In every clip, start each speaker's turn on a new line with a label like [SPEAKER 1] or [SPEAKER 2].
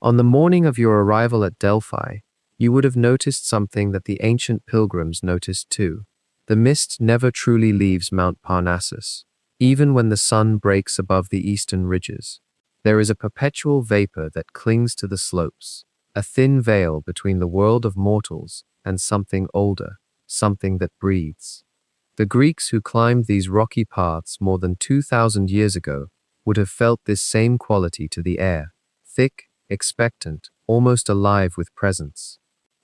[SPEAKER 1] On the morning of your arrival at Delphi, you would have noticed something that the ancient pilgrims noticed too. The mist never truly leaves Mount Parnassus, even when the sun breaks above the eastern ridges. There is a perpetual vapor that clings to the slopes, a thin veil between the world of mortals and something older, something that breathes. The Greeks who climbed these rocky paths more than 2,000 years ago would have felt this same quality to the air, thick, expectant, almost alive with presence.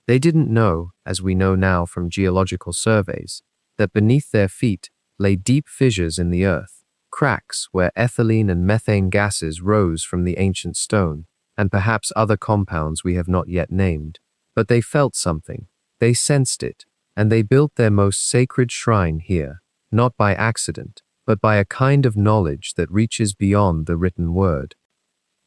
[SPEAKER 1] They didn't know, as we know now from geological surveys, that beneath their feet lay deep fissures in the earth, cracks where ethylene and methane gases rose from the ancient stone, and perhaps other compounds we have not yet named. But they felt something, they sensed it, and they built their most sacred shrine here, not by accident, but by a kind of knowledge that reaches beyond the written word.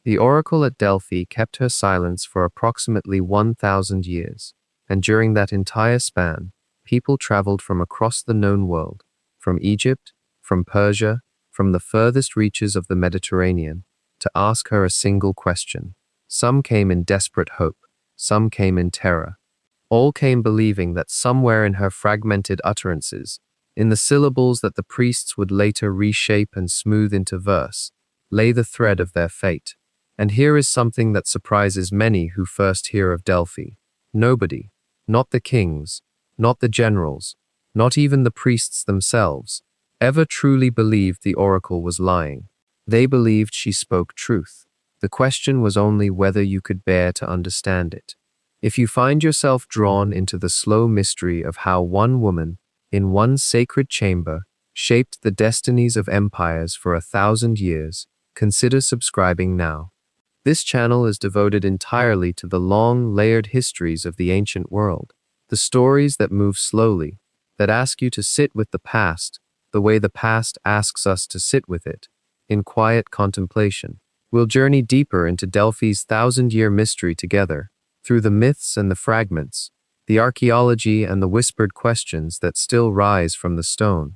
[SPEAKER 1] The oracle at Delphi kept her silence for approximately 1,000 years, and during that entire span, people traveled from across the known world, from Egypt, from Persia, from the furthest reaches of the Mediterranean, to ask her a single question. Some came in desperate hope, some came in terror. All came believing that somewhere in her fragmented utterances, in the syllables that the priests would later reshape and smooth into verse, lay the thread of their fate. And here is something that surprises many who first hear of Delphi. Nobody, not the kings, not the generals, not even the priests themselves, ever truly believed the oracle was lying. They believed she spoke truth. The question was only whether you could bear to understand it. If you find yourself drawn into the slow mystery of how one woman, in one sacred chamber, shaped the destinies of empires for 1,000 years, consider subscribing now. This channel is devoted entirely to the long, layered histories of the ancient world, the stories that move slowly, that ask you to sit with the past, the way the past asks us to sit with it, in quiet contemplation. We'll journey deeper into Delphi's 1,000-year mystery together, through the myths and the fragments, the archaeology and the whispered questions that still rise from the stone.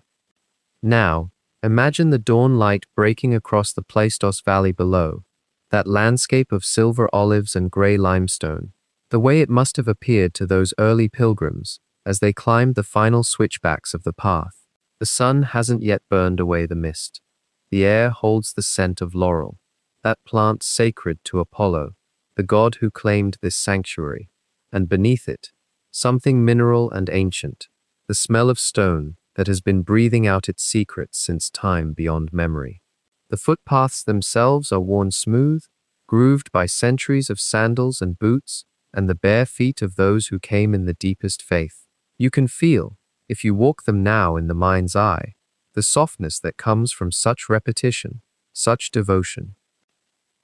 [SPEAKER 1] Now, imagine the dawn light breaking across the Pleistos Valley below, that landscape of silver olives and gray limestone, the way it must have appeared to those early pilgrims as they climbed the final switchbacks of the path. The sun hasn't yet burned away the mist. The air holds the scent of laurel, that plant sacred to Apollo, the god who claimed this sanctuary, and beneath it, something mineral and ancient, the smell of stone that has been breathing out its secrets since time beyond memory. The footpaths themselves are worn smooth, grooved by centuries of sandals and boots, and the bare feet of those who came in the deepest faith. You can feel, if you walk them now in the mind's eye, the softness that comes from such repetition, such devotion.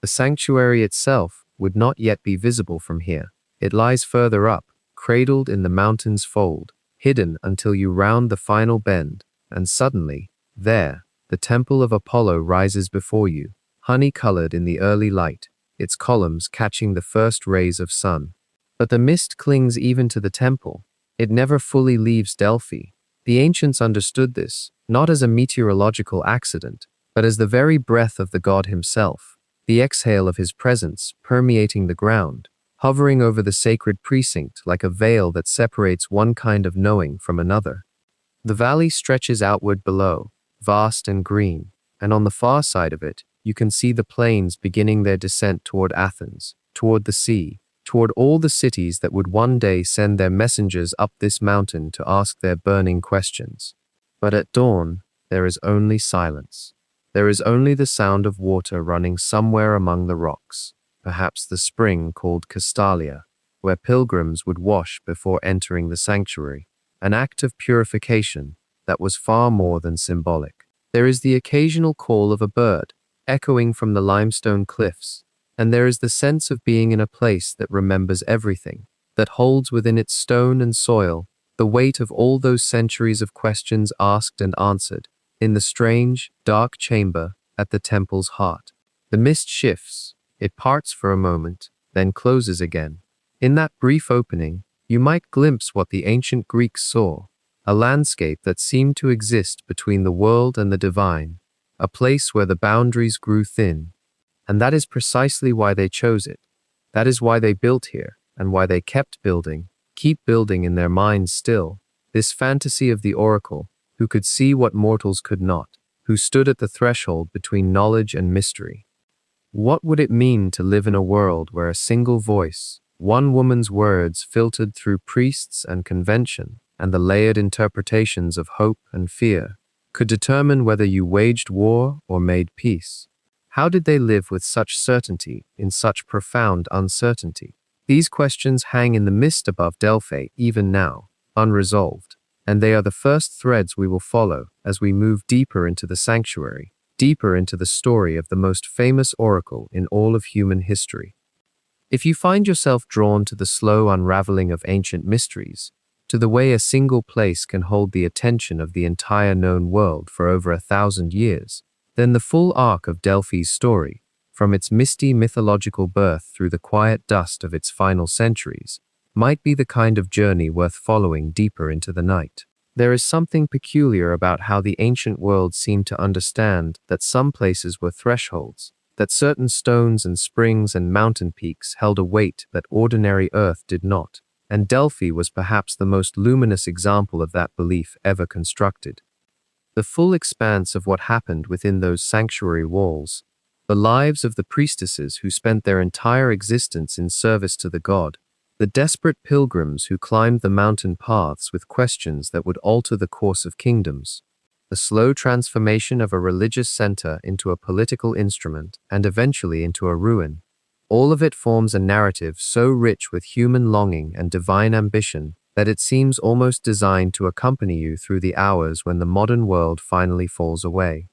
[SPEAKER 1] The sanctuary itself would not yet be visible from here. It lies further up, cradled in the mountain's fold, hidden until you round the final bend, and suddenly, there, the temple of Apollo rises before you, honey-colored in the early light, its columns catching the first rays of sun. But the mist clings even to the temple. It never fully leaves Delphi. The ancients understood this, not as a meteorological accident, but as the very breath of the god himself, the exhale of his presence permeating the ground, hovering over the sacred precinct like a veil that separates one kind of knowing from another. The valley stretches outward below, vast and green, and on the far side of it, you can see the plains beginning their descent toward Athens, toward the sea, toward all the cities that would one day send their messengers up this mountain to ask their burning questions. But at dawn, there is only silence. There is only the sound of water running somewhere among the rocks, perhaps the spring called Castalia, where pilgrims would wash before entering the sanctuary, an act of purification that was far more than symbolic. There is the occasional call of a bird, echoing from the limestone cliffs, and there is the sense of being in a place that remembers everything, that holds within its stone and soil the weight of all those centuries of questions asked and answered, in the strange, dark chamber at the temple's heart. The mist shifts, it parts for a moment, then closes again. In that brief opening, you might glimpse what the ancient Greeks saw, a landscape that seemed to exist between the world and the divine, a place where the boundaries grew thin. And that is precisely why they chose it. That is why they built here, and why they kept building, keep building in their minds still, this fantasy of the oracle, who could see what mortals could not, who stood at the threshold between knowledge and mystery. What would it mean to live in a world where a single voice, one woman's words filtered through priests and convention, and the layered interpretations of hope and fear, could determine whether you waged war or made peace? How did they live with such certainty in such profound uncertainty? These questions hang in the mist above Delphi even now, unresolved, and they are the first threads we will follow as we move deeper into the sanctuary, deeper into the story of the most famous oracle in all of human history. If you find yourself drawn to the slow unraveling of ancient mysteries, to the way a single place can hold the attention of the entire known world for over 1,000 years, then the full arc of Delphi's story, from its misty mythological birth through the quiet dust of its final centuries, might be the kind of journey worth following deeper into the night. There is something peculiar about how the ancient world seemed to understand that some places were thresholds, that certain stones and springs and mountain peaks held a weight that ordinary earth did not, and Delphi was perhaps the most luminous example of that belief ever constructed. The full expanse of what happened within those sanctuary walls, the lives of the priestesses who spent their entire existence in service to the god, the desperate pilgrims who climbed the mountain paths with questions that would alter the course of kingdoms, the slow transformation of a religious center into a political instrument and eventually into a ruin, all of it forms a narrative so rich with human longing and divine ambition that it seems almost designed to accompany you through the hours when the modern world finally falls away.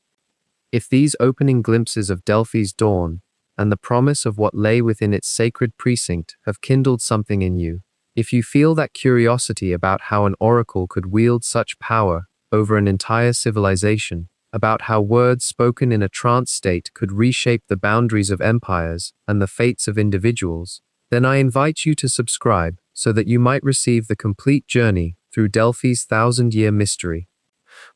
[SPEAKER 1] If these opening glimpses of Delphi's dawn and the promise of what lay within its sacred precinct have kindled something in you, if you feel that curiosity about how an oracle could wield such power over an entire civilization, about how words spoken in a trance state could reshape the boundaries of empires and the fates of individuals, then I invite you to subscribe so that you might receive the complete journey through Delphi's 1,000-year mystery.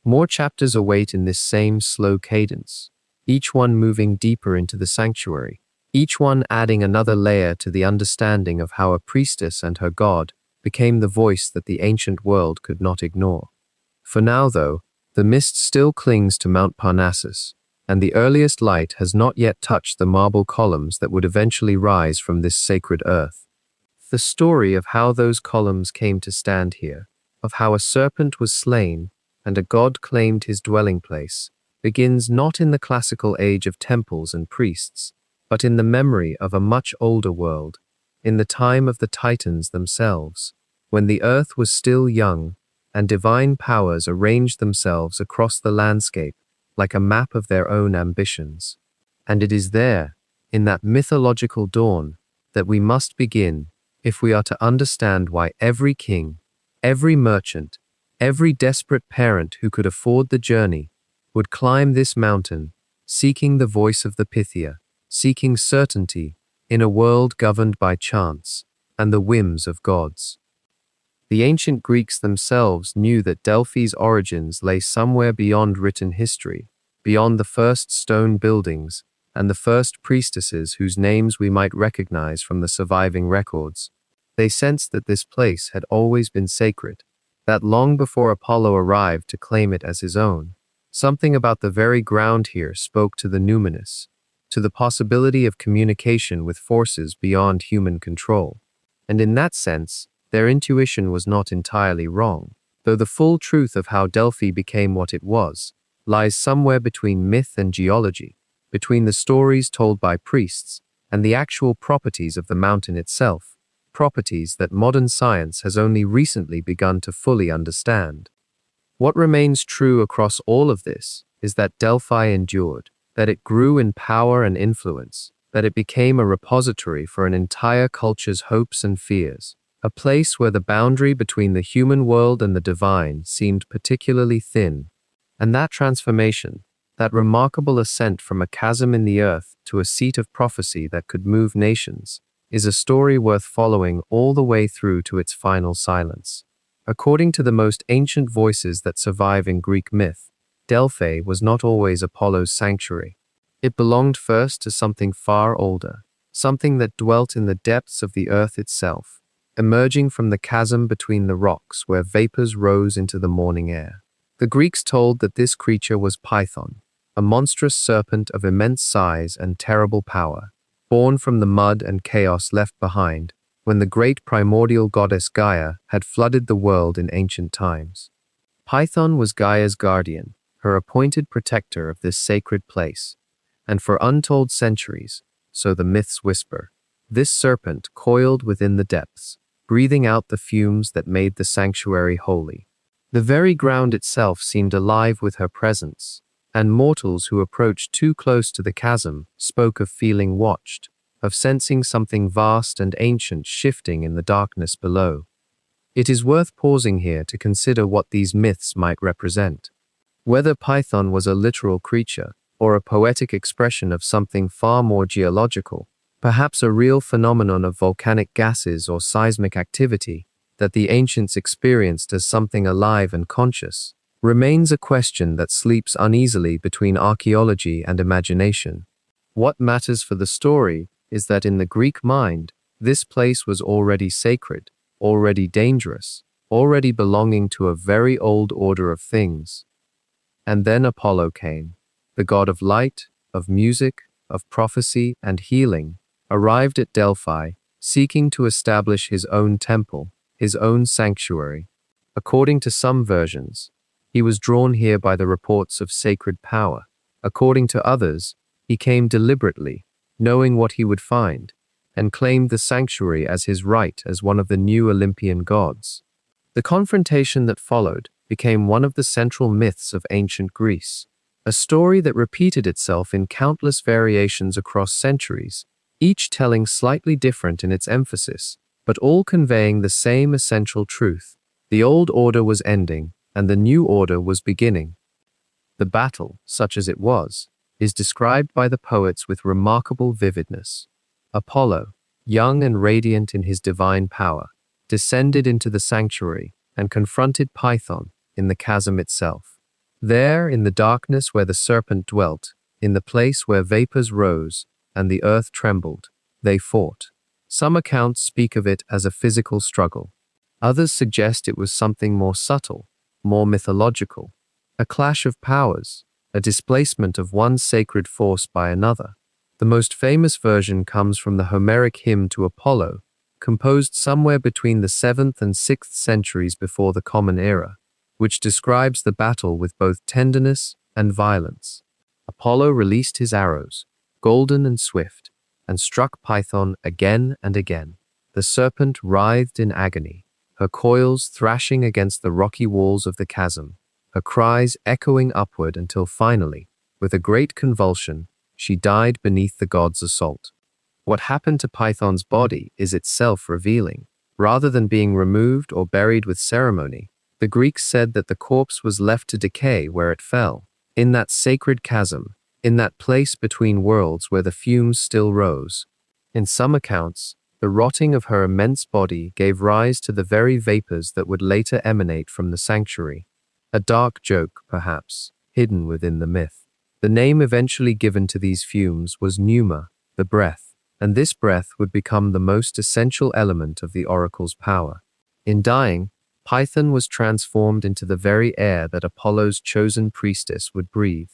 [SPEAKER 1] More chapters await in this same slow cadence, each one moving deeper into the sanctuary, each one adding another layer to the understanding of how a priestess and her god became the voice that the ancient world could not ignore. For now, though, the mist still clings to Mount Parnassus, and the earliest light has not yet touched the marble columns that would eventually rise from this sacred earth. The story of how those columns came to stand here, of how a serpent was slain and a god claimed his dwelling place, begins not in the classical age of temples and priests, but in the memory of a much older world, in the time of the Titans themselves, when the earth was still young and divine powers arranged themselves across the landscape like a map of their own ambitions. And it is there, in that mythological dawn, that we must begin if we are to understand why every king, every merchant, every desperate parent who could afford the journey would climb this mountain, seeking the voice of the Pythia, seeking certainty in a world governed by chance and the whims of gods. The ancient Greeks themselves knew that Delphi's origins lay somewhere beyond written history, beyond the first stone buildings and the first priestesses whose names we might recognize from the surviving records. They sensed that this place had always been sacred, that long before Apollo arrived to claim it as his own, something about the very ground here spoke to the numinous, to the possibility of communication with forces beyond human control. And in that sense, their intuition was not entirely wrong, though the full truth of how Delphi became what it was lies somewhere between myth and geology, between the stories told by priests and the actual properties of the mountain itself, properties that modern science has only recently begun to fully understand. What remains true across all of this is that Delphi endured, that it grew in power and influence, that it became a repository for an entire culture's hopes and fears, a place where the boundary between the human world and the divine seemed particularly thin. And that transformation, that remarkable ascent from a chasm in the earth to a seat of prophecy that could move nations, is a story worth following all the way through to its final silence. According to the most ancient voices that survive in Greek myth, Delphi was not always Apollo's sanctuary. It belonged first to something far older, something that dwelt in the depths of the earth itself, emerging from the chasm between the rocks where vapors rose into the morning air. The Greeks told that this creature was Python, a monstrous serpent of immense size and terrible power, born from the mud and chaos left behind when the great primordial goddess Gaia had flooded the world in ancient times. Python was Gaia's guardian, her appointed protector of this sacred place, and for untold centuries, so the myths whisper, this serpent coiled within the depths, breathing out the fumes that made the sanctuary holy. The very ground itself seemed alive with her presence, and mortals who approached too close to the chasm spoke of feeling watched, of sensing something vast and ancient shifting in the darkness below. It is worth pausing here to consider what these myths might represent. Whether Python was a literal creature, or a poetic expression of something far more geological, perhaps a real phenomenon of volcanic gases or seismic activity that the ancients experienced as something alive and conscious, remains a question that sleeps uneasily between archaeology and imagination. What matters for the story is that in the Greek mind, this place was already sacred, already dangerous, already belonging to a very old order of things. And then Apollo came, the god of light, of music, of prophecy and healing, arrived at Delphi, seeking to establish his own temple, his own sanctuary. According to some versions, he was drawn here by the reports of sacred power. According to others, he came deliberately, knowing what he would find, and claimed the sanctuary as his right as one of the new Olympian gods. The confrontation that followed became one of the central myths of ancient Greece, a story that repeated itself in countless variations across centuries, each telling slightly different in its emphasis, but all conveying the same essential truth. The old order was ending, and the new order was beginning. The battle, such as it was, is described by the poets with remarkable vividness. Apollo, young and radiant in his divine power, descended into the sanctuary and confronted Python in the chasm itself. There, in the darkness where the serpent dwelt, in the place where vapors rose and the earth trembled, they fought. Some accounts speak of it as a physical struggle. Others suggest it was something more subtle, more mythological, a clash of powers, a displacement of one sacred force by another. The most famous version comes from the Homeric hymn to Apollo, composed somewhere between the 7th and 6th centuries before the Common Era, which describes the battle with both tenderness and violence. Apollo released his arrows, golden and swift, and struck Python again and again. The serpent writhed in agony, her coils thrashing against the rocky walls of the chasm, her cries echoing upward until finally, with a great convulsion, she died beneath the god's assault. What happened to Python's body is itself revealing. Rather than being removed or buried with ceremony, the Greeks said that the corpse was left to decay where it fell, in that sacred chasm, in that place between worlds where the fumes still rose. In some accounts, the rotting of her immense body gave rise to the very vapors that would later emanate from the sanctuary. A dark joke, perhaps, hidden within the myth. The name eventually given to these fumes was pneuma, the breath, and this breath would become the most essential element of the oracle's power. In dying, Python was transformed into the very air that Apollo's chosen priestess would breathe.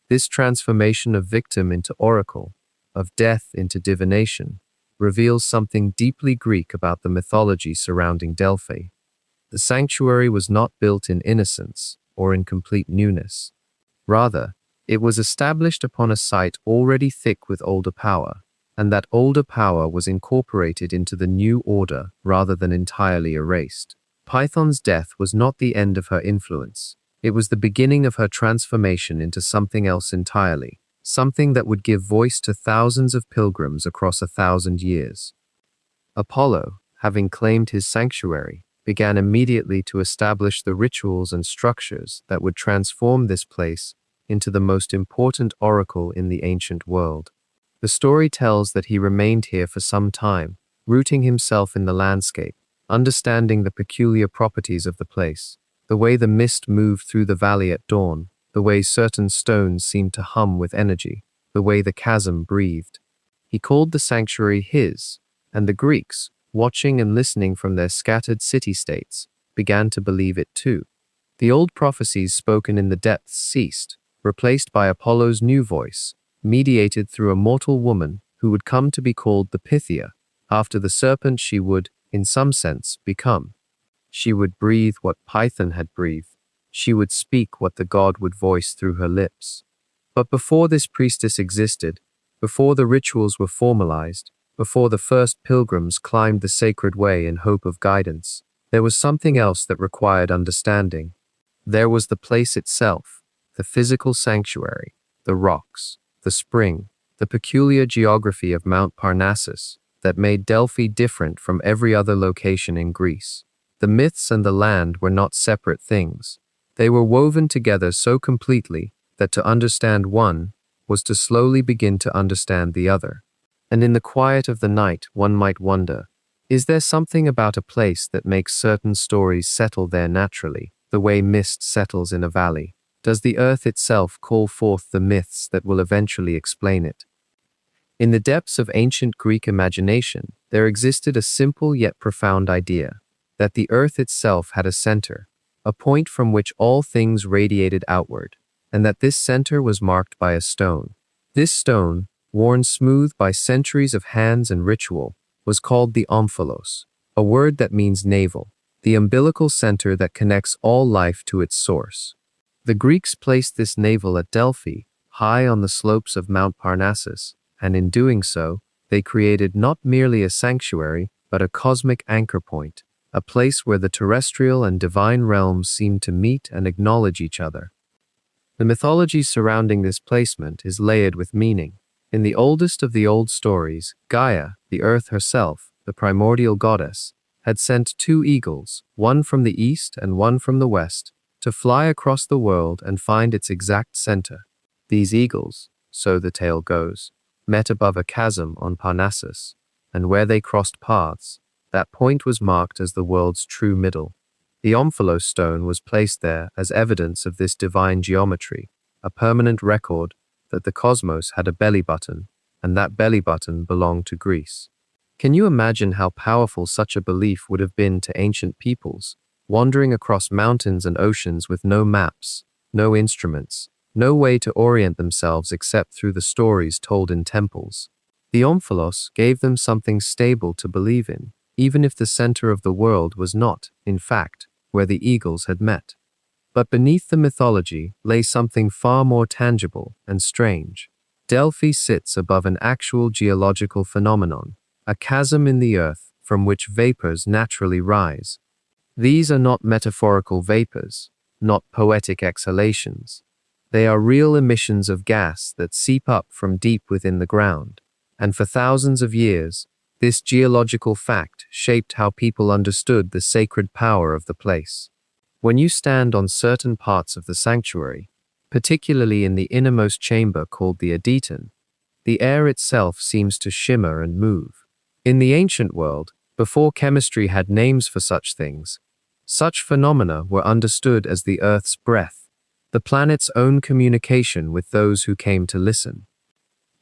[SPEAKER 1] This transformation of victim into oracle, of death into divination, reveals something deeply Greek about the mythology surrounding Delphi. The sanctuary was not built in innocence or in complete newness. Rather, it was established upon a site already thick with older power, and that older power was incorporated into the new order rather than entirely erased. Python's death was not the end of her influence. It was the beginning of her transformation into something else entirely, something that would give voice to thousands of pilgrims across 1,000 years. Apollo, having claimed his sanctuary, began immediately to establish the rituals and structures that would transform this place into the most important oracle in the ancient world. The story tells that he remained here for some time, rooting himself in the landscape, understanding the peculiar properties of the place, the way the mist moved through the valley at dawn, the way certain stones seemed to hum with energy, the way the chasm breathed. He called the sanctuary his, and the Greeks, watching and listening from their scattered city-states, began to believe it too. The old prophecies spoken in the depths ceased, replaced by Apollo's new voice, mediated through a mortal woman who would come to be called the Pythia, after the serpent she would, in some sense, become. She would breathe what Python had breathed. She would speak what the god would voice through her lips. But before this priestess existed, before the rituals were formalized, before the first pilgrims climbed the sacred way in hope of guidance, there was something else that required understanding. There was the place itself, the physical sanctuary, the rocks, the spring, the peculiar geography of Mount Parnassus that made Delphi different from every other location in Greece. The myths and the land were not separate things. They were woven together so completely that to understand one was to slowly begin to understand the other. And in the quiet of the night, one might wonder, is there something about a place that makes certain stories settle there naturally, the way mist settles in a valley? Does the earth itself call forth the myths that will eventually explain it? In the depths of ancient Greek imagination, there existed a simple yet profound idea, that the earth itself had a center, a point from which all things radiated outward, and that this center was marked by a stone. This stone, worn smooth by centuries of hands and ritual, was called the omphalos, a word that means navel, the umbilical center that connects all life to its source. The Greeks placed this navel at Delphi, high on the slopes of Mount Parnassus, and in doing so, they created not merely a sanctuary, but a cosmic anchor point, a place where the terrestrial and divine realms seemed to meet and acknowledge each other. The mythology surrounding this placement is layered with meaning. In the oldest of the old stories, Gaia, the earth herself, the primordial goddess, had sent two eagles, one from the east and one from the west, to fly across the world and find its exact center. These eagles, so the tale goes, met above a chasm on Parnassus, and where they crossed paths, that point was marked as the world's true middle. The omphalos stone was placed there as evidence of this divine geometry, a permanent record that the cosmos had a belly button, and that belly button belonged to Greece. Can you imagine how powerful such a belief would have been to ancient peoples, wandering across mountains and oceans with no maps, no instruments, no way to orient themselves except through the stories told in temples? The omphalos gave them something stable to believe in, even if the center of the world was not, in fact, where the eagles had met. But beneath the mythology lay something far more tangible and strange. Delphi sits above an actual geological phenomenon, a chasm in the earth from which vapors naturally rise. These are not metaphorical vapors, not poetic exhalations. They are real emissions of gas that seep up from deep within the ground. And for thousands of years, this geological fact shaped how people understood the sacred power of the place. When you stand on certain parts of the sanctuary, particularly in the innermost chamber called the Adyton, the air itself seems to shimmer and move. In the ancient world, before chemistry had names for such things, such phenomena were understood as the Earth's breath, the planet's own communication with those who came to listen.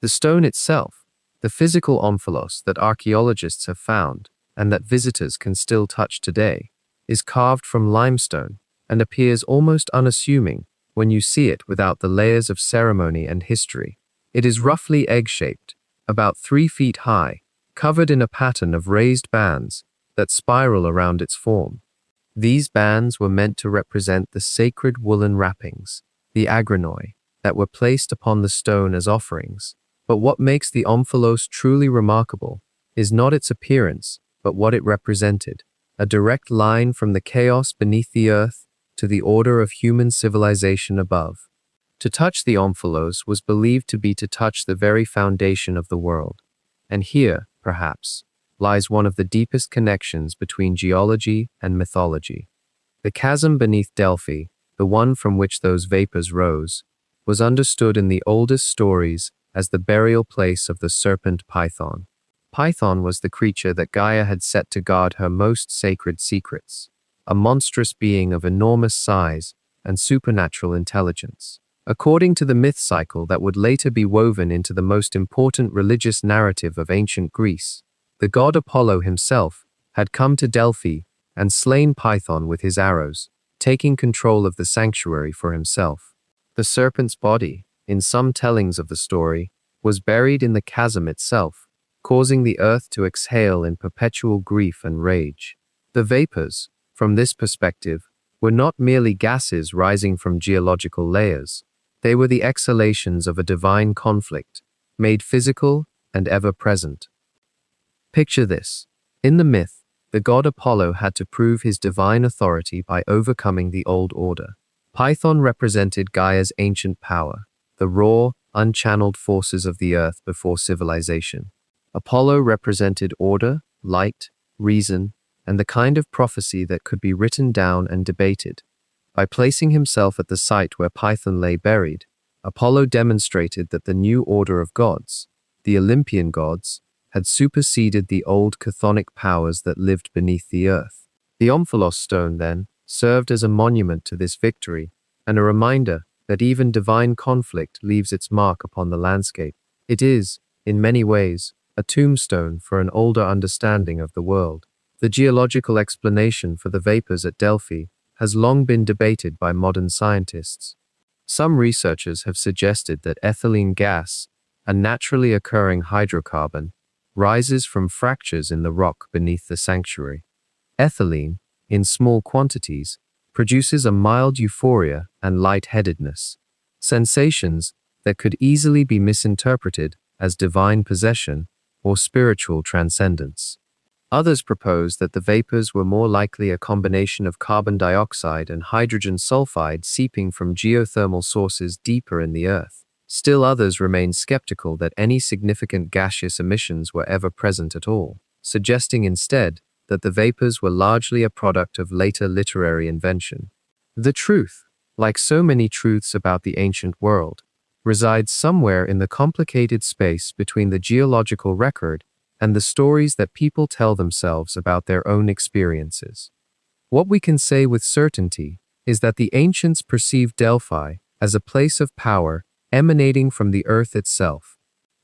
[SPEAKER 1] The stone itself, the physical omphalos that archaeologists have found and that visitors can still touch today, is carved from limestone and appears almost unassuming when you see it without the layers of ceremony and history. It is roughly egg-shaped, about 3 feet high, covered in a pattern of raised bands that spiral around its form. These bands were meant to represent the sacred woolen wrappings, the agranoi, that were placed upon the stone as offerings. But what makes the omphalos truly remarkable is not its appearance, but what it represented, a direct line from the chaos beneath the earth to the order of human civilization above. To touch the omphalos was believed to be to touch the very foundation of the world. And here, perhaps, lies one of the deepest connections between geology and mythology. The chasm beneath Delphi, the one from which those vapors rose, was understood in the oldest stories as the burial place of the serpent Python. Python was the creature that Gaia had set to guard her most sacred secrets, a monstrous being of enormous size and supernatural intelligence. According to the myth cycle that would later be woven into the most important religious narrative of ancient Greece, the god Apollo himself had come to Delphi and slain Python with his arrows, taking control of the sanctuary for himself. The serpent's body, in some tellings of the story, was buried in the chasm itself, causing the earth to exhale in perpetual grief and rage. The vapors, from this perspective, were not merely gases rising from geological layers. They were the exhalations of a divine conflict, made physical and ever-present. Picture this. In the myth, the god Apollo had to prove his divine authority by overcoming the old order. Python represented Gaia's ancient power, the raw, unchanneled forces of the earth before civilization. Apollo represented order, light, reason, and the kind of prophecy that could be written down and debated. By placing himself at the site where Python lay buried, Apollo demonstrated that the new order of gods, the Olympian gods, had superseded the old chthonic powers that lived beneath the earth. The Omphalos stone, then, served as a monument to this victory and a reminder that even divine conflict leaves its mark upon the landscape. It is, in many ways, a tombstone for an older understanding of the world. The geological explanation for the vapors at Delphi has long been debated by modern scientists. Some researchers have suggested that ethylene gas, a naturally occurring hydrocarbon, rises from fractures in the rock beneath the sanctuary. Ethylene, in small quantities, produces a mild euphoria and lightheadedness, sensations that could easily be misinterpreted as divine possession or spiritual transcendence. Others propose that the vapors were more likely a combination of carbon dioxide and hydrogen sulfide seeping from geothermal sources deeper in the earth. Still others remain skeptical that any significant gaseous emissions were ever present at all, suggesting instead that the vapors were largely a product of later literary invention. The truth, like so many truths about the ancient world, resides somewhere in the complicated space between the geological record and the stories that people tell themselves about their own experiences. What we can say with certainty is that the ancients perceived Delphi as a place of power emanating from the earth itself.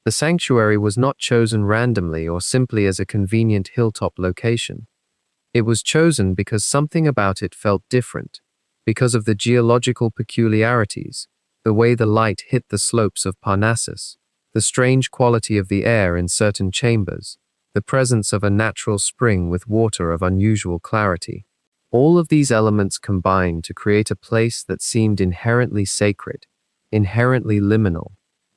[SPEAKER 1] The sanctuary was not chosen randomly or simply as a convenient hilltop location. It was chosen because something about it felt different, because of the geological peculiarities, the way the light hit the slopes of Parnassus, the strange quality of the air in certain chambers, the presence of a natural spring with water of unusual clarity. All of these elements combined to create a place that seemed inherently sacred, inherently liminal.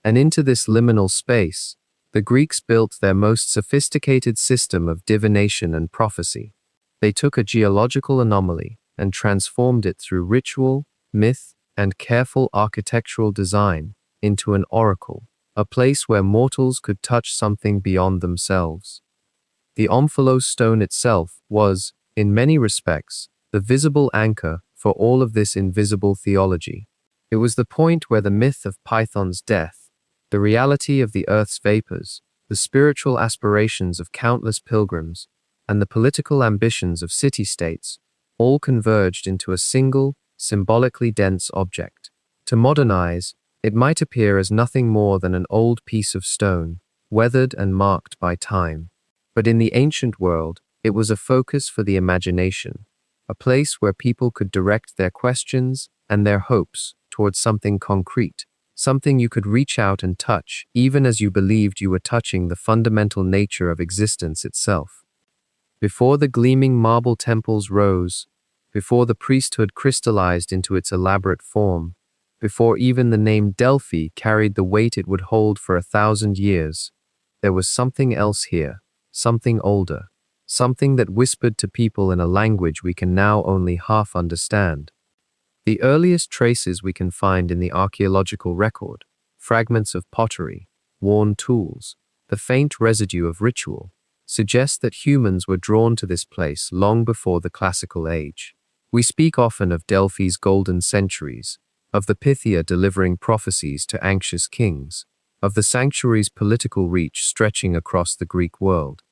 [SPEAKER 1] And into this liminal space, the Greeks built their most sophisticated system of divination and prophecy. They took a geological anomaly and transformed it through ritual, myth, and careful architectural design into an oracle, a place where mortals could touch something beyond themselves. The Omphalos stone itself was, in many respects, the visible anchor for all of this invisible theology. It was the point where the myth of Python's death, the reality of the earth's vapors, the spiritual aspirations of countless pilgrims, and the political ambitions of city-states all converged into a single, symbolically dense object. To modern eyes, it might appear as nothing more than an old piece of stone, weathered and marked by time. But in the ancient world, it was a focus for the imagination, a place where people could direct their questions and their hopes towards something concrete, something you could reach out and touch, even as you believed you were touching the fundamental nature of existence itself. Before the gleaming marble temples rose, before the priesthood crystallized into its elaborate form, before even the name Delphi carried the weight it would hold for 1,000 years, there was something else here, something older, something that whispered to people in a language we can now only half understand. The earliest traces we can find in the archaeological record, fragments of pottery, worn tools, the faint residue of ritual, suggest that humans were drawn to this place long before the classical age. We speak often of Delphi's golden centuries, of the Pythia delivering prophecies to anxious kings, of the sanctuary's political reach stretching across the Greek world.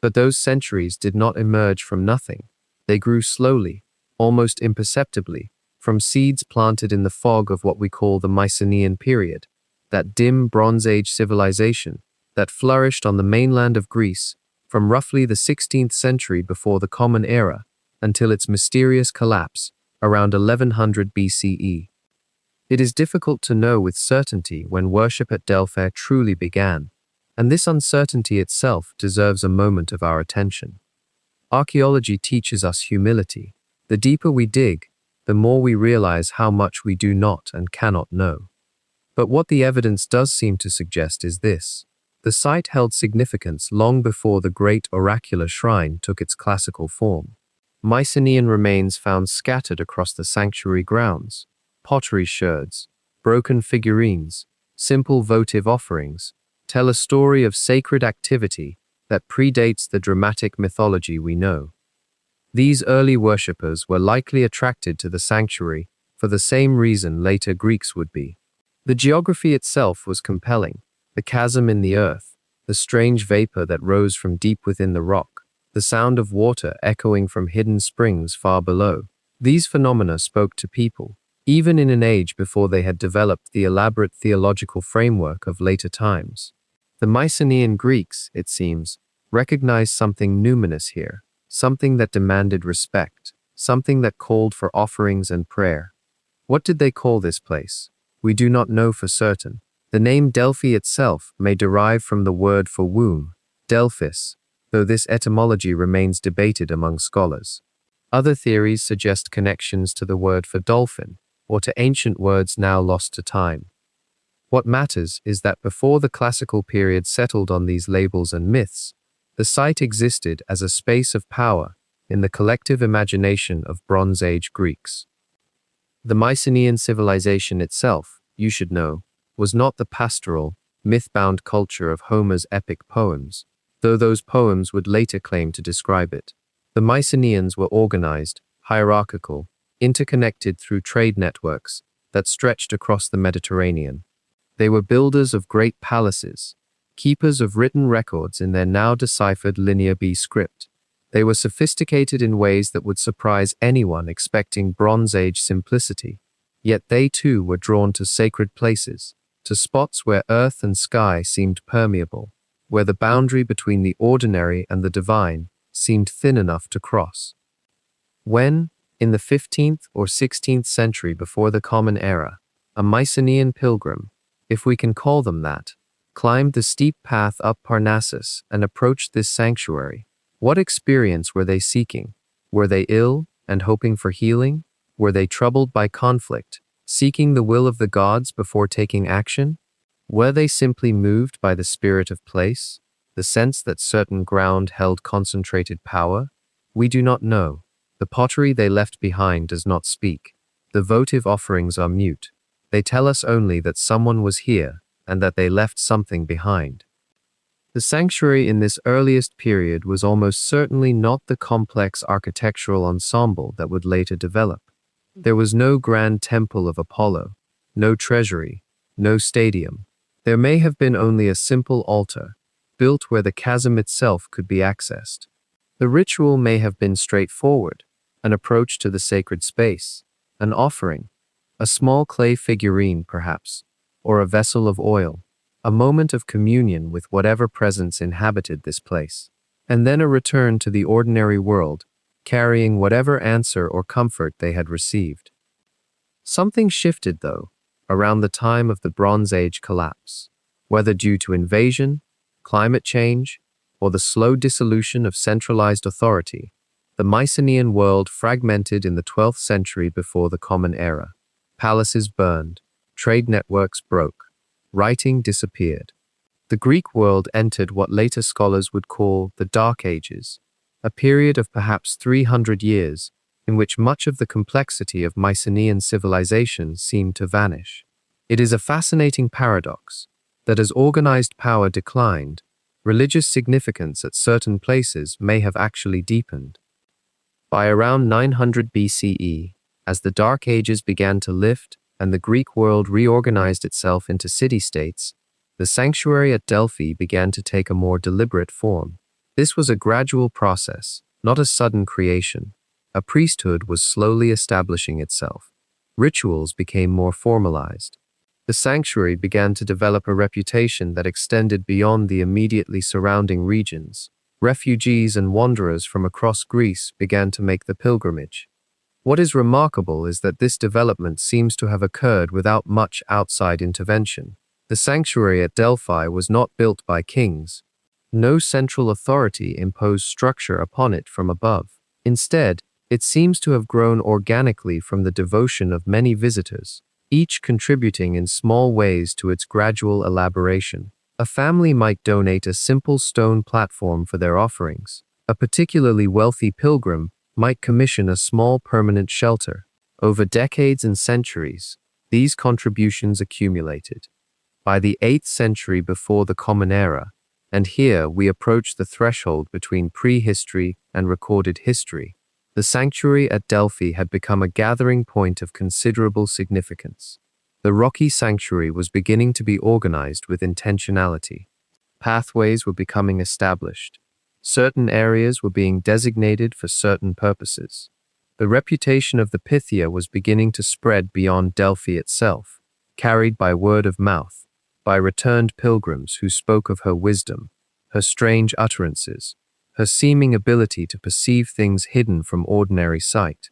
[SPEAKER 1] But those centuries did not emerge from nothing. They grew slowly, almost imperceptibly, from seeds planted in the fog of what we call the Mycenaean period, that dim Bronze Age civilization that flourished on the mainland of Greece from roughly the 16th century before the Common Era until its mysterious collapse around 1100 BCE. It is difficult to know with certainty when worship at Delphi truly began, and this uncertainty itself deserves a moment of our attention. Archaeology teaches us humility. The deeper we dig, the more we realize how much we do not and cannot know. But what the evidence does seem to suggest is this: the site held significance long before the great oracular shrine took its classical form. Mycenaean remains found scattered across the sanctuary grounds, pottery sherds, broken figurines, simple votive offerings, tell a story of sacred activity that predates the dramatic mythology we know. These early worshippers were likely attracted to the sanctuary for the same reason later Greeks would be. The geography itself was compelling: the chasm in the earth, the strange vapor that rose from deep within the rock, the sound of water echoing from hidden springs far below. These phenomena spoke to people, even in an age before they had developed the elaborate theological framework of later times. The Mycenaean Greeks, it seems, recognized something numinous here, something that demanded respect, something that called for offerings and prayer. What did they call this place? We do not know for certain. The name Delphi itself may derive from the word for womb, Delphis, though this etymology remains debated among scholars. Other theories suggest connections to the word for dolphin, or to ancient words now lost to time. What matters is that before the classical period settled on these labels and myths, the site existed as a space of power in the collective imagination of Bronze Age Greeks. The Mycenaean civilization itself, you should know, was not the pastoral, myth-bound culture of Homer's epic poems, though those poems would later claim to describe it. The Mycenaeans were organized, hierarchical, interconnected through trade networks that stretched across the Mediterranean. They were builders of great palaces, keepers of written records in their now deciphered Linear B script. They were sophisticated in ways that would surprise anyone expecting Bronze Age simplicity. Yet they too were drawn to sacred places, to spots where earth and sky seemed permeable, where the boundary between the ordinary and the divine seemed thin enough to cross. When, in the 15th or 16th century before the Common Era, a Mycenaean pilgrim, if we can call them that, climbed the steep path up Parnassus and approached this sanctuary, what experience were they seeking? Were they ill and hoping for healing? Were they troubled by conflict, seeking the will of the gods before taking action? Were they simply moved by the spirit of place, the sense that certain ground held concentrated power? We do not know. The pottery they left behind does not speak. The votive offerings are mute. They tell us only that someone was here and that they left something behind. The sanctuary in this earliest period was almost certainly not the complex architectural ensemble that would later develop. There was no grand temple of Apollo, no treasury, no stadium. There may have been only a simple altar, built where the chasm itself could be accessed. The ritual may have been straightforward: an approach to the sacred space, an offering, a small clay figurine perhaps, or a vessel of oil, a moment of communion with whatever presence inhabited this place, and then a return to the ordinary world, carrying whatever answer or comfort they had received. Something shifted, though, around the time of the Bronze Age collapse. Whether due to invasion, climate change, or the slow dissolution of centralized authority, the Mycenaean world fragmented in the 12th century before the Common Era. Palaces burned, trade networks broke, writing disappeared. The Greek world entered what later scholars would call the Dark Ages, a period of perhaps 300 years in which much of the complexity of Mycenaean civilization seemed to vanish. It is a fascinating paradox that as organized power declined, religious significance at certain places may have actually deepened. By around 900 BCE, as the Dark Ages began to lift and the Greek world reorganized itself into city-states, the sanctuary at Delphi began to take a more deliberate form. This was a gradual process, not a sudden creation. A priesthood was slowly establishing itself. Rituals became more formalized. The sanctuary began to develop a reputation that extended beyond the immediately surrounding regions. Refugees and wanderers from across Greece began to make the pilgrimage. What is remarkable is that this development seems to have occurred without much outside intervention. The sanctuary at Delphi was not built by kings. No central authority imposed structure upon it from above. Instead, it seems to have grown organically from the devotion of many visitors, each contributing in small ways to its gradual elaboration. A family might donate a simple stone platform for their offerings. A particularly wealthy pilgrim might commission a small permanent shelter. Over decades and centuries, these contributions accumulated. By the 8th century before the Common Era, and here we approach the threshold between prehistory and recorded history, the sanctuary at Delphi had become a gathering point of considerable significance. The rocky sanctuary was beginning to be organized with intentionality. Pathways were becoming established. Certain areas were being designated for certain purposes. The reputation of the Pythia was beginning to spread beyond Delphi itself, carried by word of mouth, by returned pilgrims who spoke of her wisdom, her strange utterances, her seeming ability to perceive things hidden from ordinary sight.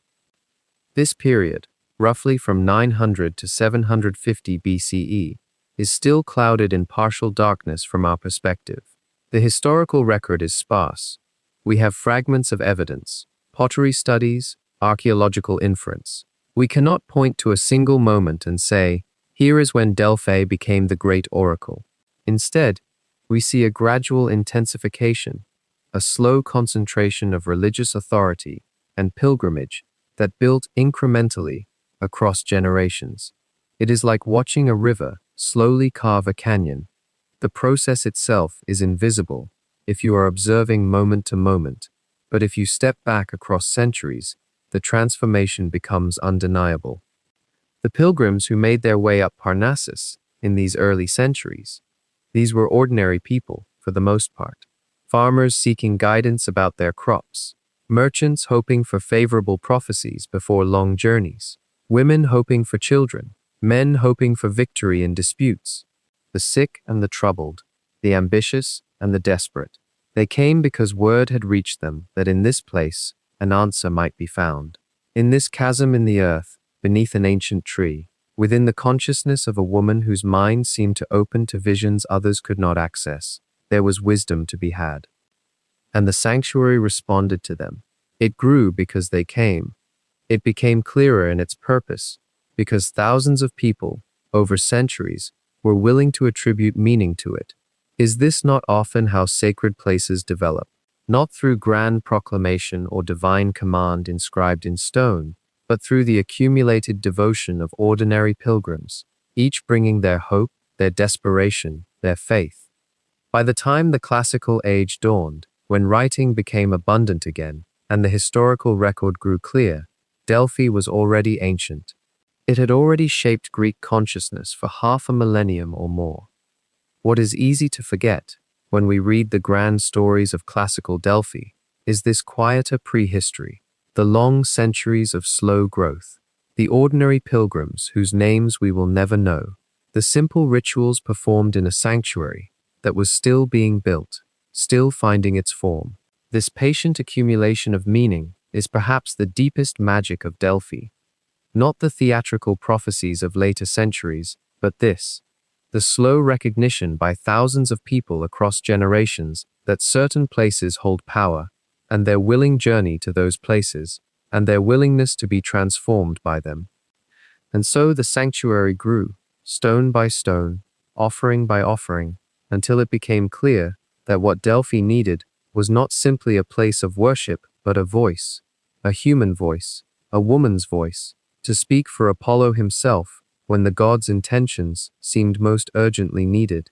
[SPEAKER 1] This period, roughly from 900 to 750 BCE, is still clouded in partial darkness from our perspective. The historical record is sparse. We have fragments of evidence, pottery studies, archaeological inference. We cannot point to a single moment and say, here is when Delphi became the great oracle. Instead, we see a gradual intensification, a slow concentration of religious authority and pilgrimage that built incrementally across generations. It is like watching a river slowly carve a canyon. The process itself is invisible if you are observing moment to moment, but if you step back across centuries, the transformation becomes undeniable. The pilgrims who made their way up Parnassus in these early centuries, these were ordinary people for the most part. Farmers seeking guidance about their crops, merchants hoping for favorable prophecies before long journeys, women hoping for children, men hoping for victory in disputes, the sick and the troubled, the ambitious and the desperate. They came because word had reached them that in this place an answer might be found. In this chasm in the earth, beneath an ancient tree, within the consciousness of a woman whose mind seemed to open to visions others could not access, there was wisdom to be had. And the sanctuary responded to them. It grew because they came. It became clearer in its purpose, because thousands of people, over centuries, were willing to attribute meaning to it. Is this not often how sacred places develop? Not through grand proclamation or divine command inscribed in stone, but through the accumulated devotion of ordinary pilgrims, each bringing their hope, their desperation, their faith. By the time the classical age dawned, when writing became abundant again, and the historical record grew clear, Delphi was already ancient. It had already shaped Greek consciousness for half a millennium or more. What is easy to forget, when we read the grand stories of classical Delphi, is this quieter prehistory, the long centuries of slow growth, the ordinary pilgrims whose names we will never know, the simple rituals performed in a sanctuary that was still being built, still finding its form. This patient accumulation of meaning is perhaps the deepest magic of Delphi. Not the theatrical prophecies of later centuries, but this, the slow recognition by thousands of people across generations that certain places hold power, and their willing journey to those places, and their willingness to be transformed by them. And so the sanctuary grew, stone by stone, offering by offering, until it became clear that what Delphi needed was not simply a place of worship, but a voice, a human voice, a woman's voice, to speak for Apollo himself when the god's intentions seemed most urgently needed.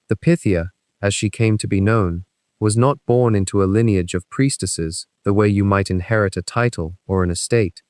[SPEAKER 1] The Pythia, as she came to be known, was not born into a lineage of priestesses the way you might inherit a title or an estate.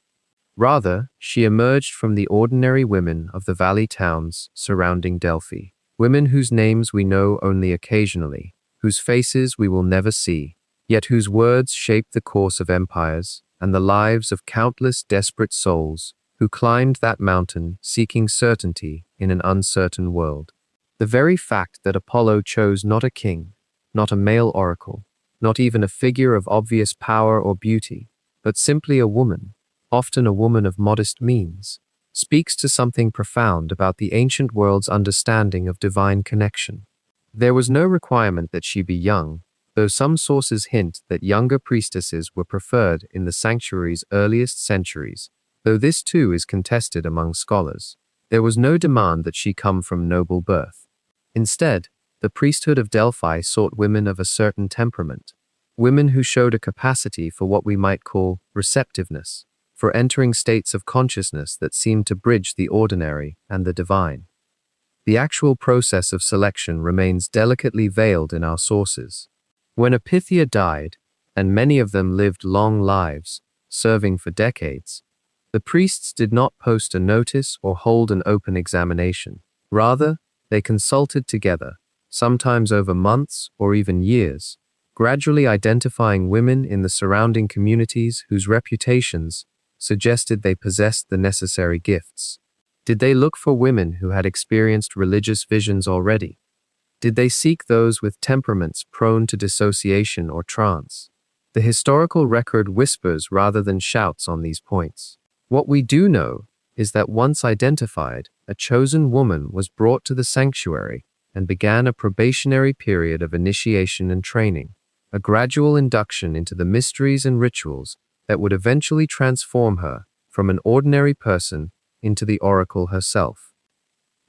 [SPEAKER 1] Rather, she emerged from the ordinary women of the valley towns surrounding Delphi, women whose names we know only occasionally, whose faces we will never see, yet whose words shaped the course of empires and the lives of countless desperate souls who climbed that mountain seeking certainty in an uncertain world. The very fact that Apollo chose not a king, not a male oracle, not even a figure of obvious power or beauty, but simply a woman, often a woman of modest means, speaks to something profound about the ancient world's understanding of divine connection. There was no requirement that she be young, though some sources hint that younger priestesses were preferred in the sanctuary's earliest centuries, though this too is contested among scholars. There was no demand that she come from noble birth. Instead, the priesthood of Delphi sought women of a certain temperament, women who showed a capacity for what we might call receptiveness, for entering states of consciousness that seemed to bridge the ordinary and the divine. The actual process of selection remains delicately veiled in our sources. When a Pythia died, and many of them lived long lives, serving for decades, the priests did not post a notice or hold an open examination. Rather, they consulted together, sometimes over months or even years, gradually identifying women in the surrounding communities whose reputations suggested they possessed the necessary gifts. Did they look for women who had experienced religious visions already? Did they seek those with temperaments prone to dissociation or trance? The historical record whispers rather than shouts on these points. What we do know is that once identified, a chosen woman was brought to the sanctuary and began a probationary period of initiation and training, a gradual induction into the mysteries and rituals that would eventually transform her from an ordinary person into the oracle herself.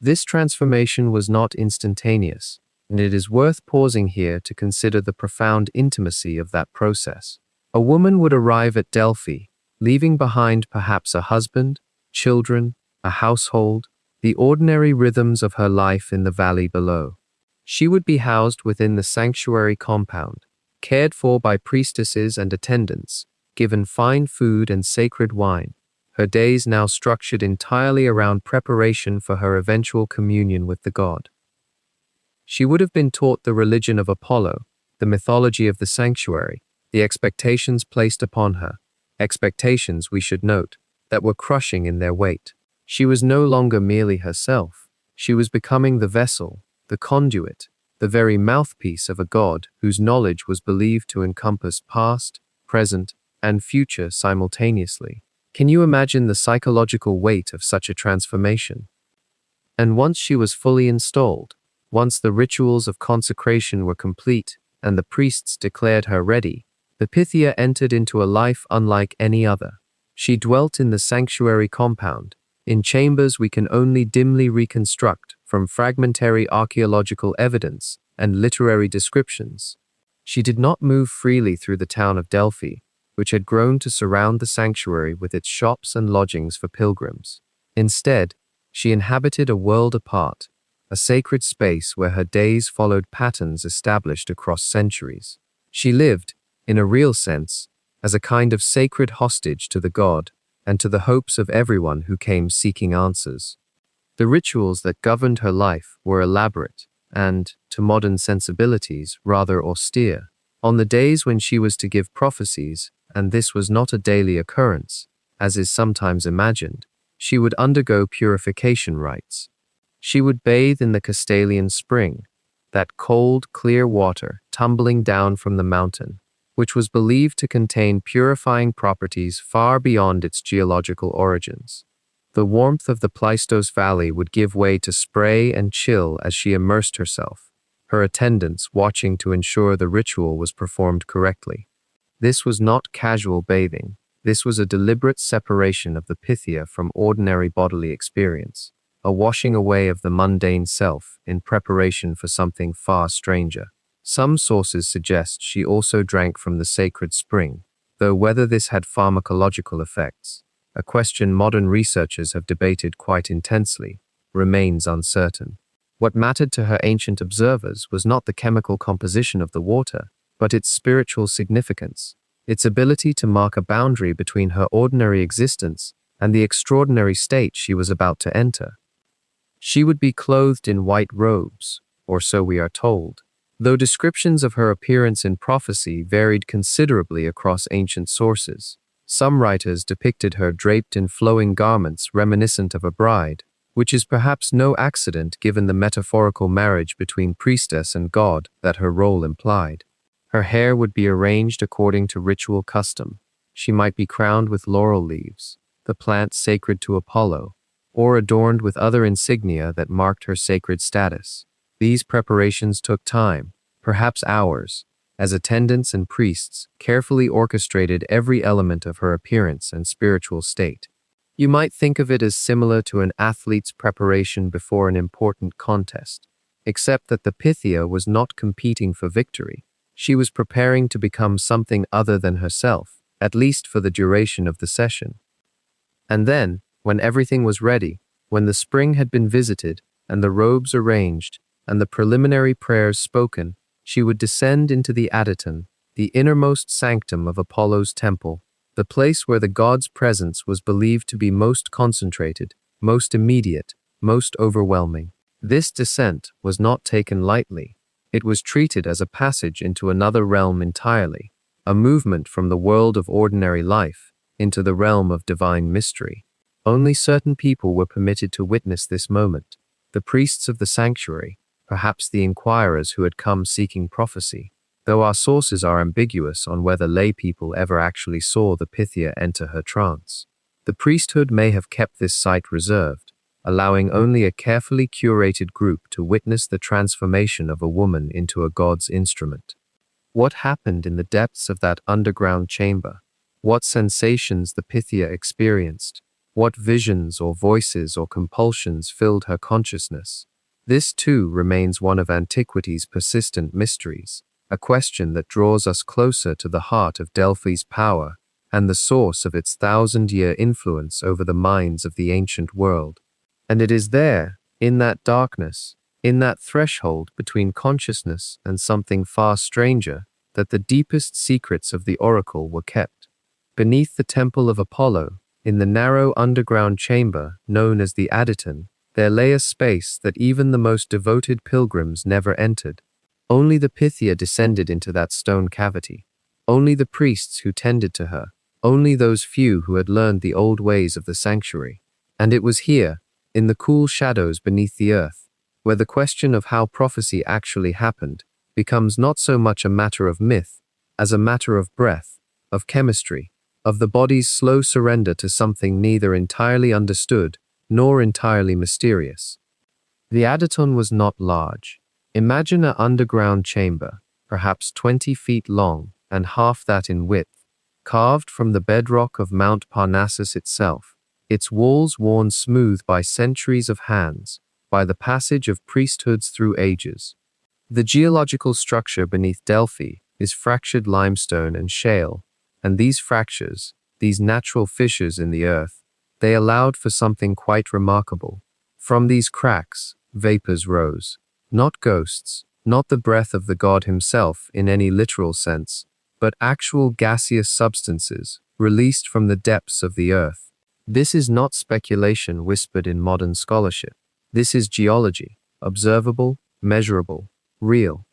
[SPEAKER 1] This transformation was not instantaneous, and it is worth pausing here to consider the profound intimacy of that process. A woman would arrive at Delphi, leaving behind perhaps a husband, children, a household, the ordinary rhythms of her life in the valley below. She would be housed within the sanctuary compound, cared for by priestesses and attendants, given fine food and sacred wine, her days now structured entirely around preparation for her eventual communion with the god. She would have been taught the religion of Apollo, the mythology of the sanctuary, the expectations placed upon her, expectations, we should note, that were crushing in their weight. She was no longer merely herself. She was becoming the vessel, the conduit, the very mouthpiece of a god whose knowledge was believed to encompass past, present, and future simultaneously. Can you imagine the psychological weight of such a transformation? And once she was fully installed, once the rituals of consecration were complete and the priests declared her ready, the Pythia entered into a life unlike any other. She dwelt in the sanctuary compound, in chambers we can only dimly reconstruct from fragmentary archaeological evidence and literary descriptions. She did not move freely through the town of Delphi, which had grown to surround the sanctuary with its shops and lodgings for pilgrims. Instead, she inhabited a world apart, a sacred space where her days followed patterns established across centuries. She lived, in a real sense, as a kind of sacred hostage to the god and to the hopes of everyone who came seeking answers. The rituals that governed her life were elaborate and, to modern sensibilities, rather austere. On the days when she was to give prophecies, and this was not a daily occurrence, as is sometimes imagined, she would undergo purification rites. She would bathe in the Castalian spring, that cold, clear water tumbling down from the mountain, which was believed to contain purifying properties far beyond its geological origins. The warmth of the Pleistos Valley would give way to spray and chill as she immersed herself, her attendants watching to ensure the ritual was performed correctly. This was not casual bathing. This was a deliberate separation of the Pythia from ordinary bodily experience, a washing away of the mundane self in preparation for something far stranger. Some sources suggest she also drank from the sacred spring, though whether this had pharmacological effects, a question modern researchers have debated quite intensely, remains uncertain. What mattered to her ancient observers was not the chemical composition of the water, but its spiritual significance, its ability to mark a boundary between her ordinary existence and the extraordinary state she was about to enter. She would be clothed in white robes, or so we are told, though descriptions of her appearance in prophecy varied considerably across ancient sources. Some writers depicted her draped in flowing garments reminiscent of a bride, which is perhaps no accident given the metaphorical marriage between priestess and god that her role implied. Her hair would be arranged according to ritual custom. She might be crowned with laurel leaves, the plant sacred to Apollo, or adorned with other insignia that marked her sacred status. These preparations took time, perhaps hours, as attendants and priests carefully orchestrated every element of her appearance and spiritual state. You might think of it as similar to an athlete's preparation before an important contest, except that the Pythia was not competing for victory. She was preparing to become something other than herself, at least for the duration of the session. And then, when everything was ready, when the spring had been visited, and the robes arranged, and the preliminary prayers spoken, she would descend into the Adyton, the innermost sanctum of Apollo's temple, the place where the god's presence was believed to be most concentrated, most immediate, most overwhelming. This descent was not taken lightly. It was treated as a passage into another realm entirely, a movement from the world of ordinary life into the realm of divine mystery. Only certain people were permitted to witness this moment, the priests of the sanctuary, perhaps the inquirers who had come seeking prophecy, though our sources are ambiguous on whether lay people ever actually saw the Pythia enter her trance. The priesthood may have kept this site reserved, allowing only a carefully curated group to witness the transformation of a woman into a god's instrument. What happened in the depths of that underground chamber? What sensations the Pythia experienced? What visions or voices or compulsions filled her consciousness? This too remains one of antiquity's persistent mysteries, a question that draws us closer to the heart of Delphi's power and the source of its thousand-year influence over the minds of the ancient world. And it is there, in that darkness, in that threshold between consciousness and something far stranger, that the deepest secrets of the oracle were kept. Beneath the temple of Apollo, in the narrow underground chamber known as the Adyton, there lay a space that even the most devoted pilgrims never entered. Only the Pythia descended into that stone cavity. Only the priests who tended to her. Only those few who had learned the old ways of the sanctuary. And it was here, in the cool shadows beneath the earth, where the question of how prophecy actually happened becomes not so much a matter of myth as a matter of breath, of chemistry, of the body's slow surrender to something neither entirely understood nor entirely mysterious. The Adyton was not large. Imagine an underground chamber, perhaps 20 feet long and half that in width, carved from the bedrock of Mount Parnassus itself, its walls worn smooth by centuries of hands, by the passage of priesthoods through ages. The geological structure beneath Delphi is fractured limestone and shale, and these fractures, these natural fissures in the earth, they allowed for something quite remarkable. From these cracks, vapors rose, not ghosts, not the breath of the god himself in any literal sense, but actual gaseous substances released from the depths of the earth. This is not speculation whispered in modern scholarship. This is geology, observable, measurable, real.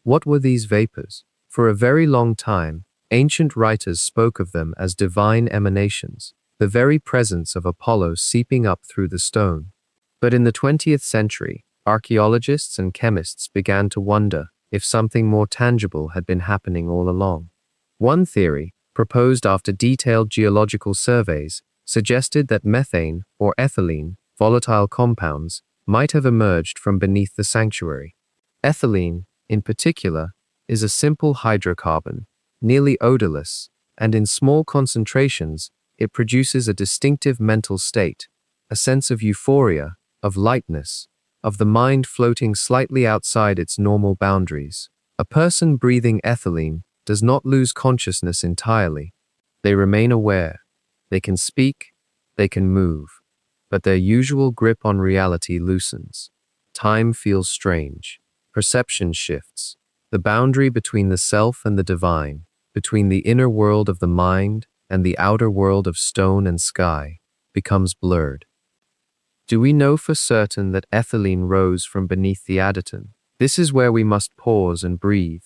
[SPEAKER 1] What were these vapors? For a very long time, ancient writers spoke of them as divine emanations, the very presence of Apollo seeping up through the stone. But in the 20th century, archaeologists and chemists began to wonder if something more tangible had been happening all along. One theory, proposed after detailed geological surveys, suggested that methane or ethylene, volatile compounds, might have emerged from beneath the sanctuary. Ethylene, in particular, is a simple hydrocarbon, nearly odorless, and in small concentrations, it produces a distinctive mental state, a sense of euphoria, of lightness, of the mind floating slightly outside its normal boundaries. A person breathing ethylene does not lose consciousness entirely. They remain aware. They can speak, they can move, but their usual grip on reality loosens. Time feels strange. Perception shifts. The boundary between the self and the divine, between the inner world of the mind and the outer world of stone and sky, becomes blurred. Do we know for certain that ethylene rose from beneath the Adyton? This is where we must pause and breathe,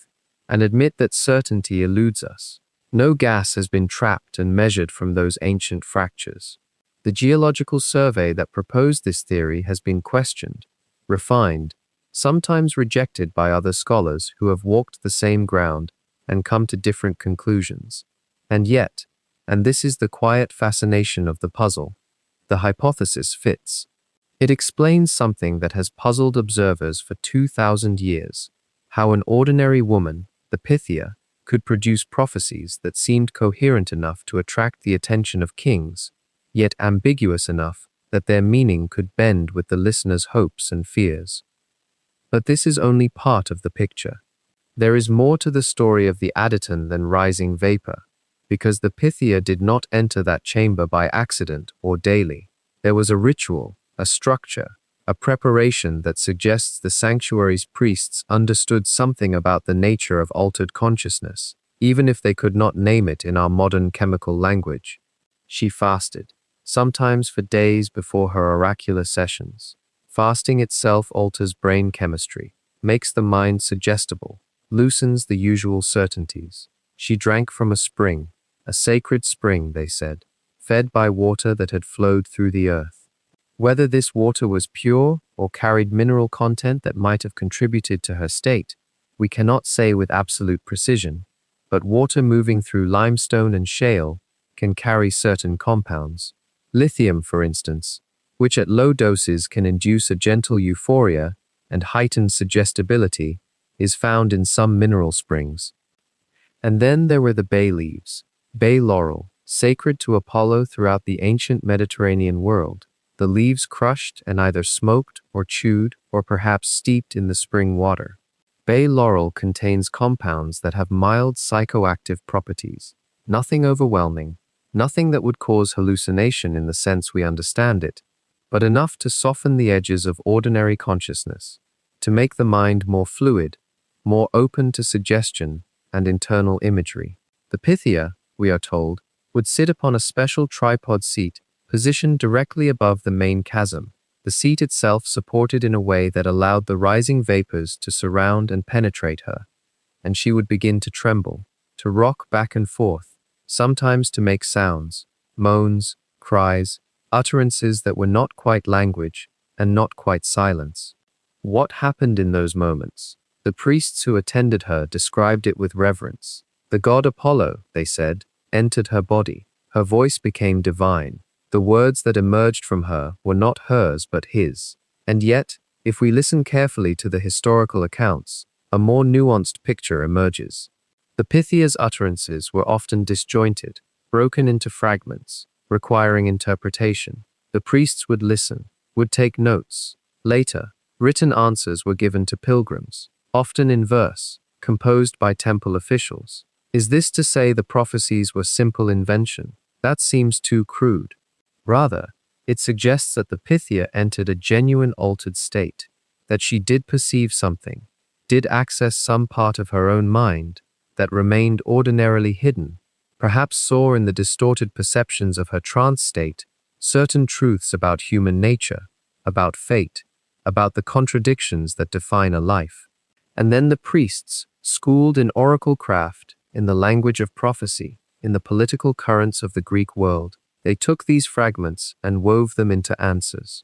[SPEAKER 1] and admit that certainty eludes us. No gas has been trapped and measured from those ancient fractures. The geological survey that proposed this theory has been questioned, refined, sometimes rejected by other scholars who have walked the same ground and come to different conclusions. And yet, and this is the quiet fascination of the puzzle, the hypothesis fits. It explains something that has puzzled observers for 2,000 years, how an ordinary woman, the Pythia, could produce prophecies that seemed coherent enough to attract the attention of kings, yet ambiguous enough that their meaning could bend with the listener's hopes and fears. But this is only part of the picture. There is more to the story of the Adyton than rising vapor, because the Pythia did not enter that chamber by accident or daily. There was a ritual, a structure, a preparation that suggests the sanctuary's priests understood something about the nature of altered consciousness, even if they could not name it in our modern chemical language. She fasted, sometimes for days before her oracular sessions. Fasting itself alters brain chemistry, makes the mind suggestible, loosens the usual certainties. She drank from a spring, a sacred spring, they said, fed by water that had flowed through the earth. Whether this water was pure or carried mineral content that might have contributed to her state, we cannot say with absolute precision, but water moving through limestone and shale can carry certain compounds. Lithium, for instance, which at low doses can induce a gentle euphoria and heightened suggestibility, is found in some mineral springs. And then there were the bay leaves, bay laurel, sacred to Apollo throughout the ancient Mediterranean world, the leaves crushed and either smoked or chewed or perhaps steeped in the spring water. Bay laurel contains compounds that have mild psychoactive properties, nothing overwhelming, nothing that would cause hallucination in the sense we understand it, but enough to soften the edges of ordinary consciousness, to make the mind more fluid, more open to suggestion and internal imagery. The Pythia, we are told, would sit upon a special tripod seat positioned directly above the main chasm, the seat itself supported in a way that allowed the rising vapors to surround and penetrate her, and she would begin to tremble, to rock back and forth, sometimes to make sounds, moans, cries, utterances that were not quite language and not quite silence. What happened in those moments? The priests who attended her described it with reverence. The god Apollo, they said, entered her body. Her voice became divine. The words that emerged from her were not hers but his. And yet, if we listen carefully to the historical accounts, a more nuanced picture emerges. The Pythia's utterances were often disjointed, broken into fragments, requiring interpretation. The priests would listen, would take notes. Later, written answers were given to pilgrims, often in verse, composed by temple officials. Is this to say the prophecies were simple invention? That seems too crude. Rather, it suggests that the Pythia entered a genuine altered state, that she did perceive something, did access some part of her own mind that remained ordinarily hidden, perhaps saw in the distorted perceptions of her trance state certain truths about human nature, about fate, about the contradictions that define a life. And then the priests, schooled in oracle craft, in the language of prophecy, in the political currents of the Greek world, they took these fragments and wove them into answers.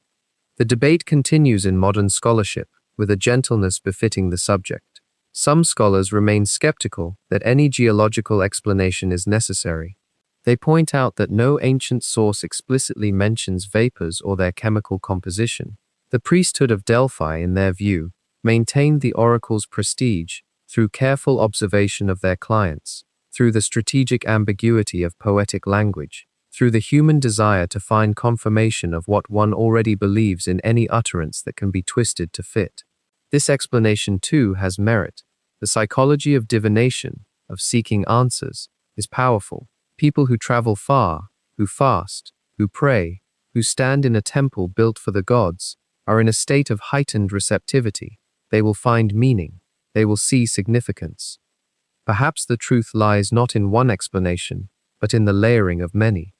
[SPEAKER 1] The debate continues in modern scholarship, with a gentleness befitting the subject. Some scholars remain skeptical that any geological explanation is necessary. They point out that no ancient source explicitly mentions vapors or their chemical composition. The priesthood of Delphi, in their view, maintained the oracle's prestige through careful observation of their clients, through the strategic ambiguity of poetic language, through the human desire to find confirmation of what one already believes in any utterance that can be twisted to fit. This explanation, too, has merit. The psychology of divination, of seeking answers, is powerful. People who travel far, who fast, who pray, who stand in a temple built for the gods, are in a state of heightened receptivity. They will find meaning. They will see significance. Perhaps the truth lies not in one explanation, but in the layering of many.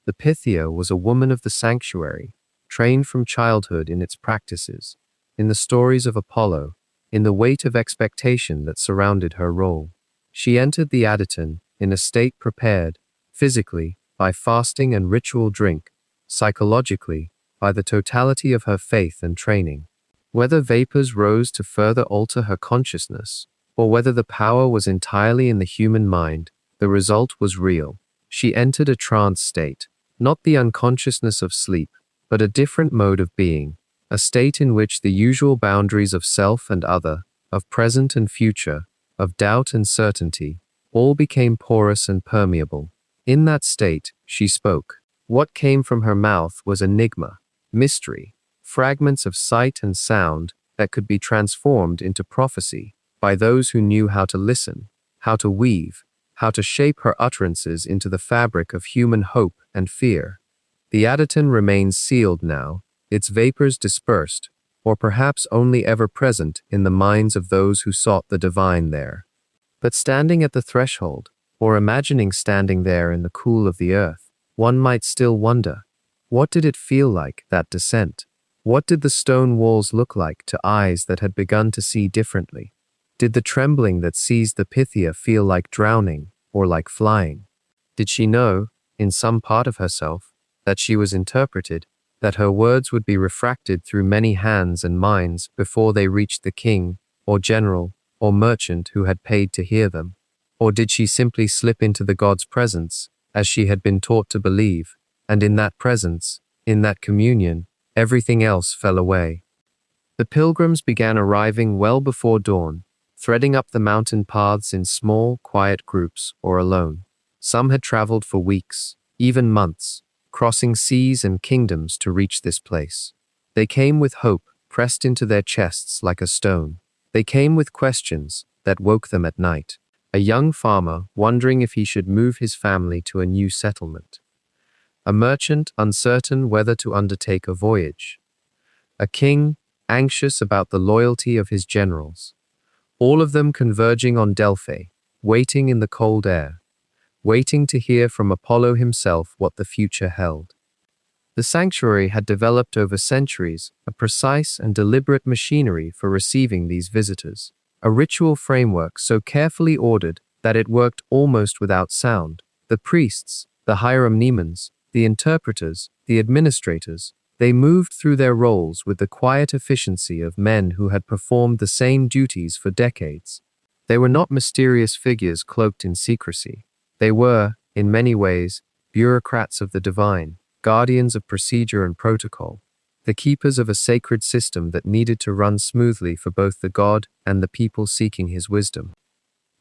[SPEAKER 1] The Pythia was a woman of the sanctuary, trained from childhood in its practices, in the stories of Apollo, in the weight of expectation that surrounded her role. She entered the Adyton, in a state prepared, physically, by fasting and ritual drink, psychologically, by the totality of her faith and training. Whether vapors rose to further alter her consciousness, or whether the power was entirely in the human mind, the result was real. She entered a trance state, not the unconsciousness of sleep, but a different mode of being, a state in which the usual boundaries of self and other, of present and future, of doubt and certainty, all became porous and permeable. In that state, she spoke. What came from her mouth was enigma, mystery, fragments of sight and sound that could be transformed into prophecy by those who knew how to listen, how to weave, how to shape her utterances into the fabric of human hope and fear. The Adyton remains sealed now, its vapors dispersed, or perhaps only ever present in the minds of those who sought the divine there. But standing at the threshold, or imagining standing there in the cool of the earth, one might still wonder, what did it feel like, that descent? What did the stone walls look like to eyes that had begun to see differently? Did the trembling that seized the Pythia feel like drowning or like flying? Did she know, in some part of herself, that she was interpreted, that her words would be refracted through many hands and minds before they reached the king, or general, or merchant who had paid to hear them? Or did she simply slip into the God's presence, as she had been taught to believe, and in that presence, in that communion, everything else fell away? The pilgrims began arriving well before dawn, threading up the mountain paths in small, quiet groups or alone. Some had traveled for weeks, even months, crossing seas and kingdoms to reach this place. They came with hope pressed into their chests like a stone. They came with questions that woke them at night. A young farmer wondering if he should move his family to a new settlement. A merchant uncertain whether to undertake a voyage. A king anxious about the loyalty of his generals. All of them converging on Delphi, waiting in the cold air, waiting to hear from Apollo himself what the future held. The sanctuary had developed over centuries a precise and deliberate machinery for receiving these visitors, a ritual framework so carefully ordered that it worked almost without sound. The priests, the hieromnemons, the interpreters, the administrators, they moved through their roles with the quiet efficiency of men who had performed the same duties for decades. They were not mysterious figures cloaked in secrecy. They were, in many ways, bureaucrats of the divine, guardians of procedure and protocol, the keepers of a sacred system that needed to run smoothly for both the god and the people seeking his wisdom.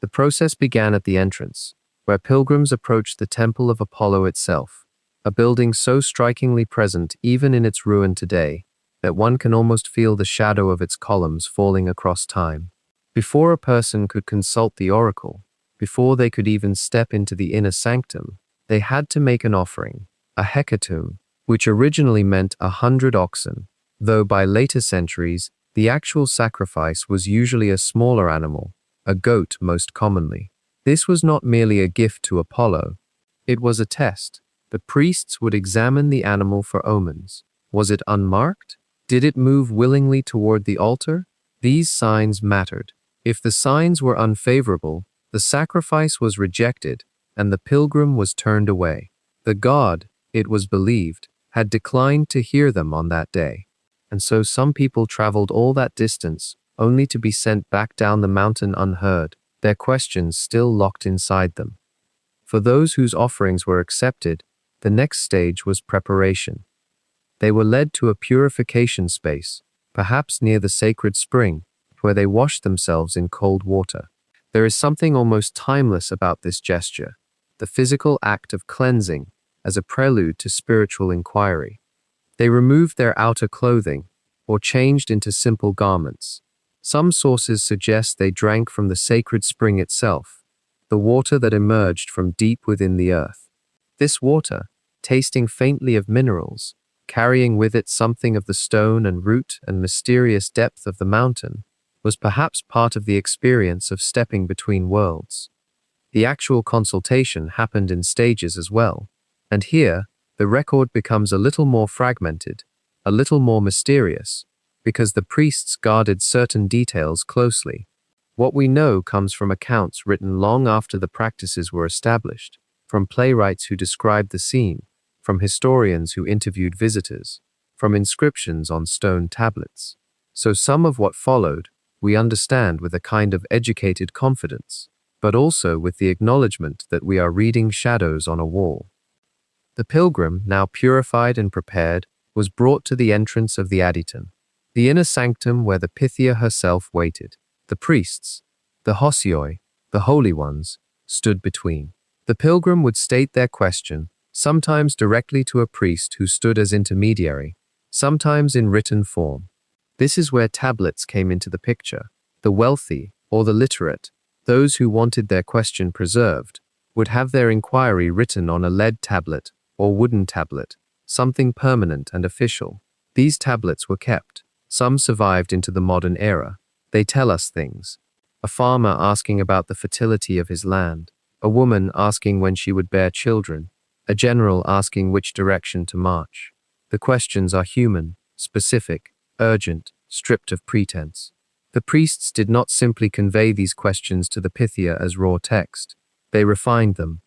[SPEAKER 1] The process began at the entrance, where pilgrims approached the temple of Apollo itself, a building so strikingly present even in its ruin today that one can almost feel the shadow of its columns falling across time. Before a person could consult the oracle, before they could even step into the inner sanctum, they had to make an offering, a hecatomb, which originally meant 100 oxen, though by later centuries, the actual sacrifice was usually a smaller animal, a goat most commonly. This was not merely a gift to Apollo. It was a test. The priests would examine the animal for omens. Was it unmarked? Did it move willingly toward the altar? These signs mattered. If the signs were unfavorable, the sacrifice was rejected, and the pilgrim was turned away. The god, it was believed, had declined to hear them on that day, and so some people traveled all that distance only to be sent back down the mountain unheard, their questions still locked inside them. For those whose offerings were accepted, the next stage was preparation. They were led to a purification space, perhaps near the sacred spring, where they washed themselves in cold water. There is something almost timeless about this gesture, the physical act of cleansing as a prelude to spiritual inquiry. They removed their outer clothing, or changed into simple garments. Some sources suggest they drank from the sacred spring itself, the water that emerged from deep within the earth. This water, tasting faintly of minerals, carrying with it something of the stone and root and mysterious depth of the mountain, was perhaps part of the experience of stepping between worlds. The actual consultation happened in stages as well, and here, the record becomes a little more fragmented, a little more mysterious, because the priests guarded certain details closely. What we know comes from accounts written long after the practices were established, from playwrights who described the scene, from historians who interviewed visitors, from inscriptions on stone tablets. So some of what followed, we understand with a kind of educated confidence, but also with the acknowledgement that we are reading shadows on a wall. The pilgrim, now purified and prepared, was brought to the entrance of the Aditon, the inner sanctum where the Pythia herself waited. The priests, the Hosioi, the holy ones, stood between. The pilgrim would state their question, sometimes directly to a priest who stood as intermediary, sometimes in written form. This is where tablets came into the picture. The wealthy, or the literate, those who wanted their question preserved, would have their inquiry written on a lead tablet or wooden tablet, something permanent and official. These tablets were kept. Some survived into the modern era. They tell us things. A farmer asking about the fertility of his land, a woman asking when she would bear children, a general asking which direction to march. The questions are human, specific, urgent, stripped of pretense. The priests did not simply convey these questions to the Pythia as raw text. They refined them.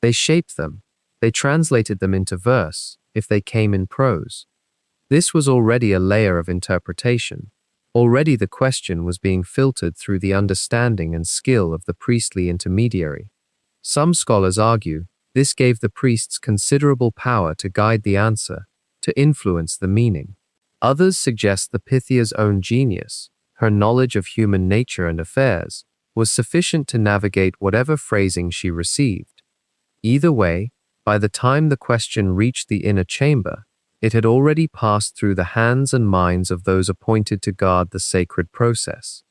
[SPEAKER 1] They shaped them. They translated them into verse, if they came in prose. This was already a layer of interpretation. Already the question was being filtered through the understanding and skill of the priestly intermediary. Some scholars argue this gave the priests considerable power to guide the answer, to influence the meaning. Others suggest the Pythia's own genius, her knowledge of human nature and affairs, was sufficient to navigate whatever phrasing she received. Either way, by the time the question reached the inner chamber, it had already passed through the hands and minds of those appointed to guard the sacred process.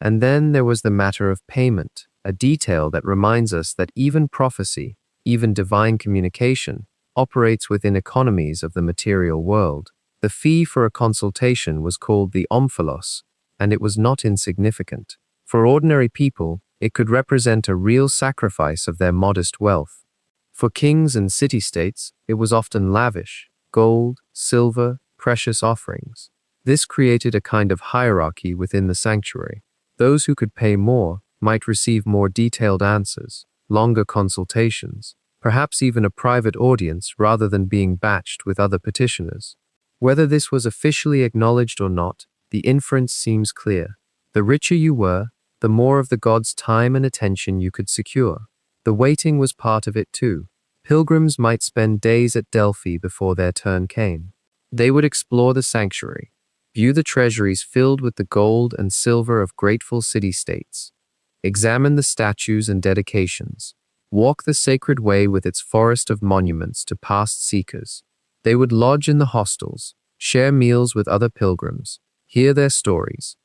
[SPEAKER 1] And then there was the matter of payment, a detail that reminds us that even prophecy, even divine communication, operates within economies of the material world. The fee for a consultation was called the omphalos, and it was not insignificant. For ordinary people, it could represent a real sacrifice of their modest wealth. For kings and city-states, it was often lavish, gold, silver, precious offerings. This created a kind of hierarchy within the sanctuary. Those who could pay more might receive more detailed answers, longer consultations, perhaps even a private audience rather than being batched with other petitioners. Whether this was officially acknowledged or not, the inference seems clear. The richer you were, the more of the god's time and attention you could secure. The waiting was part of it too. Pilgrims might spend days at Delphi before their turn came. They would explore the sanctuary, view the treasuries filled with the gold and silver of grateful city-states, examine the statues and dedications, walk the sacred way with its forest of monuments to past seekers. They would lodge in the hostels, share meals with other pilgrims, hear their stories.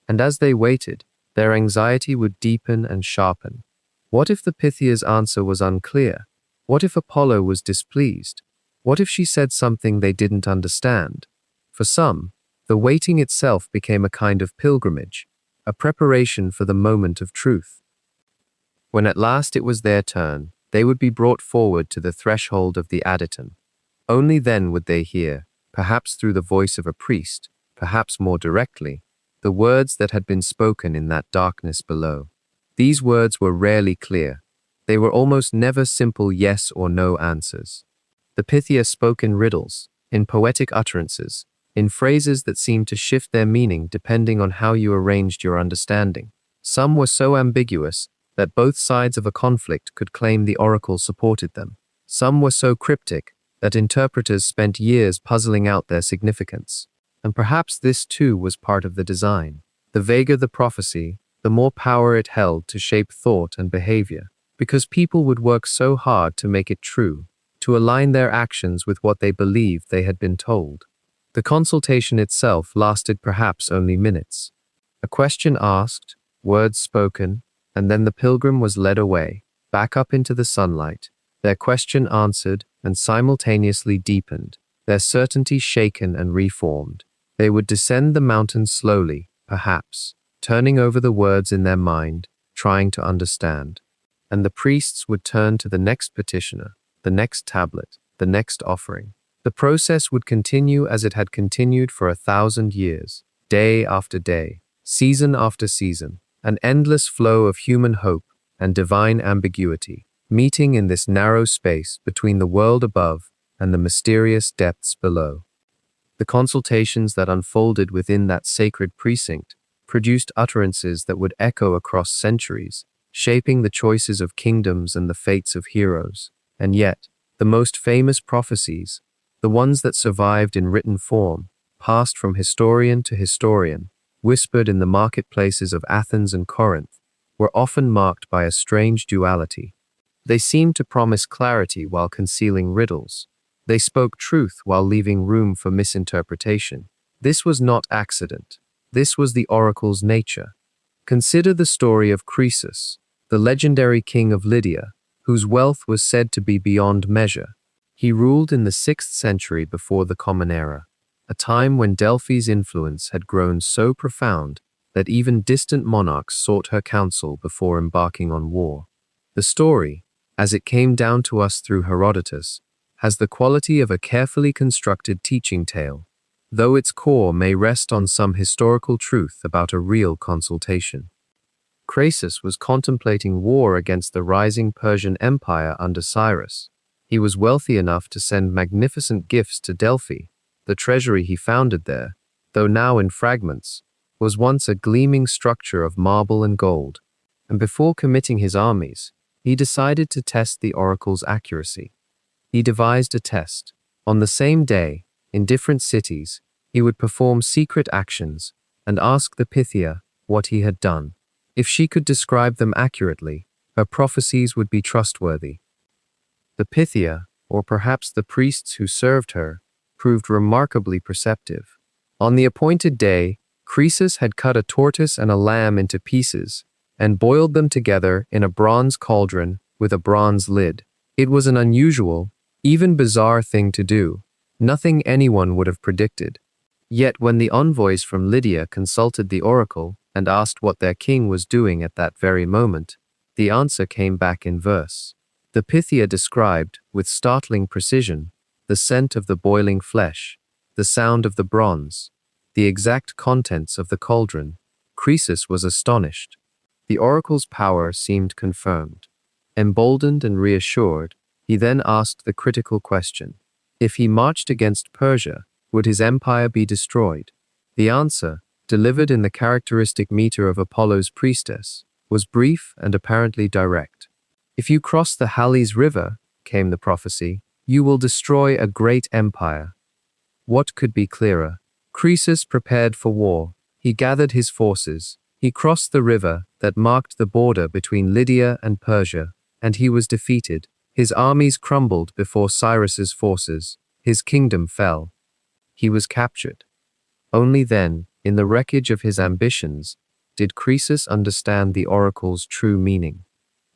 [SPEAKER 1] And as they waited, their anxiety would deepen and sharpen. What if the Pythia's answer was unclear? What if Apollo was displeased? What if she said something they didn't understand? For some, the waiting itself became a kind of pilgrimage, a preparation for the moment of truth. When at last it was their turn, they would be brought forward to the threshold of the Aditon. Only then would they hear, perhaps through the voice of a priest, perhaps more directly, the words that had been spoken in that darkness below. These words were rarely clear. They were almost never simple yes or no answers. The Pythia spoke in riddles, in poetic utterances, in phrases that seemed to shift their meaning depending on how you arranged your understanding. Some were so ambiguous that both sides of a conflict could claim the oracle supported them. Some were so cryptic that interpreters spent years puzzling out their significance. And perhaps this too was part of the design. The vaguer the prophecy, the more power it held to shape thought and behavior, because people would work so hard to make it true, to align their actions with what they believed they had been told. The consultation itself lasted perhaps only minutes. A question asked, words spoken, and then the pilgrim was led away, back up into the sunlight, their question answered and simultaneously deepened, their certainty shaken and reformed. They would descend the mountain slowly, perhaps, turning over the words in their mind, trying to understand. And the priests would turn to the next petitioner, the next tablet, the next offering. The process would continue as it had continued for 1,000 years, day after day, season after season. an endless flow of human hope and divine ambiguity, meeting in this narrow space between the world above and the mysterious depths below. The consultations that unfolded within that sacred precinct produced utterances that would echo across centuries, shaping the choices of kingdoms and the fates of heroes. And yet, the most famous prophecies, the ones that survived in written form, passed from historian to historian, whispered in the marketplaces of Athens and Corinth, were often marked by a strange duality. They seemed to promise clarity while concealing riddles. They spoke truth while leaving room for misinterpretation. This was not accident. This was the oracle's nature. Consider the story of Croesus, the legendary king of Lydia, whose wealth was said to be beyond measure. He ruled in the 6th century before the Common Era, a time when Delphi's influence had grown so profound that even distant monarchs sought her counsel before embarking on war. The story, as it came down to us through Herodotus, has the quality of a carefully constructed teaching tale, though its core may rest on some historical truth about a real consultation. Croesus was contemplating war against the rising Persian Empire under Cyrus. He was wealthy enough to send magnificent gifts to Delphi. The treasury he founded there, though now in fragments, was once a gleaming structure of marble and gold. And before committing his armies, he decided to test the oracle's accuracy. He devised a test. On the same day, in different cities, he would perform secret actions and ask the Pythia what he had done. If she could describe them accurately, her prophecies would be trustworthy. The Pythia, or perhaps the priests who served her, proved remarkably perceptive. On the appointed day, Croesus had cut a tortoise and a lamb into pieces and boiled them together in a bronze cauldron with a bronze lid. It was an unusual, even bizarre thing to do, nothing anyone would have predicted. Yet when the envoys from Lydia consulted the oracle and asked what their king was doing at that very moment, the answer came back in verse. The Pythia described, with startling precision, the scent of the boiling flesh, the sound of the bronze, the exact contents of the cauldron. Croesus was astonished. The oracle's power seemed confirmed. Emboldened and reassured, he then asked the critical question: if he marched against Persia, would his empire be destroyed? The answer, delivered in the characteristic meter of Apollo's priestess, was brief and apparently direct. If you cross the Halys River, came the prophecy, you will destroy a great empire. What could be clearer? Croesus prepared for war. He gathered his forces. He crossed the river that marked the border between Lydia and Persia, and he was defeated. His armies crumbled before Cyrus's forces. His kingdom fell. He was captured. Only then, in the wreckage of his ambitions, did Croesus understand the oracle's true meaning.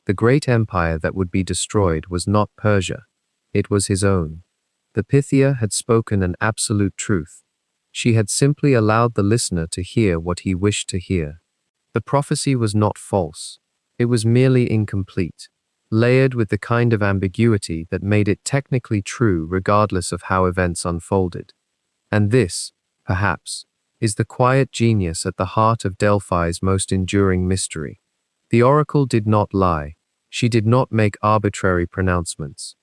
[SPEAKER 1] The great empire that would be destroyed was not Persia. It was his own. The Pythia had spoken an absolute truth. She had simply allowed the listener to hear what he wished to hear. The prophecy was not false. It was merely incomplete, layered with the kind of ambiguity that made it technically true regardless of how events unfolded. And this, perhaps, is the quiet genius at the heart of Delphi's most enduring mystery. The oracle did not lie. She did not make arbitrary pronouncements.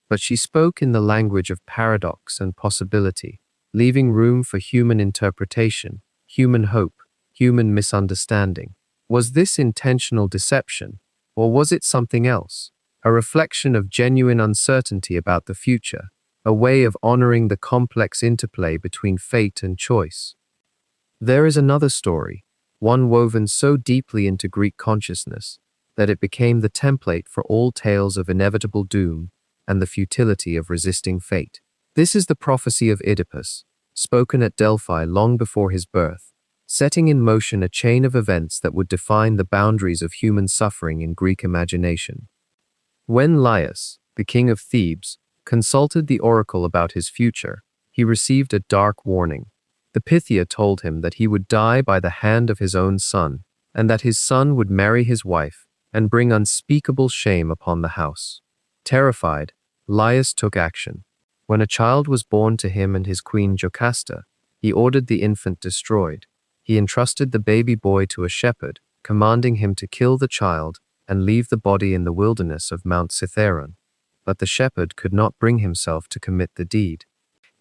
[SPEAKER 1] But she spoke in the language of paradox and possibility, leaving room for human interpretation, human hope, human misunderstanding. Was this intentional deception, or was it something else? A reflection of genuine uncertainty about the future, a way of honoring the complex interplay between fate and choice. There is another story, one woven so deeply into Greek consciousness that it became the template for all tales of inevitable doom and the futility of resisting fate. This is the prophecy of Oedipus, spoken at Delphi long before his birth, setting in motion a chain of events that would define the boundaries of human suffering in Greek imagination. When Laius, the king of Thebes, consulted the oracle about his future, he received a dark warning. The Pythia told him that he would die by the hand of his own son, and that his son would marry his wife and bring unspeakable shame upon the house. Terrified, Laius took action. When a child was born to him and his queen Jocasta, he ordered the infant destroyed. He entrusted the baby boy to a shepherd, commanding him to kill the child and leave the body in the wilderness of Mount Cithaeron. But the shepherd could not bring himself to commit the deed.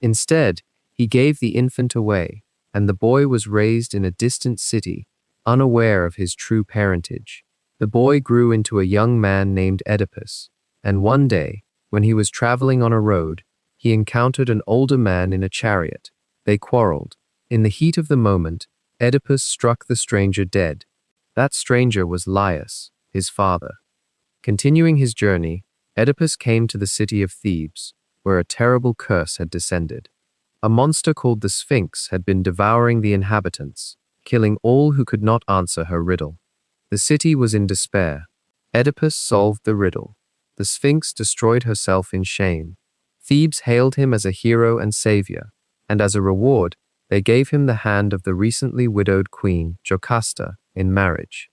[SPEAKER 1] Instead, he gave the infant away, and the boy was raised in a distant city, unaware of his true parentage. The boy grew into a young man named Oedipus, and one day, when he was traveling on a road, he encountered an older man in a chariot. They quarreled. In the heat of the moment, Oedipus struck the stranger dead. That stranger was Laius, his father. Continuing his journey, Oedipus came to the city of Thebes, where a terrible curse had descended. A monster called the Sphinx had been devouring the inhabitants, killing all who could not answer her riddle. The city was in despair. Oedipus solved the riddle. The Sphinx destroyed herself in shame. Thebes hailed him as a hero and savior, and as a reward, they gave him the hand of the recently widowed queen, Jocasta, in marriage.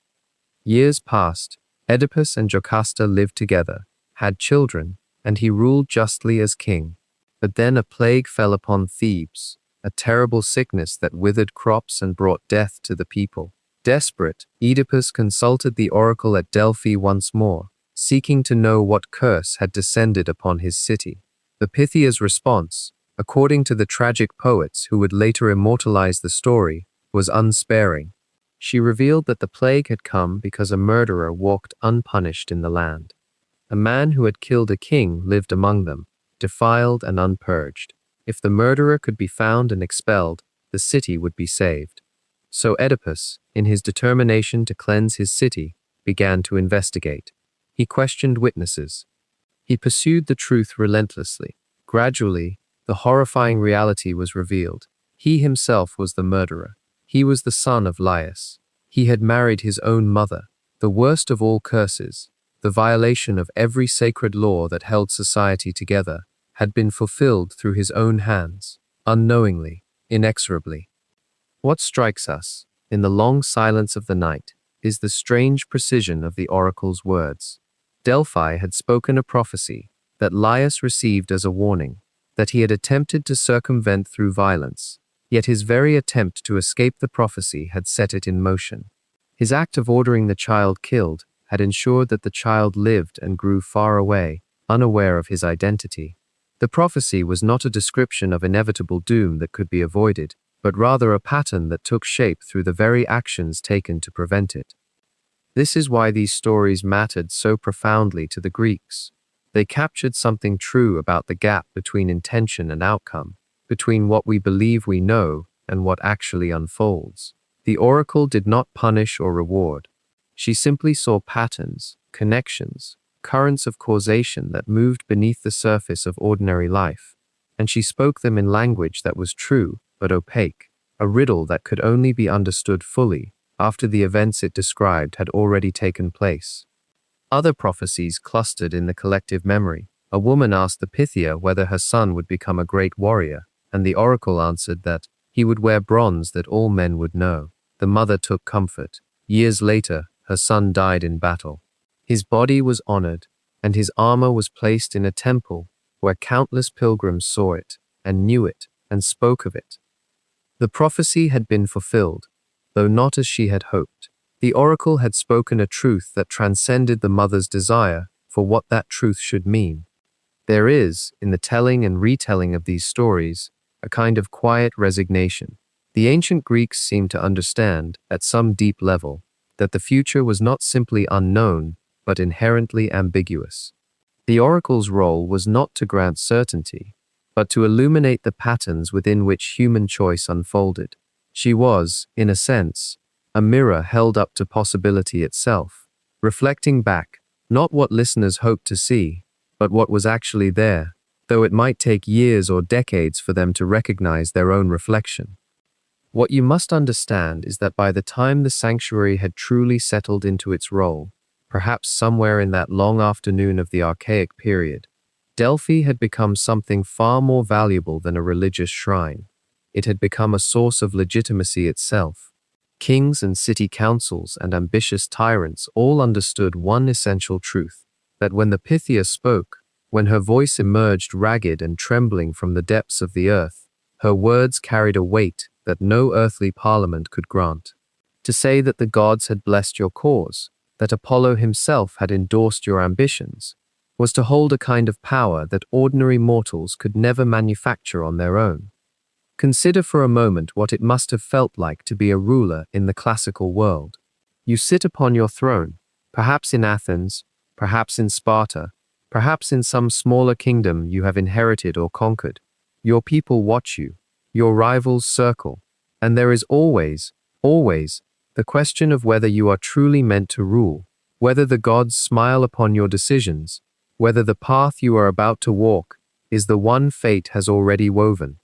[SPEAKER 1] Years passed. Oedipus and Jocasta lived together, had children, and he ruled justly as king. But then a plague fell upon Thebes, a terrible sickness that withered crops and brought death to the people. Desperate, Oedipus consulted the oracle at Delphi once more, seeking to know what curse had descended upon his city. The Pythia's response, according to the tragic poets who would later immortalize the story, was unsparing. She revealed that the plague had come because a murderer walked unpunished in the land. A man who had killed a king lived among them, defiled and unpurged. If the murderer could be found and expelled, the city would be saved. So Oedipus, in his determination to cleanse his city, began to investigate. He questioned witnesses. He pursued the truth relentlessly. Gradually, the horrifying reality was revealed. He himself was the murderer. He was the son of Laius. He had married his own mother. The worst of all curses, the violation of every sacred law that held society together, had been fulfilled through his own hands, unknowingly, inexorably. What strikes us, in the long silence of the night, is the strange precision of the oracle's words. Delphi had spoken a prophecy that Laius received as a warning, that he had attempted to circumvent through violence, yet his very attempt to escape the prophecy had set it in motion. His act of ordering the child killed had ensured that the child lived and grew far away, unaware of his identity. The prophecy was not a description of inevitable doom that could be avoided, but rather a pattern that took shape through the very actions taken to prevent it. This is why these stories mattered so profoundly to the Greeks. They captured something true about the gap between intention and outcome, between what we believe we know and what actually unfolds. The oracle did not punish or reward. She simply saw patterns, connections, currents of causation that moved beneath the surface of ordinary life, and she spoke them in language that was true but opaque, a riddle that could only be understood fully after the events it described had already taken place. Other prophecies clustered in the collective memory. A woman asked the Pythia whether her son would become a great warrior, and the oracle answered that he would wear bronze that all men would know. The mother took comfort. Years later, her son died in battle. His body was honored, and his armor was placed in a temple where countless pilgrims saw it, and knew it, and spoke of it. The prophecy had been fulfilled, though not as she had hoped. The oracle had spoken a truth that transcended the mother's desire for what that truth should mean. There is, in the telling and retelling of these stories, a kind of quiet resignation. The ancient Greeks seemed to understand, at some deep level, that the future was not simply unknown, but inherently ambiguous. The oracle's role was not to grant certainty, but to illuminate the patterns within which human choice unfolded. She was, in a sense, a mirror held up to possibility itself, reflecting back, not what listeners hoped to see, but what was actually there, though it might take years or decades for them to recognize their own reflection. What you must understand is that by the time the sanctuary had truly settled into its role, perhaps somewhere in that long afternoon of the archaic period, Delphi had become something far more valuable than a religious shrine. It had become a source of legitimacy itself. Kings and city councils and ambitious tyrants all understood one essential truth, that when the Pythia spoke, when her voice emerged ragged and trembling from the depths of the earth, her words carried a weight that no earthly parliament could grant. To say that the gods had blessed your cause, that Apollo himself had endorsed your ambitions, was to hold a kind of power that ordinary mortals could never manufacture on their own. Consider for a moment what it must have felt like to be a ruler in the classical world. You sit upon your throne, perhaps in Athens, perhaps in Sparta, perhaps in some smaller kingdom you have inherited or conquered. Your people watch you, your rivals circle, and there is always, the question of whether you are truly meant to rule, whether the gods smile upon your decisions, whether the path you are about to walk is the one fate has already woven.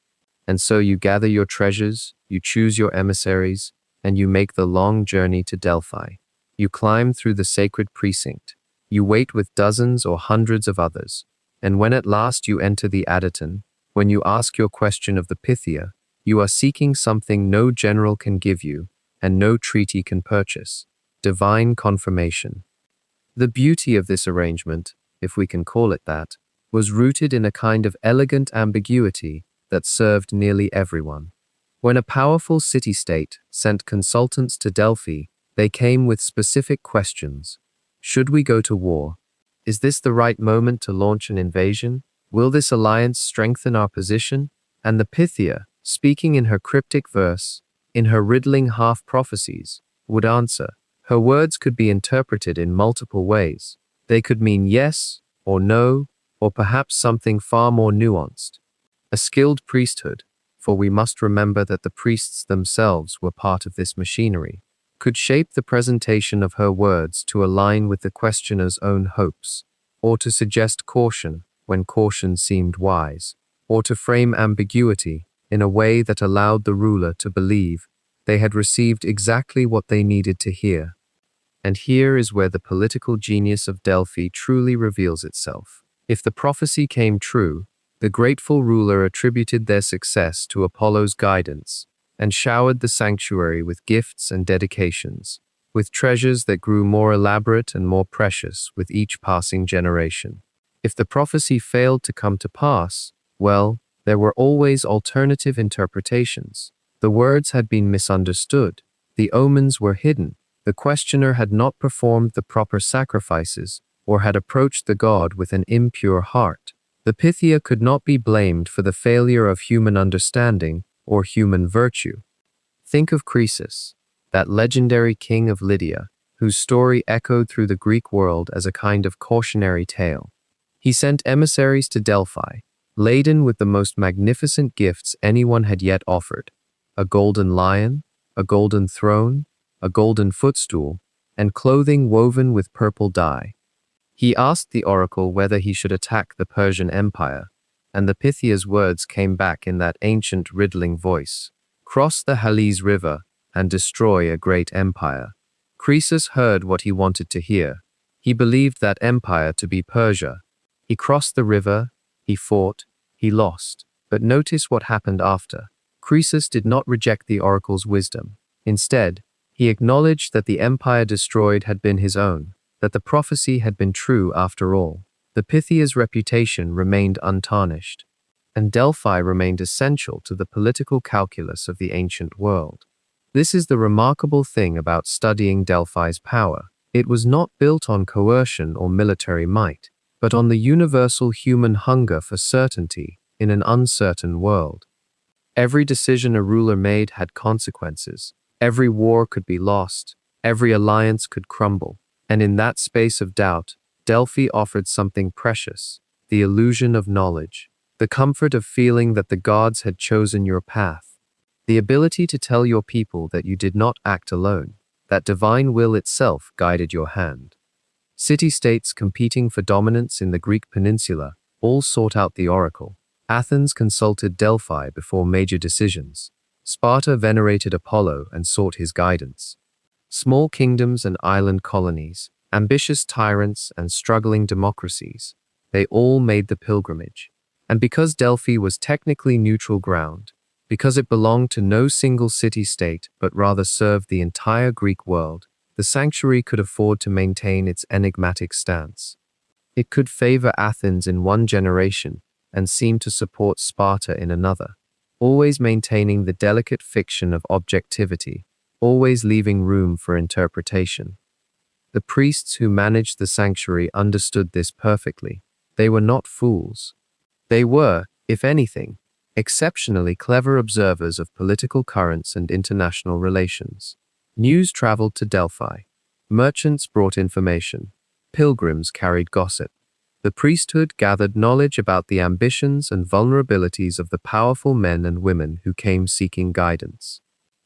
[SPEAKER 1] And so you gather your treasures, you choose your emissaries, and you make the long journey to Delphi. You climb through the sacred precinct. You wait with dozens or hundreds of others, and when at last you enter the Adyton, when you ask your question of the Pythia, you are seeking something no general can give you, and no treaty can purchase: divine confirmation. The beauty of this arrangement, if we can call it that, was rooted in a kind of elegant ambiguity that served nearly everyone. When a powerful city-state sent consultants to Delphi, they came with specific questions. Should we go to war? Is this the right moment to launch an invasion? Will this alliance strengthen our position? And the Pythia, speaking in her cryptic verse, in her riddling half-prophecies, would answer. Her words could be interpreted in multiple ways. They could mean yes or no, or perhaps something far more nuanced. A skilled priesthood, for we must remember that the priests themselves were part of this machinery, could shape the presentation of her words to align with the questioner's own hopes, or to suggest caution when caution seemed wise, or to frame ambiguity in a way that allowed the ruler to believe they had received exactly what they needed to hear. And here is where the political genius of Delphi truly reveals itself. If the prophecy came true, the grateful ruler attributed their success to Apollo's guidance and showered the sanctuary with gifts and dedications, with treasures that grew more elaborate and more precious with each passing generation. If the prophecy failed to come to pass, well, there were always alternative interpretations. The words had been misunderstood, the omens were hidden, the questioner had not performed the proper sacrifices, or had approached the god with an impure heart. The Pythia could not be blamed for the failure of human understanding or human virtue. Think of Croesus, that legendary king of Lydia, whose story echoed through the Greek world as a kind of cautionary tale. He sent emissaries to Delphi, laden with the most magnificent gifts anyone had yet offered: a golden lion, a golden throne, a golden footstool, and clothing woven with purple dye. He asked the oracle whether he should attack the Persian Empire, and the Pythia's words came back in that ancient riddling voice: cross the Halys River and destroy a great empire. Croesus heard what he wanted to hear. He believed that empire to be Persia. He crossed the river, he fought, he lost. But notice what happened after. Croesus did not reject the oracle's wisdom. Instead, he acknowledged that the empire destroyed had been his own, that the prophecy had been true after all. The Pythia's reputation remained untarnished, and Delphi remained essential to the political calculus of the ancient world. This is the remarkable thing about studying Delphi's power. It was not built on coercion or military might, but on the universal human hunger for certainty in an uncertain world. Every decision a ruler made had consequences. Every war could be lost. Every alliance could crumble. And in that space of doubt, Delphi offered something precious: the illusion of knowledge, the comfort of feeling that the gods had chosen your path, the ability to tell your people that you did not act alone, that divine will itself guided your hand. City-states competing for dominance in the Greek peninsula all sought out the oracle. Athens consulted Delphi before major decisions. Sparta venerated Apollo and sought his guidance. Small kingdoms and island colonies, ambitious tyrants and struggling democracies, they all made the pilgrimage. And because Delphi was technically neutral ground, because it belonged to no single city-state but rather served the entire Greek world, the sanctuary could afford to maintain its enigmatic stance. It could favor Athens in one generation and seem to support Sparta in another, always maintaining the delicate fiction of objectivity, always leaving room for interpretation. The priests who managed the sanctuary understood this perfectly. They were not fools. They were, if anything, exceptionally clever observers of political currents and international relations. News traveled to Delphi. Merchants brought information. Pilgrims carried gossip. The priesthood gathered knowledge about the ambitions and vulnerabilities of the powerful men and women who came seeking guidance.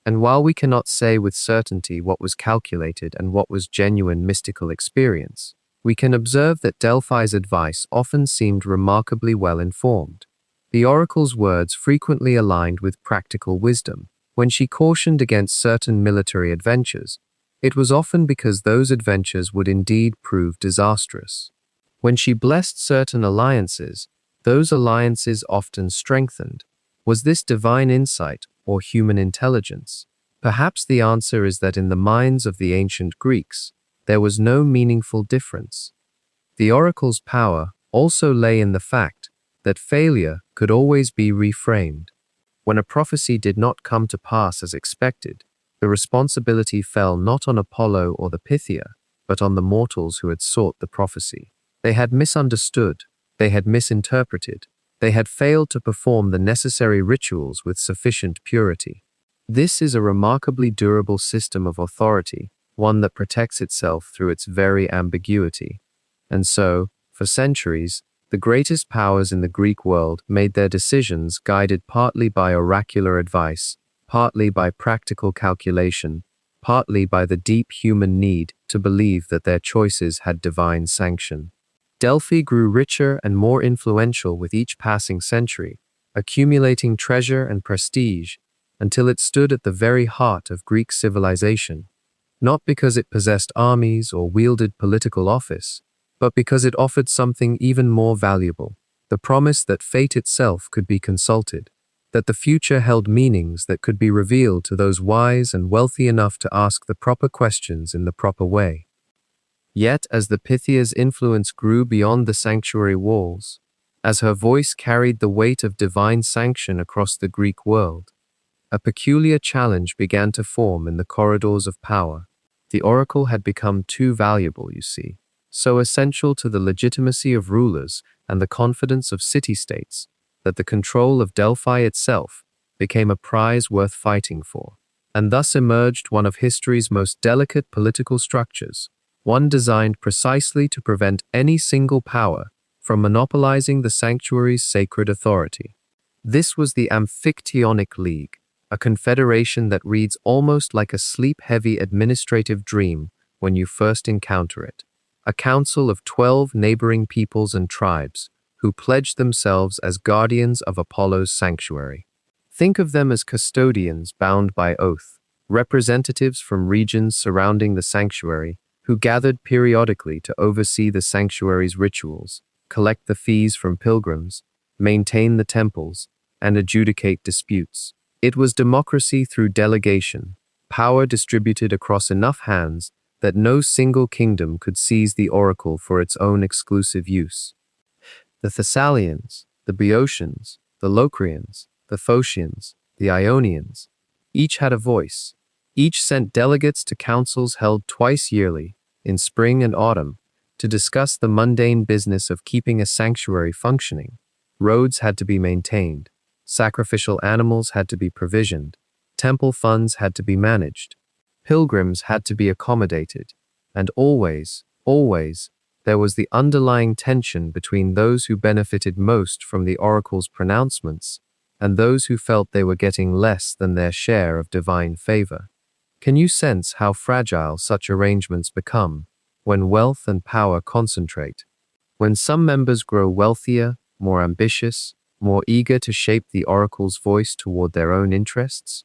[SPEAKER 1] And while we cannot say with certainty what was calculated and what was genuine mystical experience, we can observe that Delphi's advice often seemed remarkably well informed. The oracle's words frequently aligned with practical wisdom. When she cautioned against certain military adventures, it was often because those adventures would indeed prove disastrous. When she blessed certain alliances, those alliances often strengthened. Was this divine insight or human intelligence? Perhaps the answer is that in the minds of the ancient Greeks, there was no meaningful difference. The oracle's power also lay in the fact that failure could always be reframed. When a prophecy did not come to pass as expected, the responsibility fell not on Apollo or the Pythia, but on the mortals who had sought the prophecy. They had misunderstood, they had misinterpreted, they had failed to perform the necessary rituals with sufficient purity. This is a remarkably durable system of authority, one that protects itself through its very ambiguity. And so, for centuries, the greatest powers in the Greek world made their decisions guided partly by oracular advice, partly by practical calculation, partly by the deep human need to believe that their choices had divine sanction. Delphi grew richer and more influential with each passing century, accumulating treasure and prestige until it stood at the very heart of Greek civilization, not because it possessed armies or wielded political office, but because it offered something even more valuable, the promise that fate itself could be consulted, that the future held meanings that could be revealed to those wise and wealthy enough to ask the proper questions in the proper way. Yet, as the Pythia's influence grew beyond the sanctuary walls, as her voice carried the weight of divine sanction across the Greek world, a peculiar challenge began to form in the corridors of power. The oracle had become too valuable, you see, so essential to the legitimacy of rulers and the confidence of city-states, that the control of Delphi itself became a prize worth fighting for. And thus emerged one of history's most delicate political structures, one designed precisely to prevent any single power from monopolizing the sanctuary's sacred authority. This was the Amphictyonic League, a confederation that reads almost like a sleep-heavy administrative dream when you first encounter it. A council of 12 neighboring peoples and tribes who pledged themselves as guardians of Apollo's sanctuary. Think of them as custodians bound by oath, representatives from regions surrounding the sanctuary who gathered periodically to oversee the sanctuary's rituals, collect the fees from pilgrims, maintain the temples, and adjudicate disputes. It was democracy through delegation, power distributed across enough hands that no single kingdom could seize the oracle for its own exclusive use. The Thessalians, the Boeotians, the Locrians, the Phocians, the Ionians, each had a voice. Each sent delegates to councils held twice yearly, in spring and autumn, to discuss the mundane business of keeping a sanctuary functioning. Roads had to be maintained, sacrificial animals had to be provisioned, temple funds had to be managed, pilgrims had to be accommodated, and always, there was the underlying tension between those who benefited most from the oracle's pronouncements and those who felt they were getting less than their share of divine favor. Can you sense how fragile such arrangements become when wealth and power concentrate? When some members grow wealthier, more ambitious, more eager to shape the oracle's voice toward their own interests?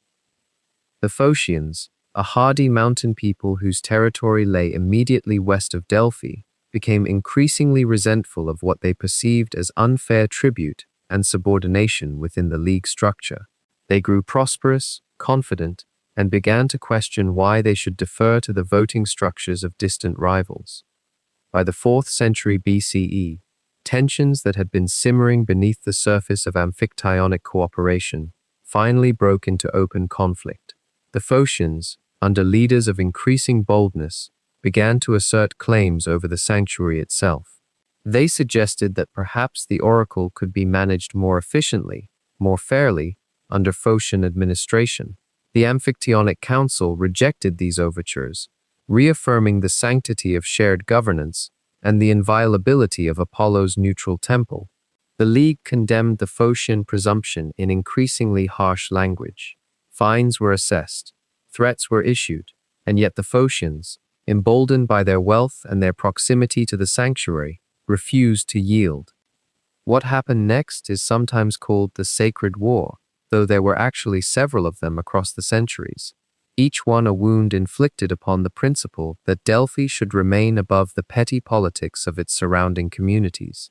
[SPEAKER 1] The Phocians, a hardy mountain people whose territory lay immediately west of Delphi, became increasingly resentful of what they perceived as unfair tribute and subordination within the league structure. They grew prosperous, confident, and began to question why they should defer to the voting structures of distant rivals. By the 4th century BCE, tensions that had been simmering beneath the surface of Amphictyonic cooperation finally broke into open conflict. The Phocians, under leaders of increasing boldness, began to assert claims over the sanctuary itself. They suggested that perhaps the oracle could be managed more efficiently, more fairly, under Phocian administration. The Amphictyonic Council rejected these overtures, reaffirming the sanctity of shared governance and the inviolability of Apollo's neutral temple. The League condemned the Phocian presumption in increasingly harsh language. Fines were assessed, threats were issued, and yet the Phocians, emboldened by their wealth and their proximity to the sanctuary, refused to yield. What happened next is sometimes called the Sacred War, though there were actually several of them across the centuries, each one a wound inflicted upon the principle that Delphi should remain above the petty politics of its surrounding communities.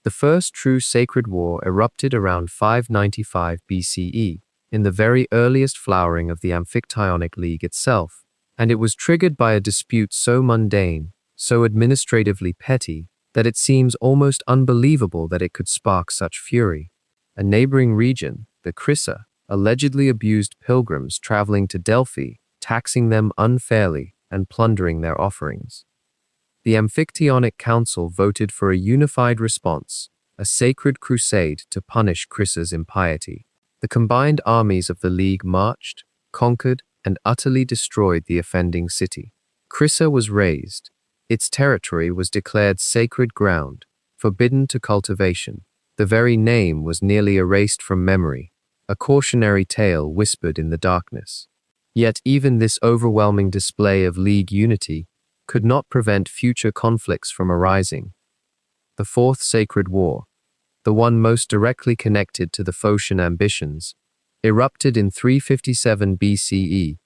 [SPEAKER 1] The first true sacred war erupted around 595 BCE, in the very earliest flowering of the Amphictyonic League itself, and it was triggered by a dispute so mundane, so administratively petty, that it seems almost unbelievable that it could spark such fury. A neighboring region, the Crissa, allegedly abused pilgrims traveling to Delphi, taxing them unfairly and plundering their offerings. The Amphictyonic Council voted for a unified response, a sacred crusade to punish Crissa's impiety. The combined armies of the League marched, conquered, and utterly destroyed the offending city. Crissa was razed. Its territory was declared sacred ground, forbidden to cultivation. The very name was nearly erased from memory, a cautionary tale whispered in the darkness. Yet even this overwhelming display of League unity could not prevent future conflicts from arising. The Fourth Sacred War, the one most directly connected to the Phocian ambitions, erupted in 357 BCE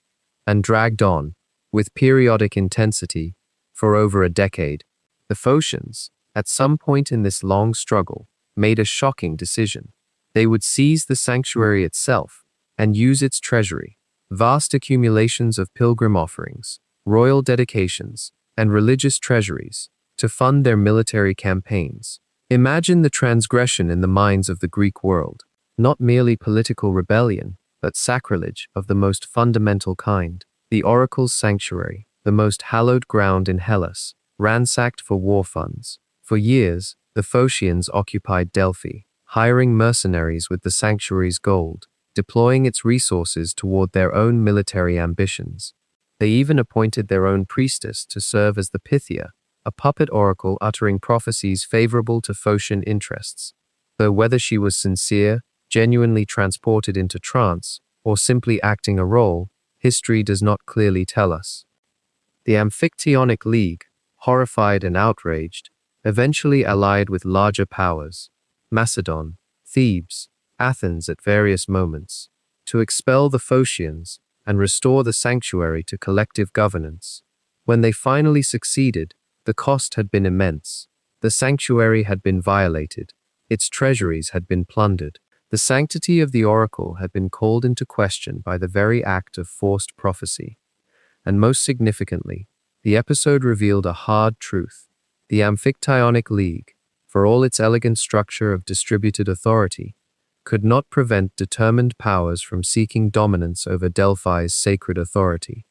[SPEAKER 1] and dragged on, with periodic intensity, for over a decade. The Phocians, at some point in this long struggle, made a shocking decision. They would seize the sanctuary itself and use its treasury, vast accumulations of pilgrim offerings, royal dedications, and religious treasuries, to fund their military campaigns. Imagine the transgression in the minds of the Greek world, not merely political rebellion, but sacrilege of the most fundamental kind. The oracle's sanctuary, the most hallowed ground in Hellas, ransacked for war funds. For years, the Phocians occupied Delphi, hiring mercenaries with the sanctuary's gold, deploying its resources toward their own military ambitions. They even appointed their own priestess to serve as the Pythia, a puppet oracle uttering prophecies favorable to Phocian interests. Though whether she was sincere, genuinely transported into trance, or simply acting a role, history does not clearly tell us. The Amphictyonic League, horrified and outraged, eventually allied with larger powers, Macedon, Thebes, Athens at various moments, to expel the Phocians and restore the sanctuary to collective governance. When they finally succeeded, the cost had been immense. The sanctuary had been violated. Its treasuries had been plundered. The sanctity of the oracle had been called into question by the very act of forced prophecy. And most significantly, the episode revealed a hard truth. The Amphictyonic League, for all its elegant structure of distributed authority, could not prevent determined powers from seeking dominance over Delphi's sacred authority.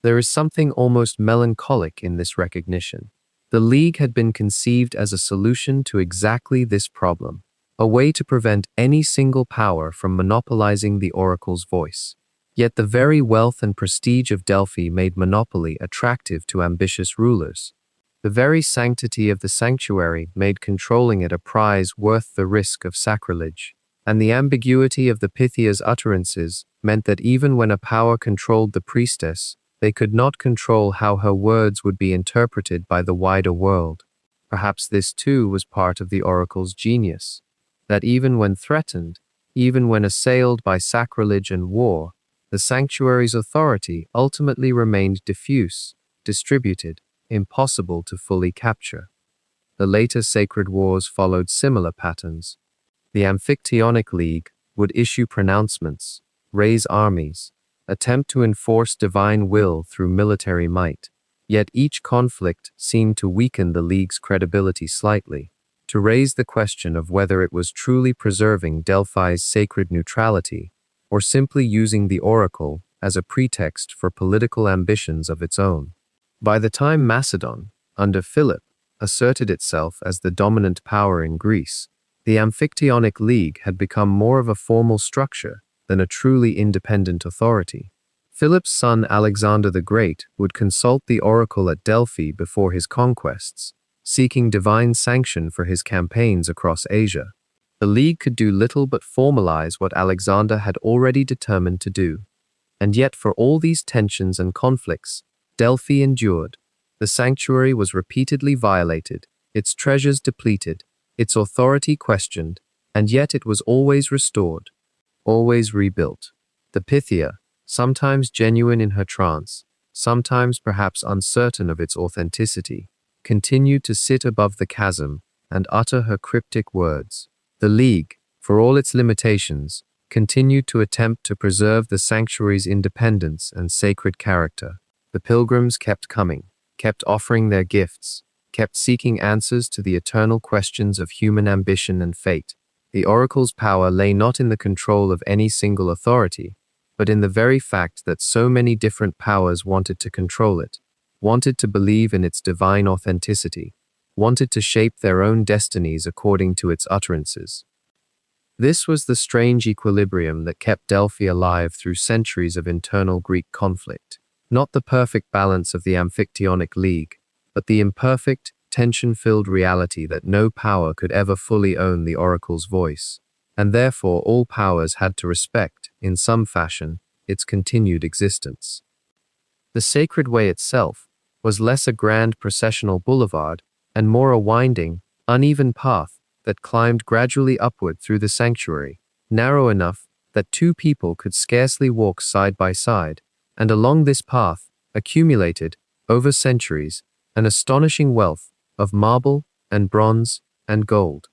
[SPEAKER 1] There is something almost melancholic in this recognition. The League had been conceived as a solution to exactly this problem, a way to prevent any single power from monopolizing the oracle's voice. Yet the very wealth and prestige of Delphi made monopoly attractive to ambitious rulers. The very sanctity of the sanctuary made controlling it a prize worth the risk of sacrilege. And the ambiguity of the Pythia's utterances meant that even when a power controlled the priestess, they could not control how her words would be interpreted by the wider world. Perhaps this too was part of the oracle's genius, that even when threatened, even when assailed by sacrilege and war, the sanctuary's authority ultimately remained diffuse, distributed, impossible to fully capture. The later sacred wars followed similar patterns. The Amphictyonic League would issue pronouncements, raise armies, attempt to enforce divine will through military might. Yet each conflict seemed to weaken the League's credibility slightly, to raise the question of whether it was truly preserving Delphi's sacred neutrality or simply using the oracle as a pretext for political ambitions of its own. By the time Macedon, under Philip, asserted itself as the dominant power in Greece, the Amphictyonic League had become more of a formal structure than a truly independent authority. Philip's son Alexander the Great would consult the oracle at Delphi before his conquests, seeking divine sanction for his campaigns across Asia. The League could do little but formalize what Alexander had already determined to do. And yet for all these tensions and conflicts, Delphi endured. The sanctuary was repeatedly violated, its treasures depleted, its authority questioned, and yet it was always restored, always rebuilt. The Pythia, sometimes genuine in her trance, sometimes perhaps uncertain of its authenticity, continued to sit above the chasm and utter her cryptic words. The League, for all its limitations, continued to attempt to preserve the sanctuary's independence and sacred character. The pilgrims kept coming, kept offering their gifts, kept seeking answers to the eternal questions of human ambition and fate. The oracle's power lay not in the control of any single authority, but in the very fact that so many different powers wanted to control it, wanted to believe in its divine authenticity, wanted to shape their own destinies according to its utterances. This was the strange equilibrium that kept Delphi alive through centuries of internal Greek conflict. Not the perfect balance of the Amphictyonic League, but the imperfect, tension-filled reality that no power could ever fully own the oracle's voice, and therefore all powers had to respect, in some fashion, its continued existence. The sacred way itself was less a grand processional boulevard and more a winding, uneven path that climbed gradually upward through the sanctuary, narrow enough that two people could scarcely walk side by side, and along this path accumulated, over centuries, an astonishing wealth of marble and bronze and gold.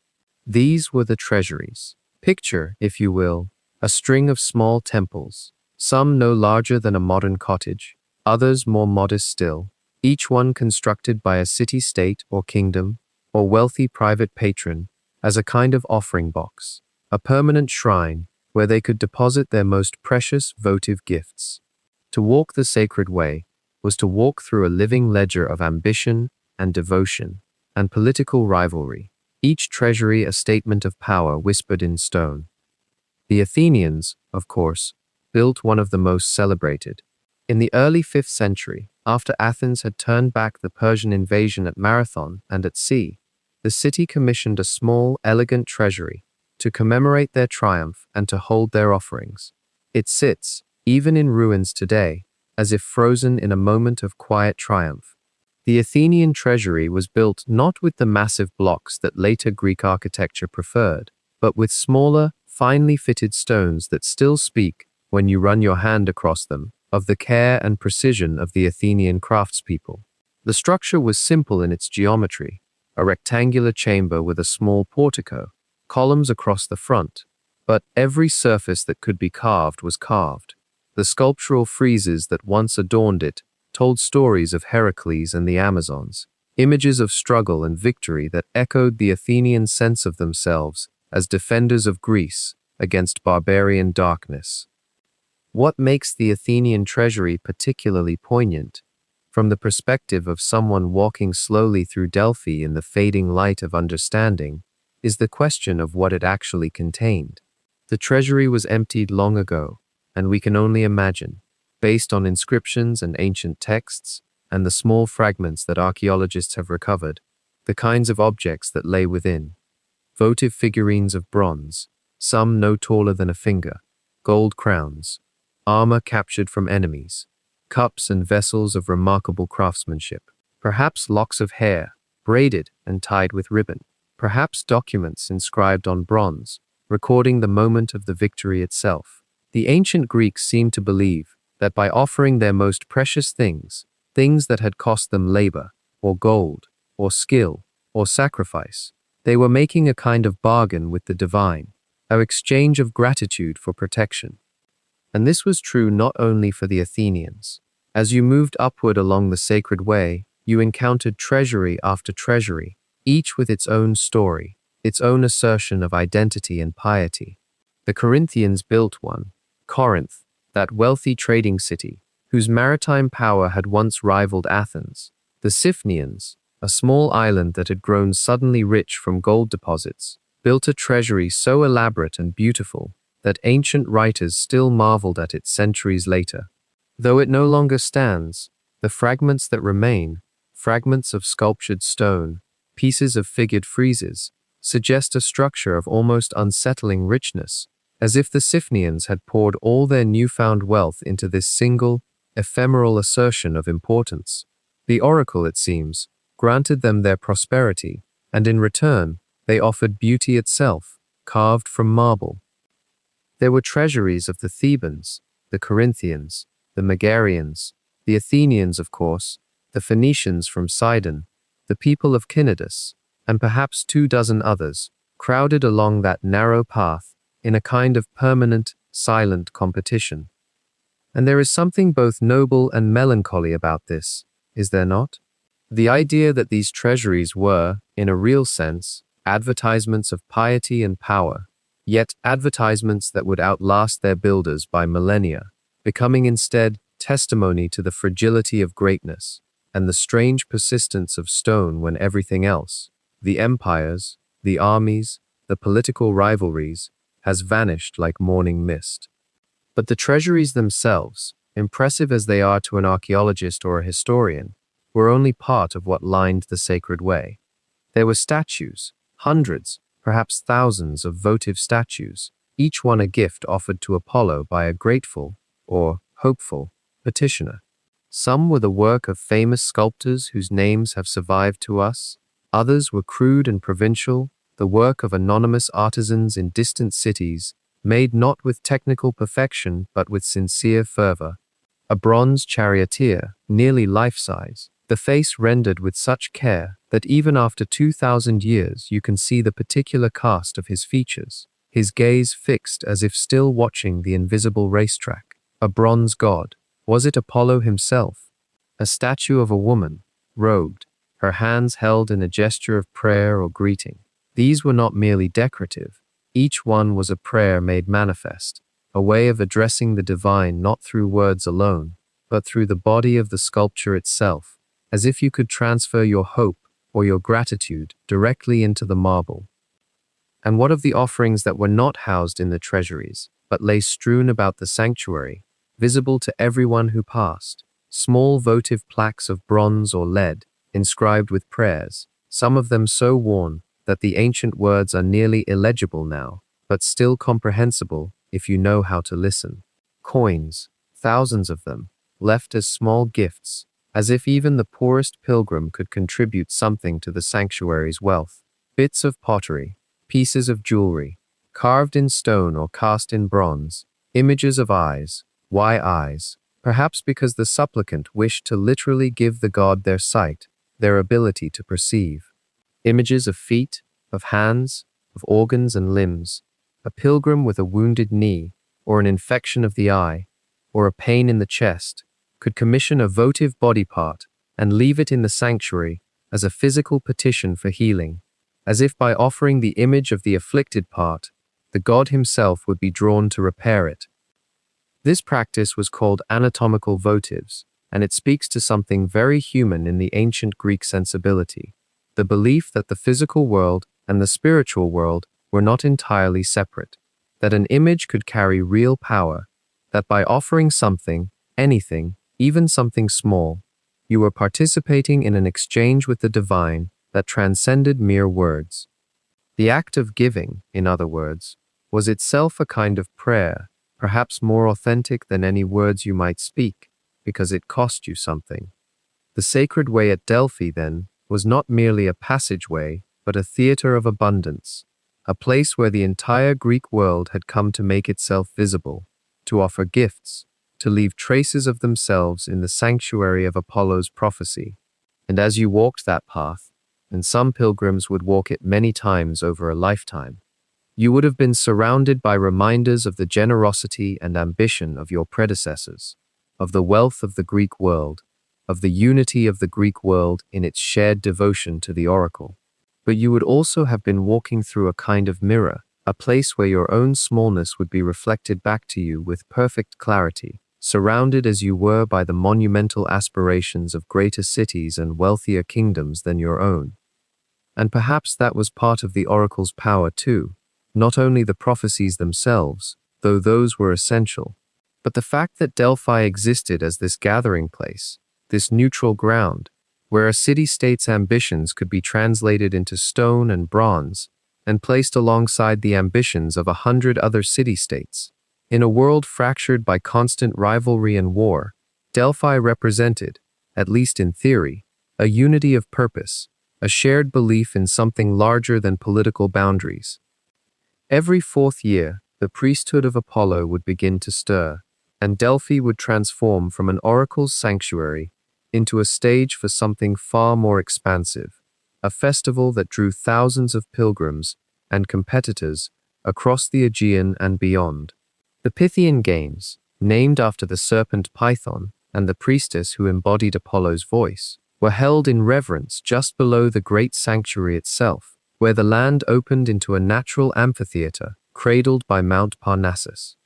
[SPEAKER 1] These were the treasuries. Picture, if you will, a string of small temples, some no larger than a modern cottage, others more modest still, each one constructed by a city-state or kingdom or wealthy private patron as a kind of offering box, a permanent shrine where they could deposit their most precious votive gifts. To walk the sacred way was to walk through a living ledger of ambition and devotion and political rivalry, each treasury a statement of power whispered in stone. The Athenians, of course, built one of the most celebrated. In the early 5th century, after Athens had turned back the Persian invasion at Marathon and at sea, the city commissioned a small, elegant treasury to commemorate their triumph and to hold their offerings. It sits, even in ruins today, as if frozen in a moment of quiet triumph. The Athenian treasury was built not with the massive blocks that later Greek architecture preferred, but with smaller, finely fitted stones that still speak, when you run your hand across them, of the care and precision of the Athenian craftspeople. The structure was simple in its geometry, a rectangular chamber with a small portico, columns across the front, but every surface that could be carved was carved. The sculptural friezes that once adorned it told stories of Heracles and the Amazons, images of struggle and victory that echoed the Athenian sense of themselves as defenders of Greece against barbarian darkness. What makes the Athenian treasury particularly poignant, from the perspective of someone walking slowly through Delphi in the fading light of understanding, is the question of what it actually contained. The treasury was emptied long ago, and we can only imagine, based on inscriptions and ancient texts, and the small fragments that archaeologists have recovered, the kinds of objects that lay within. Votive figurines of bronze, some no taller than a finger, gold crowns, armor captured from enemies, cups and vessels of remarkable craftsmanship, perhaps locks of hair, braided and tied with ribbon, perhaps documents inscribed on bronze, recording the moment of the victory itself. The ancient Greeks seemed to believe that by offering their most precious things, things that had cost them labor, or gold, or skill, or sacrifice, they were making a kind of bargain with the divine, an exchange of gratitude for protection. And this was true not only for the Athenians. As you moved upward along the sacred way, you encountered treasury after treasury, each with its own story, its own assertion of identity and piety. The Corinthians built one, Corinth, that wealthy trading city, whose maritime power had once rivaled Athens. The Siphnians, a small island that had grown suddenly rich from gold deposits, built a treasury so elaborate and beautiful that ancient writers still marveled at it centuries later. Though it no longer stands, the fragments that remain, fragments of sculptured stone, pieces of figured friezes, suggest a structure of almost unsettling richness, as if the Siphnians had poured all their newfound wealth into this single, ephemeral assertion of importance. The oracle, it seems, granted them their prosperity, and in return, they offered beauty itself, carved from marble. There were treasuries of the Thebans, the Corinthians, the Megarians, the Athenians, of course, the Phoenicians from Sidon, the people of Cnidus, and perhaps 24 others, crowded along that narrow path in a kind of permanent, silent competition. And there is something both noble and melancholy about this, is there not? The idea that these treasuries were, in a real sense, advertisements of piety and power, yet advertisements that would outlast their builders by millennia, becoming instead testimony to the fragility of greatness and the strange persistence of stone when everything else, the empires, the armies, the political rivalries, has vanished like morning mist. But the treasuries themselves, impressive as they are to an archaeologist or a historian, were only part of what lined the sacred way. There were statues, hundreds, perhaps thousands of votive statues, each one a gift offered to Apollo by a grateful, or hopeful, petitioner. Some were the work of famous sculptors whose names have survived to us. Others were crude and provincial, the work of anonymous artisans in distant cities, made not with technical perfection but with sincere fervor. A bronze charioteer, nearly life-size, the face rendered with such care that even after 2,000 years you can see the particular cast of his features, his gaze fixed as if still watching the invisible racetrack. A bronze god. Was it Apollo himself? A statue of a woman, robed, her hands held in a gesture of prayer or greeting. These were not merely decorative. Each one was a prayer made manifest, a way of addressing the divine not through words alone, but through the body of the sculpture itself, as if you could transfer your hope or your gratitude directly into the marble. And what of the offerings that were not housed in the treasuries, but lay strewn about the sanctuary, visible to everyone who passed? Small votive plaques of bronze or lead, inscribed with prayers, some of them so worn that the ancient words are nearly illegible now, but still comprehensible if you know how to listen. Coins, thousands of them, left as small gifts, as if even the poorest pilgrim could contribute something to the sanctuary's wealth. Bits of pottery, pieces of jewelry, carved in stone or cast in bronze, images of eyes. Why eyes? Perhaps because the supplicant wished to literally give the god their sight, their ability to perceive. Images of feet, of hands, of organs and limbs, a pilgrim with a wounded knee, or an infection of the eye, or a pain in the chest, could commission a votive body part and leave it in the sanctuary as a physical petition for healing, as if by offering the image of the afflicted part, the god himself would be drawn to repair it. This practice was called anatomical votives, and it speaks to something very human in the ancient Greek sensibility, the belief that the physical world and the spiritual world were not entirely separate, that an image could carry real power, that by offering something, anything, even something small, you were participating in an exchange with the divine that transcended mere words. The act of giving, in other words, was itself a kind of prayer, perhaps more authentic than any words you might speak, because it cost you something. The sacred way at Delphi, then, was not merely a passageway, but a theater of abundance, a place where the entire Greek world had come to make itself visible, to offer gifts, to leave traces of themselves in the sanctuary of Apollo's prophecy. And as you walked that path, and some pilgrims would walk it many times over a lifetime, you would have been surrounded by reminders of the generosity and ambition of your predecessors, of the wealth of the Greek world, of the unity of the Greek world in its shared devotion to the oracle. But you would also have been walking through a kind of mirror, a place where your own smallness would be reflected back to you with perfect clarity, surrounded as you were by the monumental aspirations of greater cities and wealthier kingdoms than your own. And perhaps that was part of the oracle's power too, not only the prophecies themselves, though those were essential, but the fact that Delphi existed as this gathering place, this neutral ground, where a city-state's ambitions could be translated into stone and bronze and placed alongside the ambitions of 100 other city-states. In a world fractured by constant rivalry and war, Delphi represented, at least in theory, a unity of purpose, a shared belief in something larger than political boundaries. Every 4th year, the priesthood of Apollo would begin to stir, and Delphi would transform from an oracle's sanctuary into a stage for something far more expansive, a festival that drew thousands of pilgrims and competitors across the Aegean and beyond. The Pythian Games, named after the serpent Python and the priestess who embodied Apollo's voice, were held in reverence just below the great sanctuary itself, where the land opened into a natural amphitheater cradled by Mount Parnassus.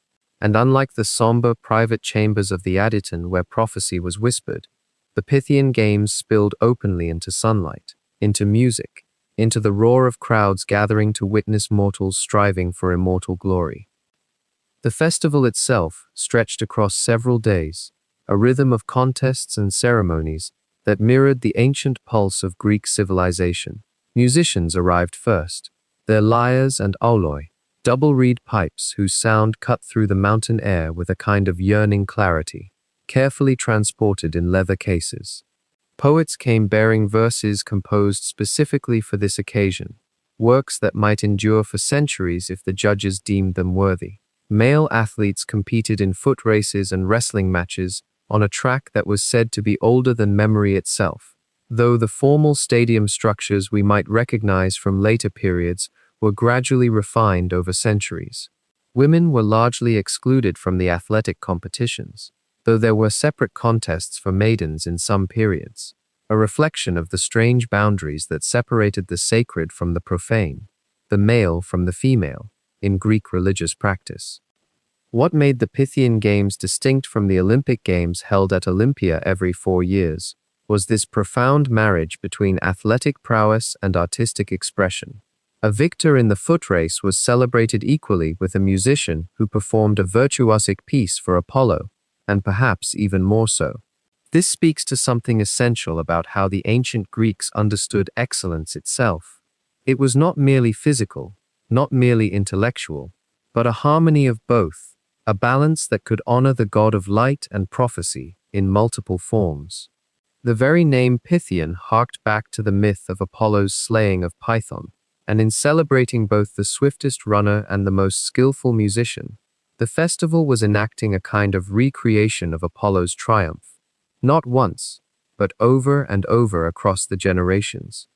[SPEAKER 1] And unlike the somber private chambers of the Adyton where prophecy was whispered, the Pythian Games spilled openly into sunlight, into music, into the roar of crowds gathering to witness mortals striving for immortal glory. The festival itself stretched across several days, a rhythm of contests and ceremonies that mirrored the ancient pulse of Greek civilization. Musicians arrived first, their lyres and auloi, double-reed pipes whose sound cut through the mountain air with a kind of yearning clarity, carefully transported in leather cases. Poets came bearing verses composed specifically for this occasion, works that might endure for centuries if the judges deemed them worthy. Male athletes competed in foot races and wrestling matches on a track that was said to be older than memory itself, though the formal stadium structures we might recognize from later periods were gradually refined over centuries. Women were largely excluded from the athletic competitions, though there were separate contests for maidens in some periods, a reflection of the strange boundaries that separated the sacred from the profane, the male from the female, in Greek religious practice. What made the Pythian Games distinct from the Olympic Games held at Olympia every 4 years was this profound marriage between athletic prowess and artistic expression. A victor in the foot race was celebrated equally with a musician who performed a virtuosic piece for Apollo, and perhaps even more so. This speaks to something essential about how the ancient Greeks understood excellence itself. It was not merely physical, not merely intellectual, but a harmony of both, a balance that could honor the god of light and prophecy in multiple forms. The very name Pythian harked back to the myth of Apollo's slaying of Python, and in celebrating both the swiftest runner and the most skillful musician, the festival was enacting a kind of recreation of Apollo's triumph, not once, but over and over across the generations.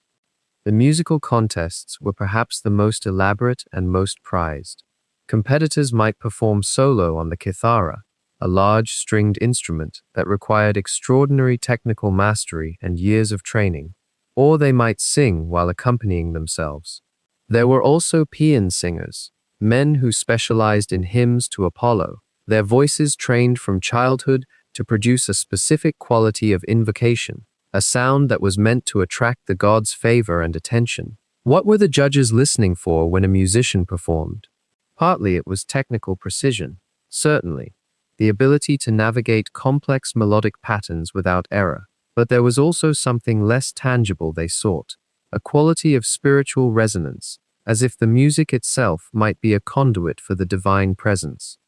[SPEAKER 1] The musical contests were perhaps the most elaborate and most prized. Competitors might perform solo on the kithara, a large stringed instrument that required extraordinary technical mastery and years of training, or they might sing while accompanying themselves. There were also paean singers, men who specialized in hymns to Apollo, their voices trained from childhood to produce a specific quality of invocation, a sound that was meant to attract the god's favor and attention. What were the judges listening for when a musician performed? Partly it was technical precision, certainly, the ability to navigate complex melodic patterns without error, but there was also something less tangible they sought, a quality of spiritual resonance, as if the music itself might be a conduit for the divine presence.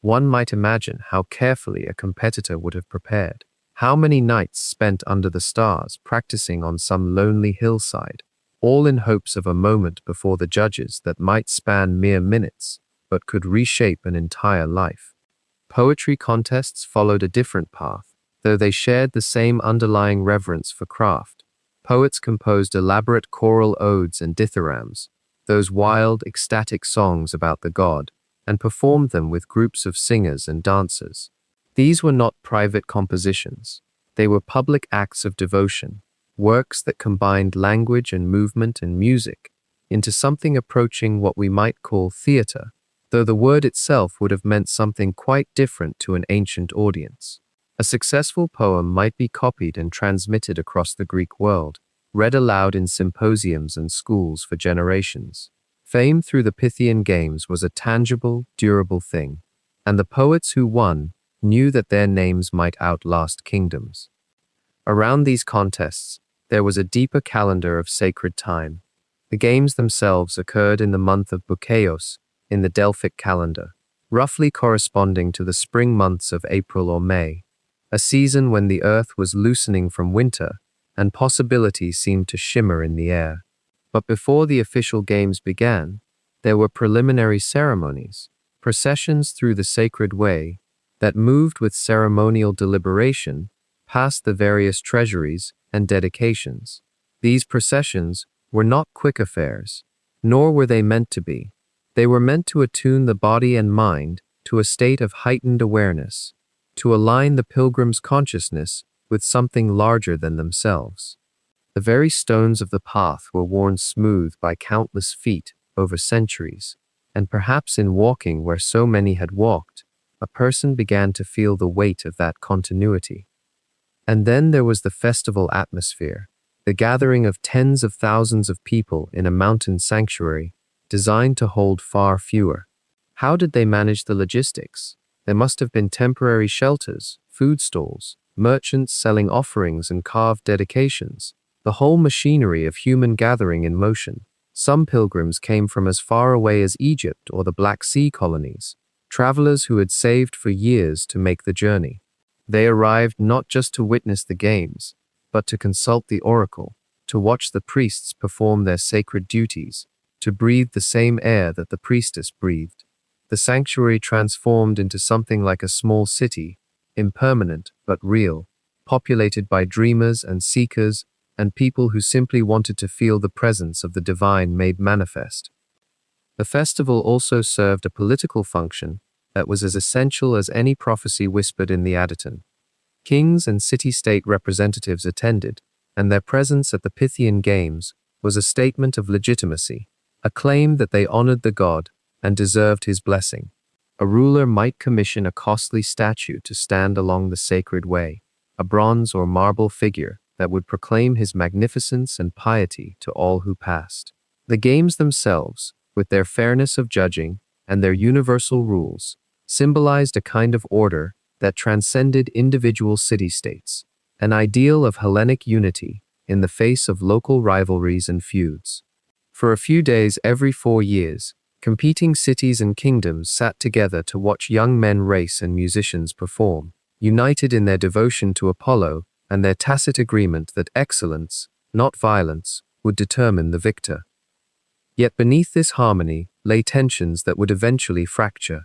[SPEAKER 1] One might imagine how carefully a competitor would have prepared, how many nights spent under the stars practicing on some lonely hillside, all in hopes of a moment before the judges that might span mere minutes, but could reshape an entire life. Poetry contests followed a different path, though they shared the same underlying reverence for craft. Poets composed elaborate choral odes and dithyrambs, those wild, ecstatic songs about the god, and performed them with groups of singers and dancers. These were not private compositions. They were public acts of devotion, works that combined language and movement and music, into something approaching what we might call theater, though the word itself would have meant something quite different to an ancient audience. A successful poem might be copied and transmitted across the Greek world, read aloud in symposiums and schools for generations. Fame through the Pythian games was a tangible, durable thing, and the poets who won knew that their names might outlast kingdoms. Around these contests, there was a deeper calendar of sacred time. The games themselves occurred in the month of Bukaios in the Delphic calendar, roughly corresponding to the spring months of April or May, a season when the earth was loosening from winter and possibility seemed to shimmer in the air. But before the official games began, there were preliminary ceremonies, processions through the sacred way that moved with ceremonial deliberation past the various treasuries and dedications. These processions were not quick affairs, nor were they meant to be. They were meant to attune the body and mind to a state of heightened awareness, to align the pilgrim's consciousness with something larger than themselves. The very stones of the path were worn smooth by countless feet over centuries, and perhaps in walking where so many had walked, a person began to feel the weight of that continuity. And then there was the festival atmosphere, the gathering of tens of thousands of people in a mountain sanctuary designed to hold far fewer. How did they manage the logistics? There must have been temporary shelters, food stalls, merchants selling offerings and carved dedications, the whole machinery of human gathering in motion. Some pilgrims came from as far away as Egypt or the Black Sea colonies, travelers who had saved for years to make the journey. They arrived not just to witness the games, but to consult the oracle, to watch the priests perform their sacred duties, to breathe the same air that the priestess breathed. The sanctuary transformed into something like a small city, impermanent but real, populated by dreamers and seekers and people who simply wanted to feel the presence of the divine made manifest. The festival also served a political function that was as essential as any prophecy whispered in the Adyton. Kings and city-state representatives attended, and their presence at the Pythian Games was a statement of legitimacy, a claim that they honored the god and deserved his blessing. A ruler might commission a costly statue to stand along the sacred way, a bronze or marble figure that would proclaim his magnificence and piety to all who passed. The games themselves, with their fairness of judging and their universal rules, symbolized a kind of order that transcended individual city-states, an ideal of Hellenic unity in the face of local rivalries and feuds. For a few days every 4 years, competing cities and kingdoms sat together to watch young men race and musicians perform, united in their devotion to Apollo and their tacit agreement that excellence, not violence, would determine the victor. Yet beneath this harmony lay tensions that would eventually fracture.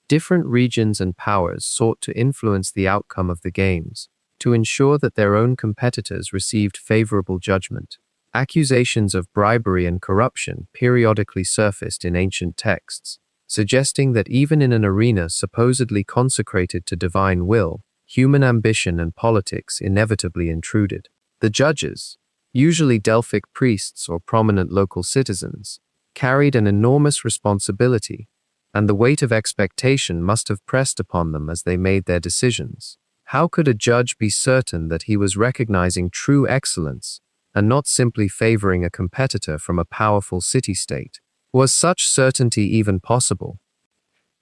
[SPEAKER 1] Different regions and powers sought to influence the outcome of the games, to ensure that their own competitors received favorable judgment. Accusations of bribery and corruption periodically surfaced in ancient texts, suggesting that even in an arena supposedly consecrated to divine will, human ambition and politics inevitably intruded. The judges, usually Delphic priests or prominent local citizens, carried an enormous responsibility, and the weight of expectation must have pressed upon them as they made their decisions. How could a judge be certain that he was recognizing true excellence and not simply favoring a competitor from a powerful city-state? Was such certainty even possible?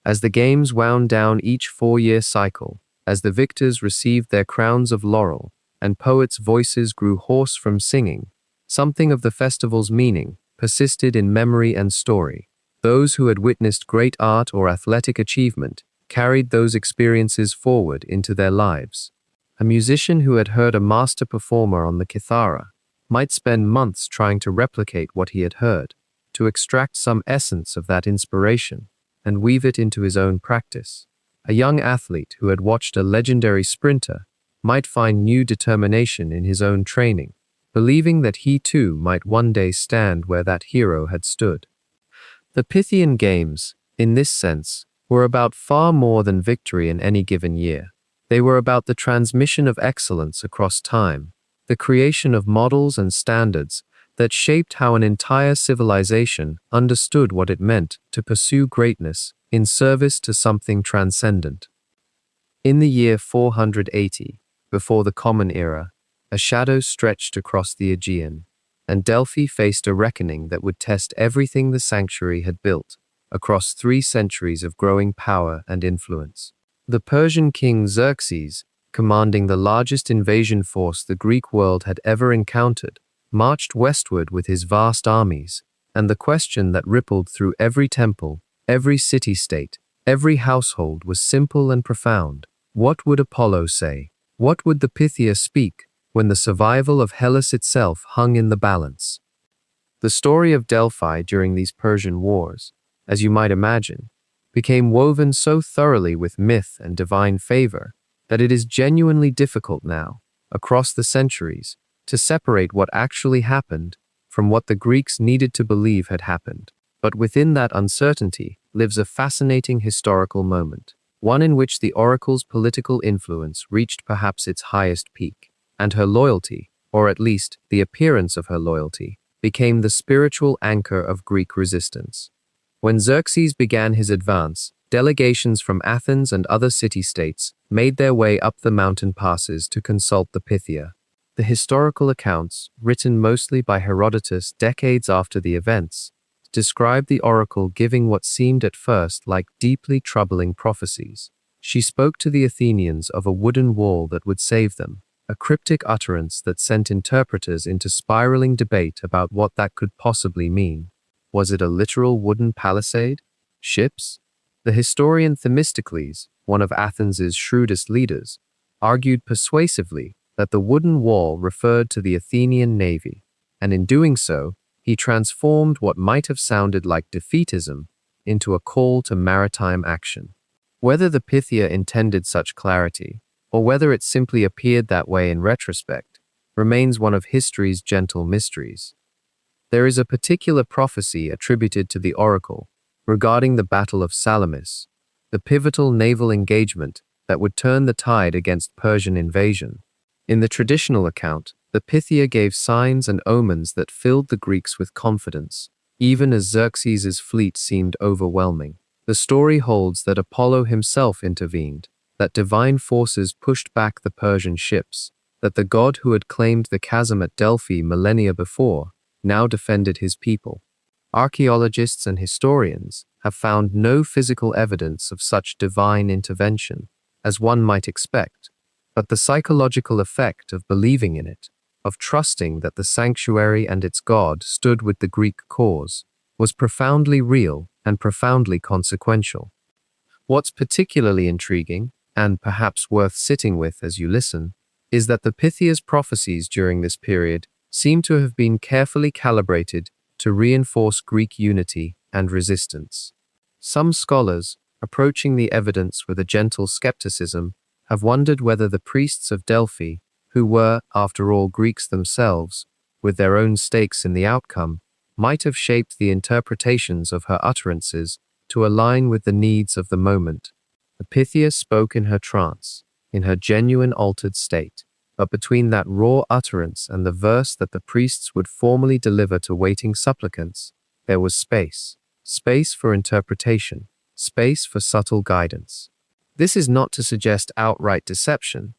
[SPEAKER 1] As the games wound down each 4-year cycle, as the victors received their crowns of laurel, and poets' voices grew hoarse from singing, something of the festival's meaning persisted in memory and story. Those who had witnessed great art or athletic achievement carried those experiences forward into their lives. A musician who had heard a master performer on the kithara might spend months trying to replicate what he had heard, to extract some essence of that inspiration and weave it into his own practice. A young athlete who had watched a legendary sprinter might find new determination in his own training, believing that he too might one day stand where that hero had stood. The Pythian Games, in this sense, were about far more than victory in any given year. They were about the transmission of excellence across time, the creation of models and standards that shaped how an entire civilization understood what it meant to pursue greatness in service to something transcendent. In the year 480, before the Common Era, a shadow stretched across the Aegean, and Delphi faced a reckoning that would test everything the sanctuary had built across 3 centuries of growing power and influence. The Persian king Xerxes, commanding the largest invasion force the Greek world had ever encountered, marched westward with his vast armies, and the question that rippled through every temple, every city-state, every household was simple and profound. What would Apollo say? What would the Pythia speak when the survival of Hellas itself hung in the balance? The story of Delphi during these Persian wars, as you might imagine, became woven so thoroughly with myth and divine favor that it is genuinely difficult now, across the centuries, to separate what actually happened from what the Greeks needed to believe had happened. But within that uncertainty lives a fascinating historical moment, one in which the oracle's political influence reached perhaps its highest peak, and her loyalty, or at least the appearance of her loyalty, became the spiritual anchor of Greek resistance. When Xerxes began his advance, delegations from Athens and other city-states made their way up the mountain passes to consult the Pythia. The historical accounts, written mostly by Herodotus decades after the events, describe the oracle giving what seemed at first like deeply troubling prophecies. She spoke to the Athenians of a wooden wall that would save them, a cryptic utterance that sent interpreters into spiraling debate about what that could possibly mean. Was it a literal wooden palisade? Ships? The historian Themistocles, one of Athens's shrewdest leaders, argued persuasively that the wooden wall referred to the Athenian navy, and in doing so, he transformed what might have sounded like defeatism into a call to maritime action. Whether the Pythia intended such clarity, or whether it simply appeared that way in retrospect, remains one of history's gentle mysteries. There is a particular prophecy attributed to the oracle regarding the Battle of Salamis, the pivotal naval engagement that would turn the tide against Persian invasion. In the traditional account, the Pythia gave signs and omens that filled the Greeks with confidence, even as Xerxes' fleet seemed overwhelming. The story holds that Apollo himself intervened, that divine forces pushed back the Persian ships, that the god who had claimed the chasm at Delphi millennia before now defended his people. Archaeologists and historians have found no physical evidence of such divine intervention, as one might expect, but the psychological effect of believing in it, of trusting that the sanctuary and its god stood with the Greek cause, was profoundly real and profoundly consequential. What's particularly intriguing, and perhaps worth sitting with as you listen, is that the Pythia's prophecies during this period seem to have been carefully calibrated to reinforce Greek unity and resistance. Some scholars, approaching the evidence with a gentle skepticism, have wondered whether the priests of Delphi, who were, after all, Greeks themselves, with their own stakes in the outcome, might have shaped the interpretations of her utterances to align with the needs of the moment. The Pythia spoke in her trance, in her genuine altered state, but between that raw utterance and the verse that the priests would formally deliver to waiting supplicants, there was space. Space for interpretation, space for subtle guidance. This is not to suggest outright deception,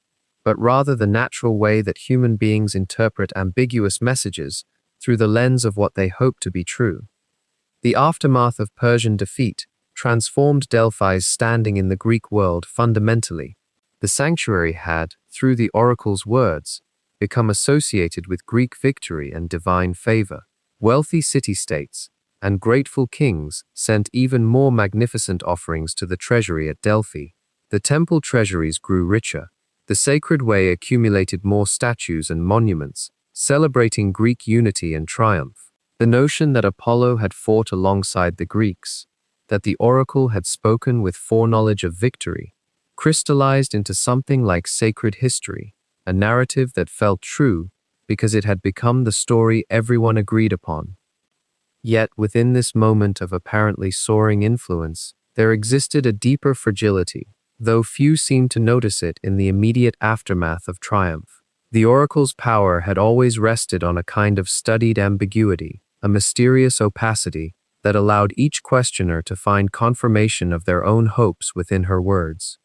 [SPEAKER 1] but rather the natural way that human beings interpret ambiguous messages through the lens of what they hope to be true. The aftermath of Persian defeat transformed Delphi's standing in the Greek world fundamentally. The sanctuary had, through the oracle's words, become associated with Greek victory and divine favor. Wealthy city-states and grateful kings sent even more magnificent offerings to the treasury at Delphi. The temple treasuries grew richer. The sacred way accumulated more statues and monuments, celebrating Greek unity and triumph. The notion that Apollo had fought alongside the Greeks, that the oracle had spoken with foreknowledge of victory, crystallized into something like sacred history, a narrative that felt true because it had become the story everyone agreed upon. Yet within this moment of apparently soaring influence, there existed a deeper fragility, though few seemed to notice it in the immediate aftermath of triumph. The oracle's power had always rested on a kind of studied ambiguity, a mysterious opacity that allowed each questioner to find confirmation of their own hopes within her words.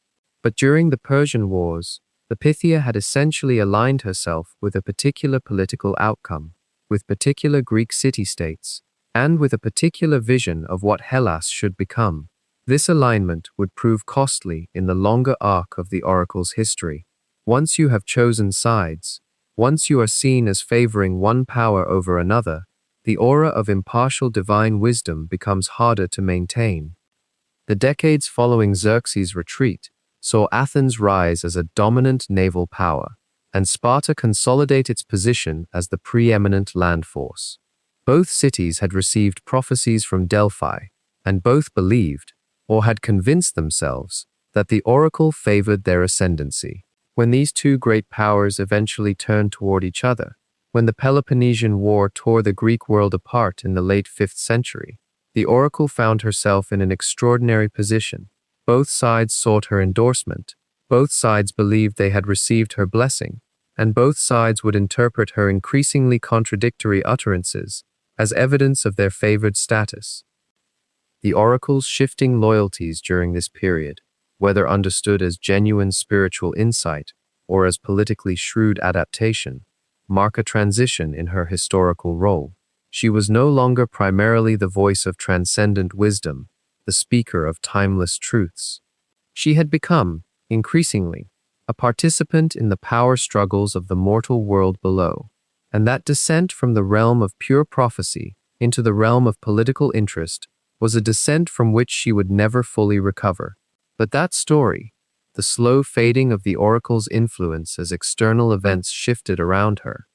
[SPEAKER 1] But during the Persian Wars, the Pythia had essentially aligned herself with a particular political outcome, with particular Greek city-states, and with a particular vision of what Hellas should become. This alignment would prove costly in the longer arc of the oracle's history. Once you have chosen sides, once you are seen as favoring one power over another, the aura of impartial divine wisdom becomes harder to maintain. The decades following Xerxes' retreat saw Athens rise as a dominant naval power, and Sparta consolidate its position as the preeminent land force. Both cities had received prophecies from Delphi, and both believed, or had convinced themselves, that the oracle favored their ascendancy. When these two great powers eventually turned toward each other, when the Peloponnesian War tore the Greek world apart in the late 5th century, the oracle found herself in an extraordinary position. Both sides sought her endorsement, both sides believed they had received her blessing, and both sides would interpret her increasingly contradictory utterances as evidence of their favored status. The oracle's shifting loyalties during this period, whether understood as genuine spiritual insight or as politically shrewd adaptation, mark a transition in her historical role. She was no longer primarily the voice of transcendent wisdom, the speaker of timeless truths. She had become, increasingly, a participant in the power struggles of the mortal world below, and that descent from the realm of pure prophecy into the realm of political interest was a descent from which she would never fully recover. But that story, the slow fading of the oracle's influence as external events shifted around her,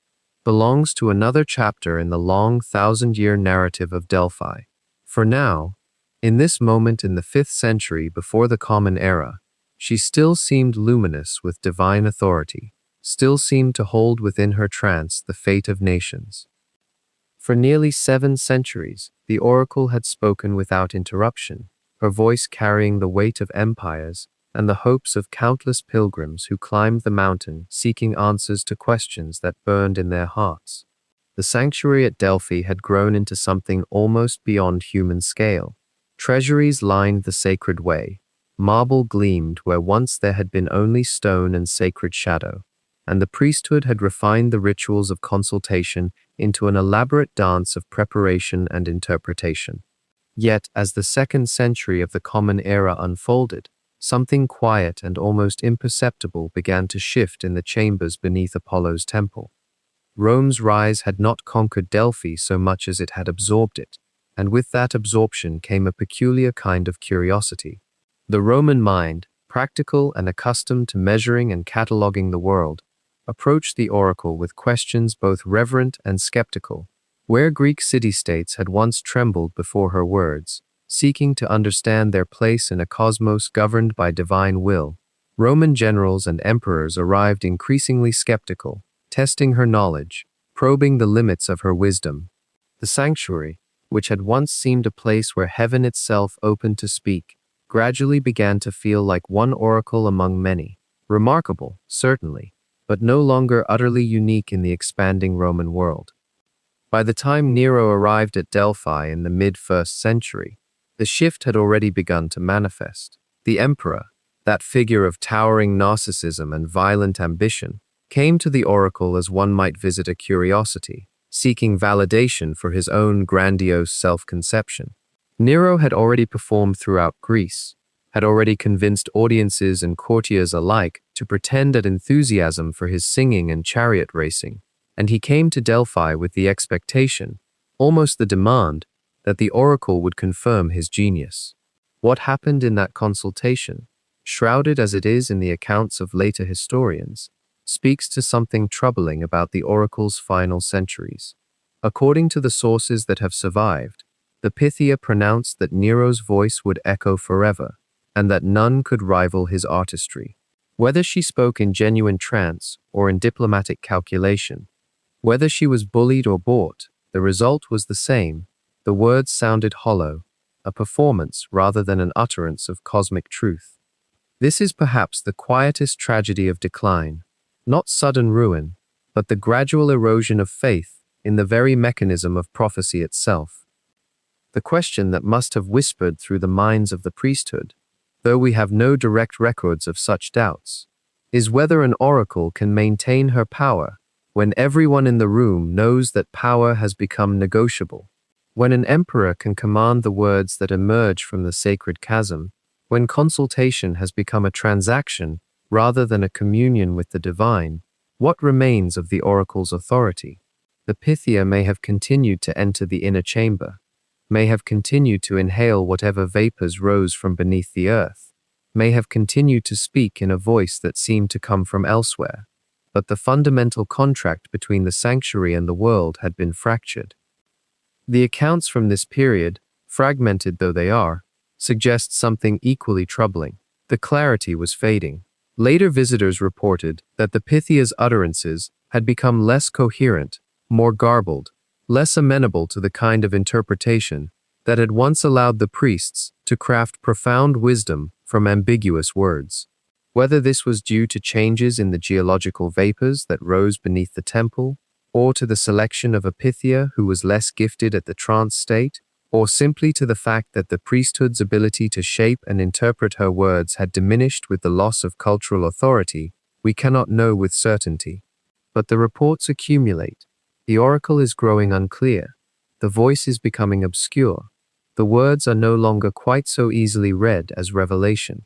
[SPEAKER 1] belongs to another chapter in the long 1,000-year narrative of Delphi. For now, in this moment in the 5th century before the Common Era, she still seemed luminous with divine authority, still seemed to hold within her trance the fate of nations. For nearly 7 centuries, the oracle had spoken without interruption, her voice carrying the weight of empires and the hopes of countless pilgrims who climbed the mountain seeking answers to questions that burned in their hearts. The sanctuary at Delphi had grown into something almost beyond human scale. Treasuries lined the sacred way, marble gleamed where once there had been only stone and sacred shadow, and the priesthood had refined the rituals of consultation into an elaborate dance of preparation and interpretation. Yet, as the 2nd century of the Common Era unfolded, something quiet and almost imperceptible began to shift in the chambers beneath Apollo's temple. Rome's rise had not conquered Delphi so much as it had absorbed it, and with that absorption came a peculiar kind of curiosity. The Roman mind, practical and accustomed to measuring and cataloging the world, approached the oracle with questions both reverent and skeptical. Where Greek city-states had once trembled before her words, seeking to understand their place in a cosmos governed by divine will, Roman generals and emperors arrived increasingly skeptical, testing her knowledge, probing the limits of her wisdom. The sanctuary, which had once seemed a place where heaven itself opened to speak, gradually began to feel like one oracle among many, remarkable, certainly, but no longer utterly unique in the expanding Roman world. By the time Nero arrived at Delphi in the mid-1st century, the shift had already begun to manifest. The emperor, that figure of towering narcissism and violent ambition, came to the oracle as one might visit a curiosity, seeking validation for his own grandiose self-conception. Nero had already performed throughout Greece, had already convinced audiences and courtiers alike to pretend at enthusiasm for his singing and chariot racing, and he came to Delphi with the expectation, almost the demand, that the oracle would confirm his genius. What happened in that consultation, shrouded as it is in the accounts of later historians, speaks to something troubling about the oracle's final centuries. According to the sources that have survived, the Pythia pronounced that Nero's voice would echo forever, and that none could rival his artistry. Whether she spoke in genuine trance or in diplomatic calculation, whether she was bullied or bought, the result was the same. The words sounded hollow, a performance rather than an utterance of cosmic truth. This is perhaps the quietest tragedy of decline, not sudden ruin, but the gradual erosion of faith in the very mechanism of prophecy itself. The question that must have whispered through the minds of the priesthood, though we have no direct records of such doubts, is whether an oracle can maintain her power when everyone in the room knows that power has become negotiable, when an emperor can command the words that emerge from the sacred chasm, when consultation has become a transaction rather than a communion with the divine. What remains of the oracle's authority? The Pythia may have continued to enter the inner chamber, may have continued to inhale whatever vapors rose from beneath the earth, may have continued to speak in a voice that seemed to come from elsewhere, but the fundamental contract between the sanctuary and the world had been fractured. The accounts from this period, fragmented though they are, suggest something equally troubling. The clarity was fading. Later visitors reported that the Pythia's utterances had become less coherent, more garbled, less amenable to the kind of interpretation that had once allowed the priests to craft profound wisdom from ambiguous words. Whether this was due to changes in the geological vapors that rose beneath the temple, or to the selection of a Pythia who was less gifted at the trance state, or simply to the fact that the priesthood's ability to shape and interpret her words had diminished with the loss of cultural authority, we cannot know with certainty. But the reports accumulate. The oracle is growing unclear. The voice is becoming obscure. The words are no longer quite so easily read as revelation.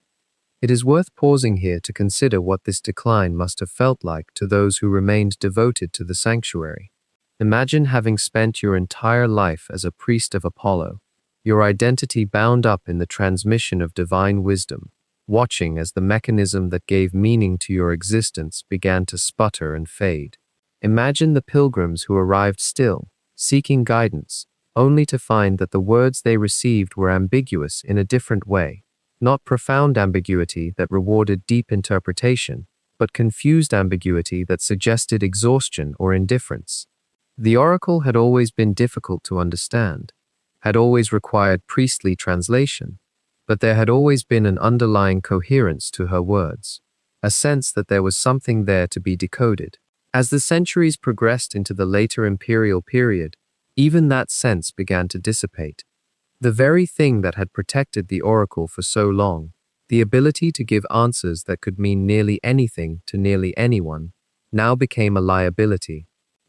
[SPEAKER 1] It is worth pausing here to consider what this decline must have felt like to those who remained devoted to the sanctuary. Imagine having spent your entire life as a priest of Apollo, your identity bound up in the transmission of divine wisdom, watching as the mechanism that gave meaning to your existence began to sputter and fade. Imagine the pilgrims who arrived still, seeking guidance, only to find that the words they received were ambiguous in a different way, not profound ambiguity that rewarded deep interpretation, but confused ambiguity that suggested exhaustion or indifference. The oracle had always been difficult to understand, had always required priestly translation, but there had always been an underlying coherence to her words, a sense that there was something there to be decoded. As the centuries progressed into the later imperial period, even that sense began to dissipate. The very thing that had protected the oracle for so long, the ability to give answers that could mean nearly anything to nearly anyone, now became a liability.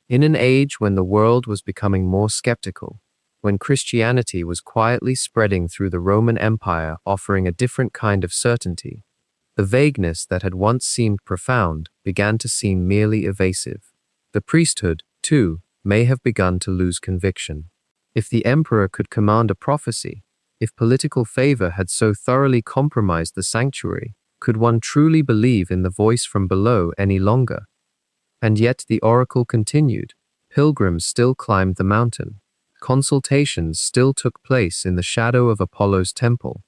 [SPEAKER 1] In an age when the world was becoming more skeptical, when Christianity was quietly spreading through the Roman Empire offering a different kind of certainty, the vagueness that had once seemed profound began to seem merely evasive. The priesthood, too, may have begun to lose conviction. If the emperor could command a prophecy, if political favor had so thoroughly compromised the sanctuary, could one truly believe in the voice from below any longer? And yet the oracle continued. Pilgrims still climbed the mountain. Consultations still took place in the shadow of Apollo's temple.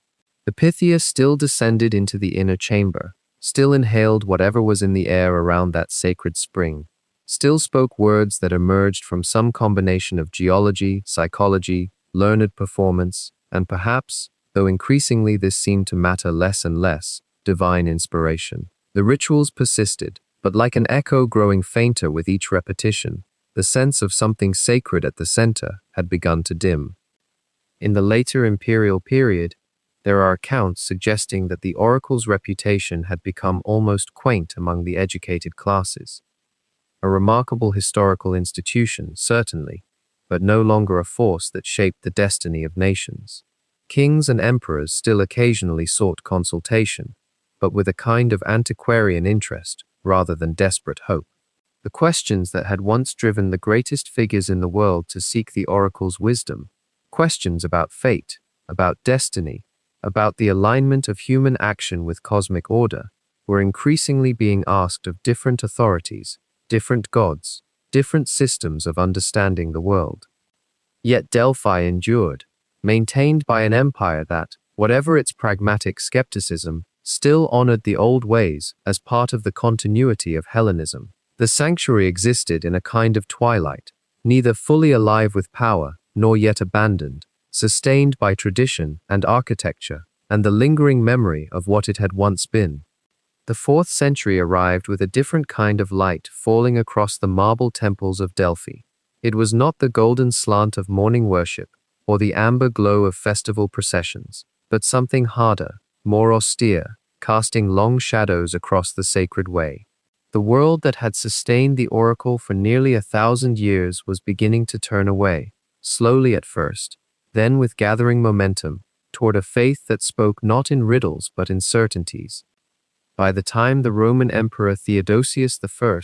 [SPEAKER 1] The Pythia still descended into the inner chamber, still inhaled whatever was in the air around that sacred spring, still spoke words that emerged from some combination of geology, psychology, learned performance, and perhaps, though increasingly this seemed to matter less and less, divine inspiration. The rituals persisted, but like an echo growing fainter with each repetition, the sense of something sacred at the center had begun to dim. In the later imperial period, there are accounts suggesting that the oracle's reputation had become almost quaint among the educated classes. A remarkable historical institution, certainly, but no longer a force that shaped the destiny of nations. Kings and emperors still occasionally sought consultation, but with a kind of antiquarian interest rather than desperate hope. The questions that had once driven the greatest figures in the world to seek the oracle's wisdom, questions about fate, about destiny, about the alignment of human action with cosmic order, were increasingly being asked of different authorities, different gods, different systems of understanding the world. Yet Delphi endured, maintained by an empire that, whatever its pragmatic skepticism, still honored the old ways as part of the continuity of Hellenism. The sanctuary existed in a kind of twilight, neither fully alive with power nor yet abandoned, sustained by tradition and architecture and the lingering memory of what it had once been. The 4th century arrived with a different kind of light falling across the marble temples of Delphi. It was not the golden slant of morning worship or the amber glow of festival processions, but something harder, more austere, casting long shadows across the sacred way. The world that had sustained the oracle for nearly 1,000 years was beginning to turn away, slowly at first, then with gathering momentum, toward a faith that spoke not in riddles but in certainties. By the time the Roman Emperor Theodosius I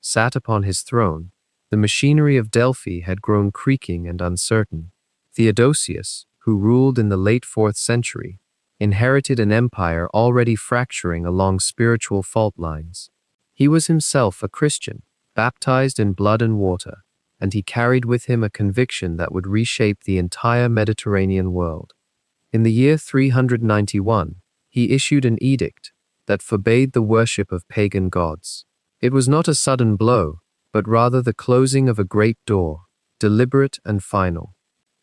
[SPEAKER 1] sat upon his throne, the machinery of Delphi had grown creaking and uncertain. Theodosius, who ruled in the late 4th century, inherited an empire already fracturing along spiritual fault lines. He was himself a Christian, baptized in blood and water, and he carried with him a conviction that would reshape the entire Mediterranean world. In the year 391, he issued an edict that forbade the worship of pagan gods. It was not a sudden blow, but rather the closing of a great door, deliberate and final.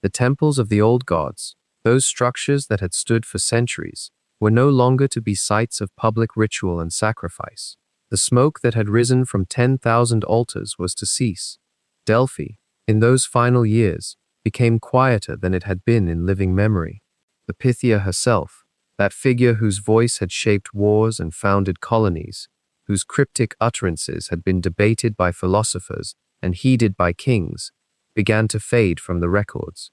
[SPEAKER 1] The temples of the old gods, those structures that had stood for centuries, were no longer to be sites of public ritual and sacrifice. The smoke that had risen from 10,000 altars was to cease. Delphi, in those final years, became quieter than it had been in living memory. The Pythia herself, that figure whose voice had shaped wars and founded colonies, whose cryptic utterances had been debated by philosophers and heeded by kings, began to fade from the records.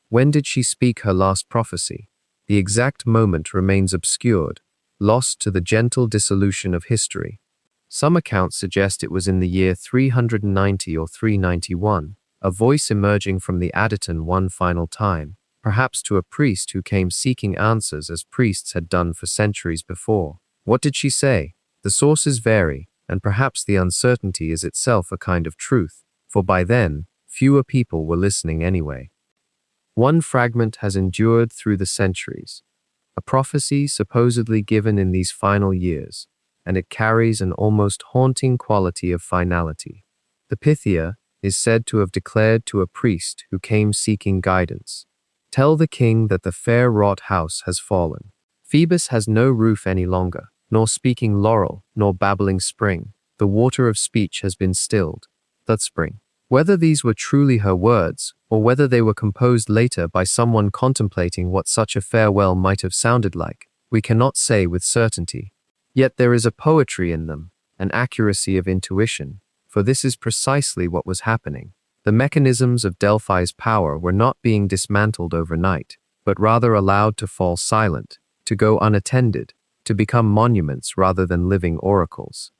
[SPEAKER 1] When did she speak her last prophecy? The exact moment remains obscured, lost to the gentle dissolution of history. Some accounts suggest it was in the year 390 or 391, a voice emerging from the Adyton one final time, perhaps to a priest who came seeking answers as priests had done for centuries before. What did she say? The sources vary, and perhaps the uncertainty is itself a kind of truth, for by then, fewer people were listening anyway. One fragment has endured through the centuries, a prophecy supposedly given in these final years, and it carries an almost haunting quality of finality. The Pythia is said to have declared to a priest who came seeking guidance, "Tell the king that the fair wrought house has fallen. Phoebus has no roof any longer, nor speaking laurel, nor babbling spring. The water of speech has been stilled." That spring. Whether these were truly her words, or whether they were composed later by someone contemplating what such a farewell might have sounded like, we cannot say with certainty. Yet there is a poetry in them, an accuracy of intuition, for this is precisely what was happening. The mechanisms of Delphi's power were not being dismantled overnight, but rather allowed to fall silent, to go unattended, to become monuments rather than living oracles.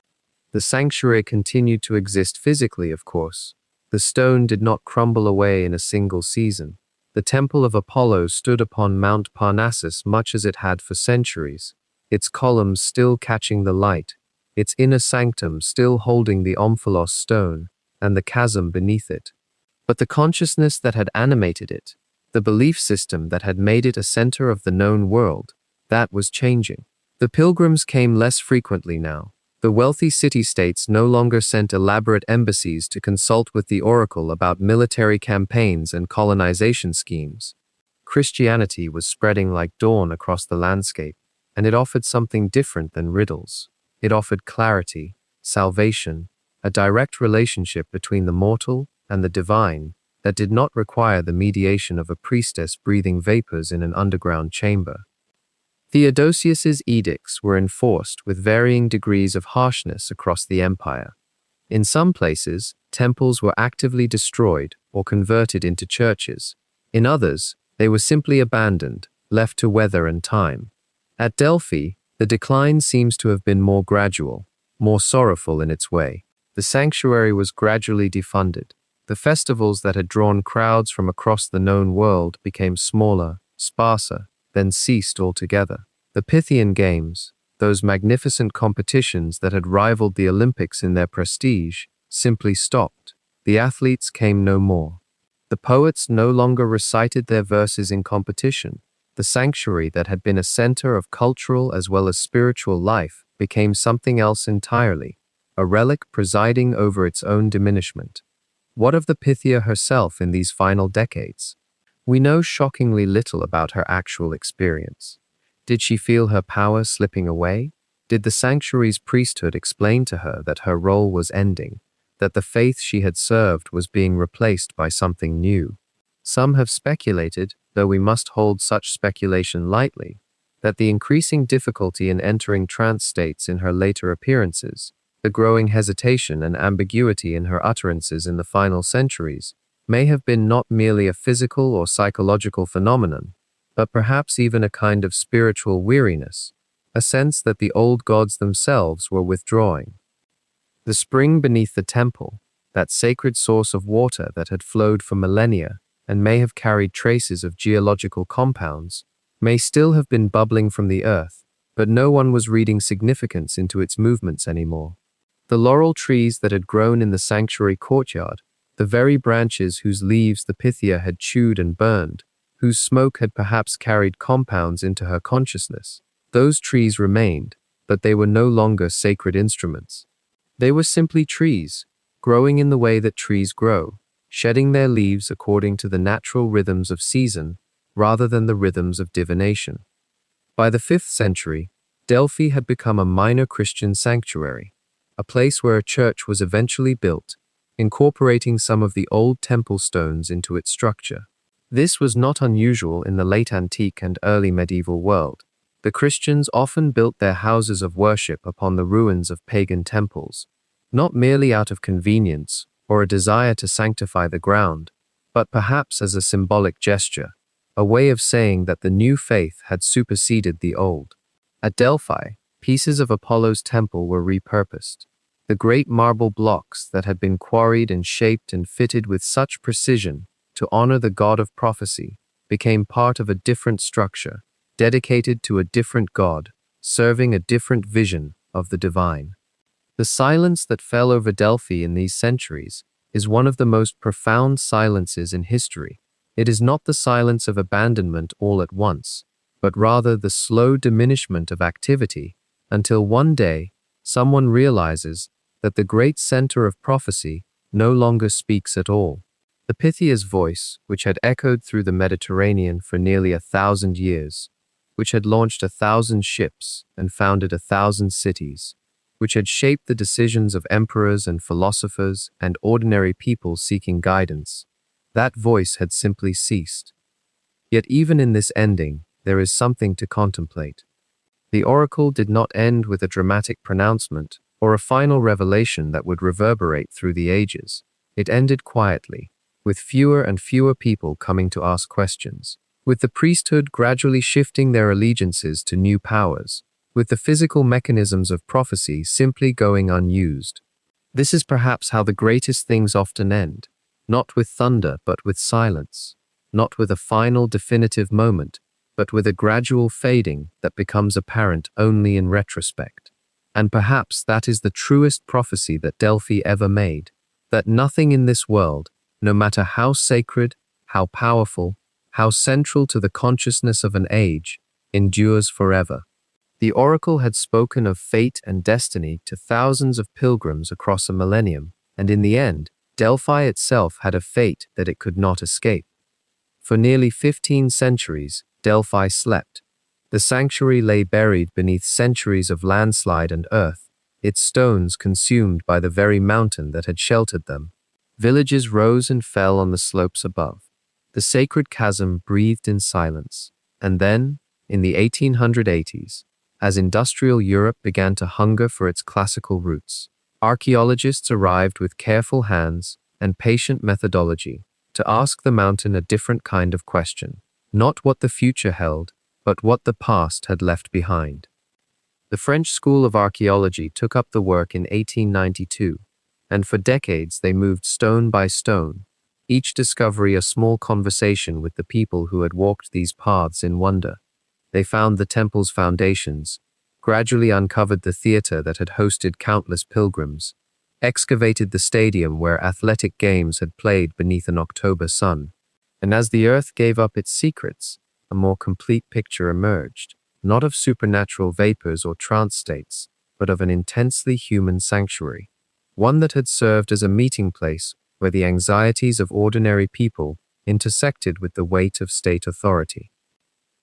[SPEAKER 1] The sanctuary continued to exist physically, of course. The stone did not crumble away in a single season. The temple of Apollo stood upon Mount Parnassus much as it had for centuries, its columns still catching the light, its inner sanctum still holding the omphalos stone and the chasm beneath it. But the consciousness that had animated it, the belief system that had made it a center of the known world, that was changing. The pilgrims came less frequently now. The wealthy city-states no longer sent elaborate embassies to consult with the oracle about military campaigns and colonization schemes. Christianity was spreading like dawn across the landscape, and it offered something different than riddles. It offered clarity, salvation, a direct relationship between the mortal and the divine that did not require the mediation of a priestess breathing vapors in an underground chamber. Theodosius's edicts were enforced with varying degrees of harshness across the empire. In some places, temples were actively destroyed or converted into churches. In others, they were simply abandoned, left to weather and time. At Delphi, the decline seems to have been more gradual, more sorrowful in its way. The sanctuary was gradually defunded. The festivals that had drawn crowds from across the known world became smaller, sparser, then ceased altogether. The Pythian Games, those magnificent competitions that had rivaled the Olympics in their prestige, simply stopped. The athletes came no more. The poets no longer recited their verses in competition. The sanctuary that had been a center of cultural as well as spiritual life became something else entirely, a relic presiding over its own diminishment. What of the Pythia herself in these final decades? We know shockingly little about her actual experience. Did she feel her power slipping away? Did the sanctuary's priesthood explain to her that her role was ending, that the faith she had served was being replaced by something new? Some have speculated, though we must hold such speculation lightly, that the increasing difficulty in entering trance states in her later appearances, the growing hesitation and ambiguity in her utterances in the final centuries, may have been not merely a physical or psychological phenomenon, but perhaps even a kind of spiritual weariness, a sense that the old gods themselves were withdrawing. The spring beneath the temple, that sacred source of water that had flowed for millennia and may have carried traces of geological compounds, may still have been bubbling from the earth, but no one was reading significance into its movements anymore. The laurel trees that had grown in the sanctuary courtyard, the very branches whose leaves the Pythia had chewed and burned, whose smoke had perhaps carried compounds into her consciousness, those trees remained, but they were no longer sacred instruments. They were simply trees, growing in the way that trees grow, shedding their leaves according to the natural rhythms of season, rather than the rhythms of divination. By the 5th century, Delphi had become a minor Christian sanctuary, a place where a church was eventually built, incorporating some of the old temple stones into its structure. This was not unusual in the late antique and early medieval world. The Christians often built their houses of worship upon the ruins of pagan temples, not merely out of convenience or a desire to sanctify the ground, but perhaps as a symbolic gesture, a way of saying that the new faith had superseded the old. At Delphi, pieces of Apollo's temple were repurposed. The great marble blocks that had been quarried and shaped and fitted with such precision to honor the god of prophecy became part of a different structure, dedicated to a different god, serving a different vision of the divine. The silence that fell over Delphi in these centuries is one of the most profound silences in history. It is not the silence of abandonment all at once, but rather the slow diminishment of activity until one day someone realizes that the great center of prophecy no longer speaks at all. The Pythia's voice, which had echoed through the Mediterranean for nearly 1,000 years, which had launched 1,000 ships and founded 1,000 cities, which had shaped the decisions of emperors and philosophers and ordinary people seeking guidance, that voice had simply ceased. Yet even in this ending, there is something to contemplate. The oracle did not end with a dramatic pronouncement or a final revelation that would reverberate through the ages. It ended quietly, with fewer and fewer people coming to ask questions, with the priesthood gradually shifting their allegiances to new powers, with the physical mechanisms of prophecy simply going unused. This is perhaps how the greatest things often end, not with thunder but with silence, not with a final definitive moment, but with a gradual fading that becomes apparent only in retrospect. And perhaps that is the truest prophecy that Delphi ever made, that nothing in this world, no matter how sacred, how powerful, how central to the consciousness of an age, endures forever. The oracle had spoken of fate and destiny to thousands of pilgrims across a millennium, and in the end, Delphi itself had a fate that it could not escape. For nearly 15 centuries, Delphi slept. The sanctuary lay buried beneath centuries of landslide and earth, its stones consumed by the very mountain that had sheltered them. Villages rose and fell on the slopes above. The sacred chasm breathed in silence. And then, in the 1880s, as industrial Europe began to hunger for its classical roots, archaeologists arrived with careful hands and patient methodology to ask the mountain a different kind of question, not what the future held, but what the past had left behind. The French School of Archaeology took up the work in 1892, and for decades they moved stone by stone, each discovery a small conversation with the people who had walked these paths in wonder. They found the temple's foundations, gradually uncovered the theater that had hosted countless pilgrims, excavated the stadium where athletic games had played beneath an October sun, and as the earth gave up its secrets, a more complete picture emerged, not of supernatural vapors or trance states, but of an intensely human sanctuary, one that had served as a meeting place where the anxieties of ordinary people intersected with the weight of state authority.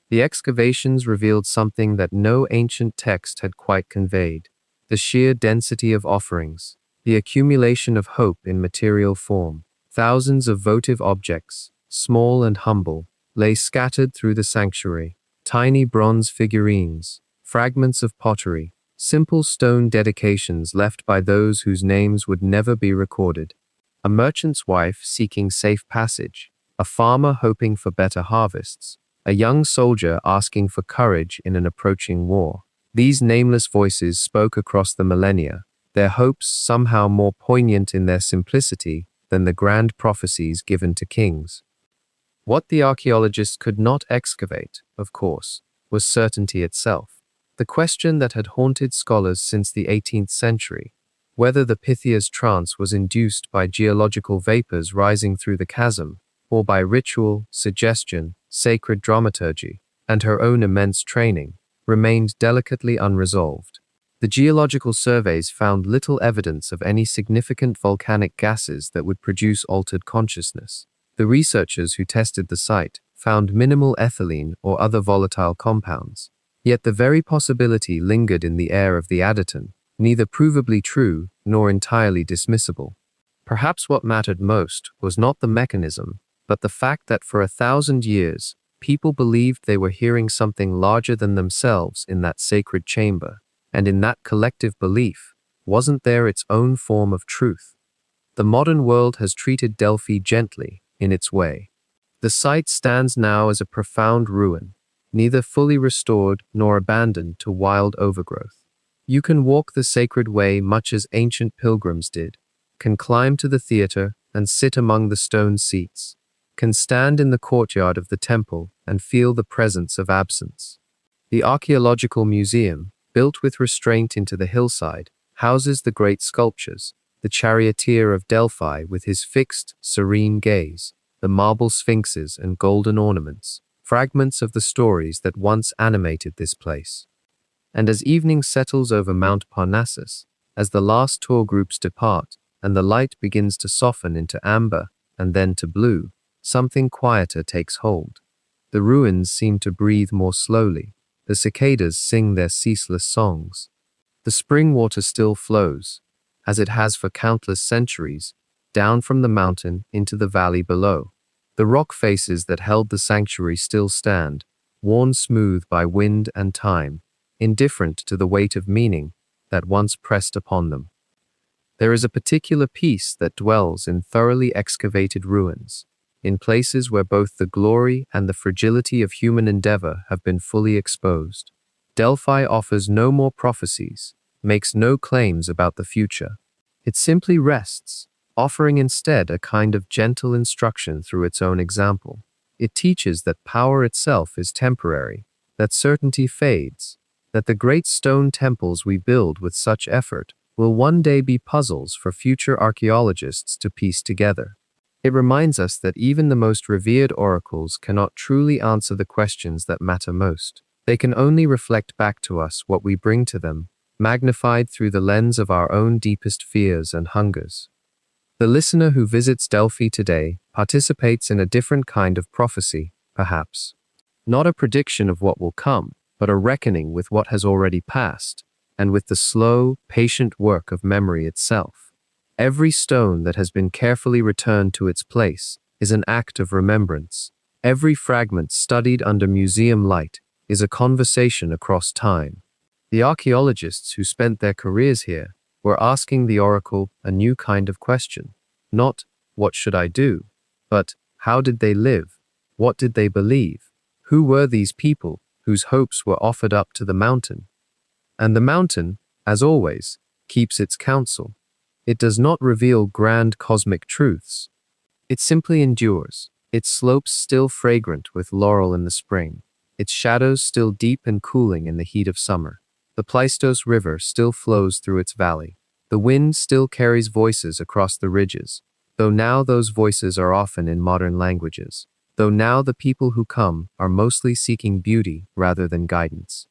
[SPEAKER 1] The excavations revealed something that no ancient text had quite conveyed: the sheer density of offerings, the accumulation of hope in material form. Thousands of votive objects, small and humble, lay scattered through the sanctuary: tiny bronze figurines, fragments of pottery, simple stone dedications left by those whose names would never be recorded. A merchant's wife seeking safe passage, a farmer hoping for better harvests, a young soldier asking for courage in an approaching war. These nameless voices spoke across the millennia, their hopes somehow more poignant in their simplicity than the grand prophecies given to kings. What the archaeologists could not excavate, of course, was certainty itself. The question that had haunted scholars since the 18th century, whether the Pythia's trance was induced by geological vapors rising through the chasm, or by ritual, suggestion, sacred dramaturgy, and her own immense training, remained delicately unresolved. The geological surveys found little evidence of any significant volcanic gases that would produce altered consciousness. The researchers who tested the site found minimal ethylene or other volatile compounds, yet the very possibility lingered in the air of the Adyton, neither provably true nor entirely dismissible. Perhaps what mattered most was not the mechanism, but the fact that for 1,000 years, people believed they were hearing something larger than themselves in that sacred chamber, and in that collective belief, wasn't there its own form of truth? The modern world has treated Delphi gently, in its way. The site stands now as a profound ruin, neither fully restored nor abandoned to wild overgrowth. You can walk the sacred way much as ancient pilgrims did, can climb to the theater and sit among the stone seats, can stand in the courtyard of the temple and feel the presence of absence. The archaeological museum, built with restraint into the hillside, houses the great sculptures: the charioteer of Delphi with his fixed, serene gaze, the marble sphinxes and golden ornaments, fragments of the stories that once animated this place. And as evening settles over Mount Parnassus, as the last tour groups depart, and the light begins to soften into amber and then to blue, something quieter takes hold. The ruins seem to breathe more slowly. The cicadas sing their ceaseless songs. The spring water still flows, as it has for countless centuries, down from the mountain into the valley below. The rock faces that held the sanctuary still stand, worn smooth by wind and time, indifferent to the weight of meaning that once pressed upon them. There is a particular peace that dwells in thoroughly excavated ruins, in places where both the glory and the fragility of human endeavor have been fully exposed. Delphi offers no more prophecies, makes no claims about the future. It simply rests, offering instead a kind of gentle instruction through its own example. It teaches that power itself is temporary, that certainty fades, that the great stone temples we build with such effort will one day be puzzles for future archaeologists to piece together. It reminds us that even the most revered oracles cannot truly answer the questions that matter most. They can only reflect back to us what we bring to them, magnified through the lens of our own deepest fears and hungers. The listener who visits Delphi today participates in a different kind of prophecy, perhaps. Not a prediction of what will come, but a reckoning with what has already passed, and with the slow, patient work of memory itself. Every stone that has been carefully returned to its place is an act of remembrance. Every fragment studied under museum light is a conversation across time. The archaeologists who spent their careers here were asking the oracle a new kind of question. Not, what should I do? But, how did they live? What did they believe? Who were these people whose hopes were offered up to the mountain? And the mountain, as always, keeps its counsel. It does not reveal grand cosmic truths. It simply endures, its slopes still fragrant with laurel in the spring, its shadows still deep and cooling in the heat of summer. The Pleistos River still flows through its valley. The wind still carries voices across the ridges, though now those voices are often in modern languages, though now the people who come are mostly seeking beauty rather than guidance.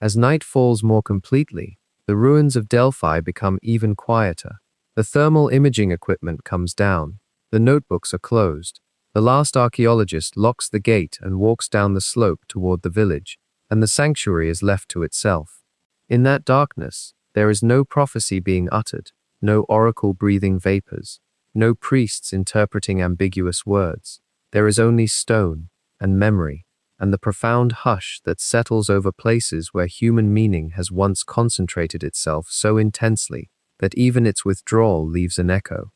[SPEAKER 1] As night falls more completely, the ruins of Delphi become even quieter. The thermal imaging equipment comes down, the notebooks are closed, The last archaeologist locks the gate and walks down the slope toward the village, and the sanctuary is left to itself. In that darkness, there is no prophecy being uttered, no oracle breathing vapors, no priests interpreting ambiguous words. There is only stone and memory, and the profound hush that settles over places where human meaning has once concentrated itself so intensely that even its withdrawal leaves an echo.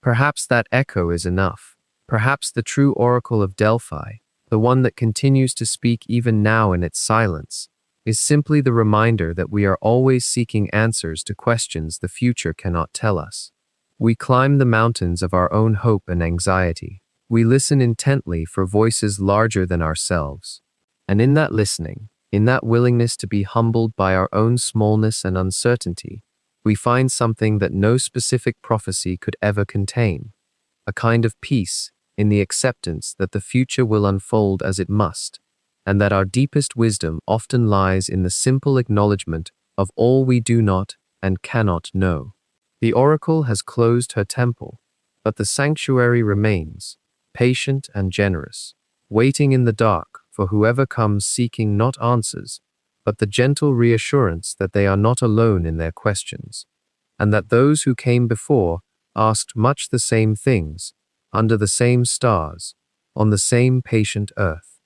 [SPEAKER 1] Perhaps that echo is enough. Perhaps the true oracle of Delphi, the one that continues to speak even now in its silence, is simply the reminder that we are always seeking answers to questions the future cannot tell us. We climb the mountains of our own hope and anxiety. We listen intently for voices larger than ourselves. And in that listening, in that willingness to be humbled by our own smallness and uncertainty, we find something that no specific prophecy could ever contain, a kind of peace in the acceptance that the future will unfold as it must, and that our deepest wisdom often lies in the simple acknowledgement of all we do not and cannot know. The oracle has closed her temple, but the sanctuary remains, patient and generous, waiting in the dark for whoever comes seeking not answers, but the gentle reassurance that they are not alone in their questions, and that those who came before asked much the same things, under the same stars, on the same patient earth.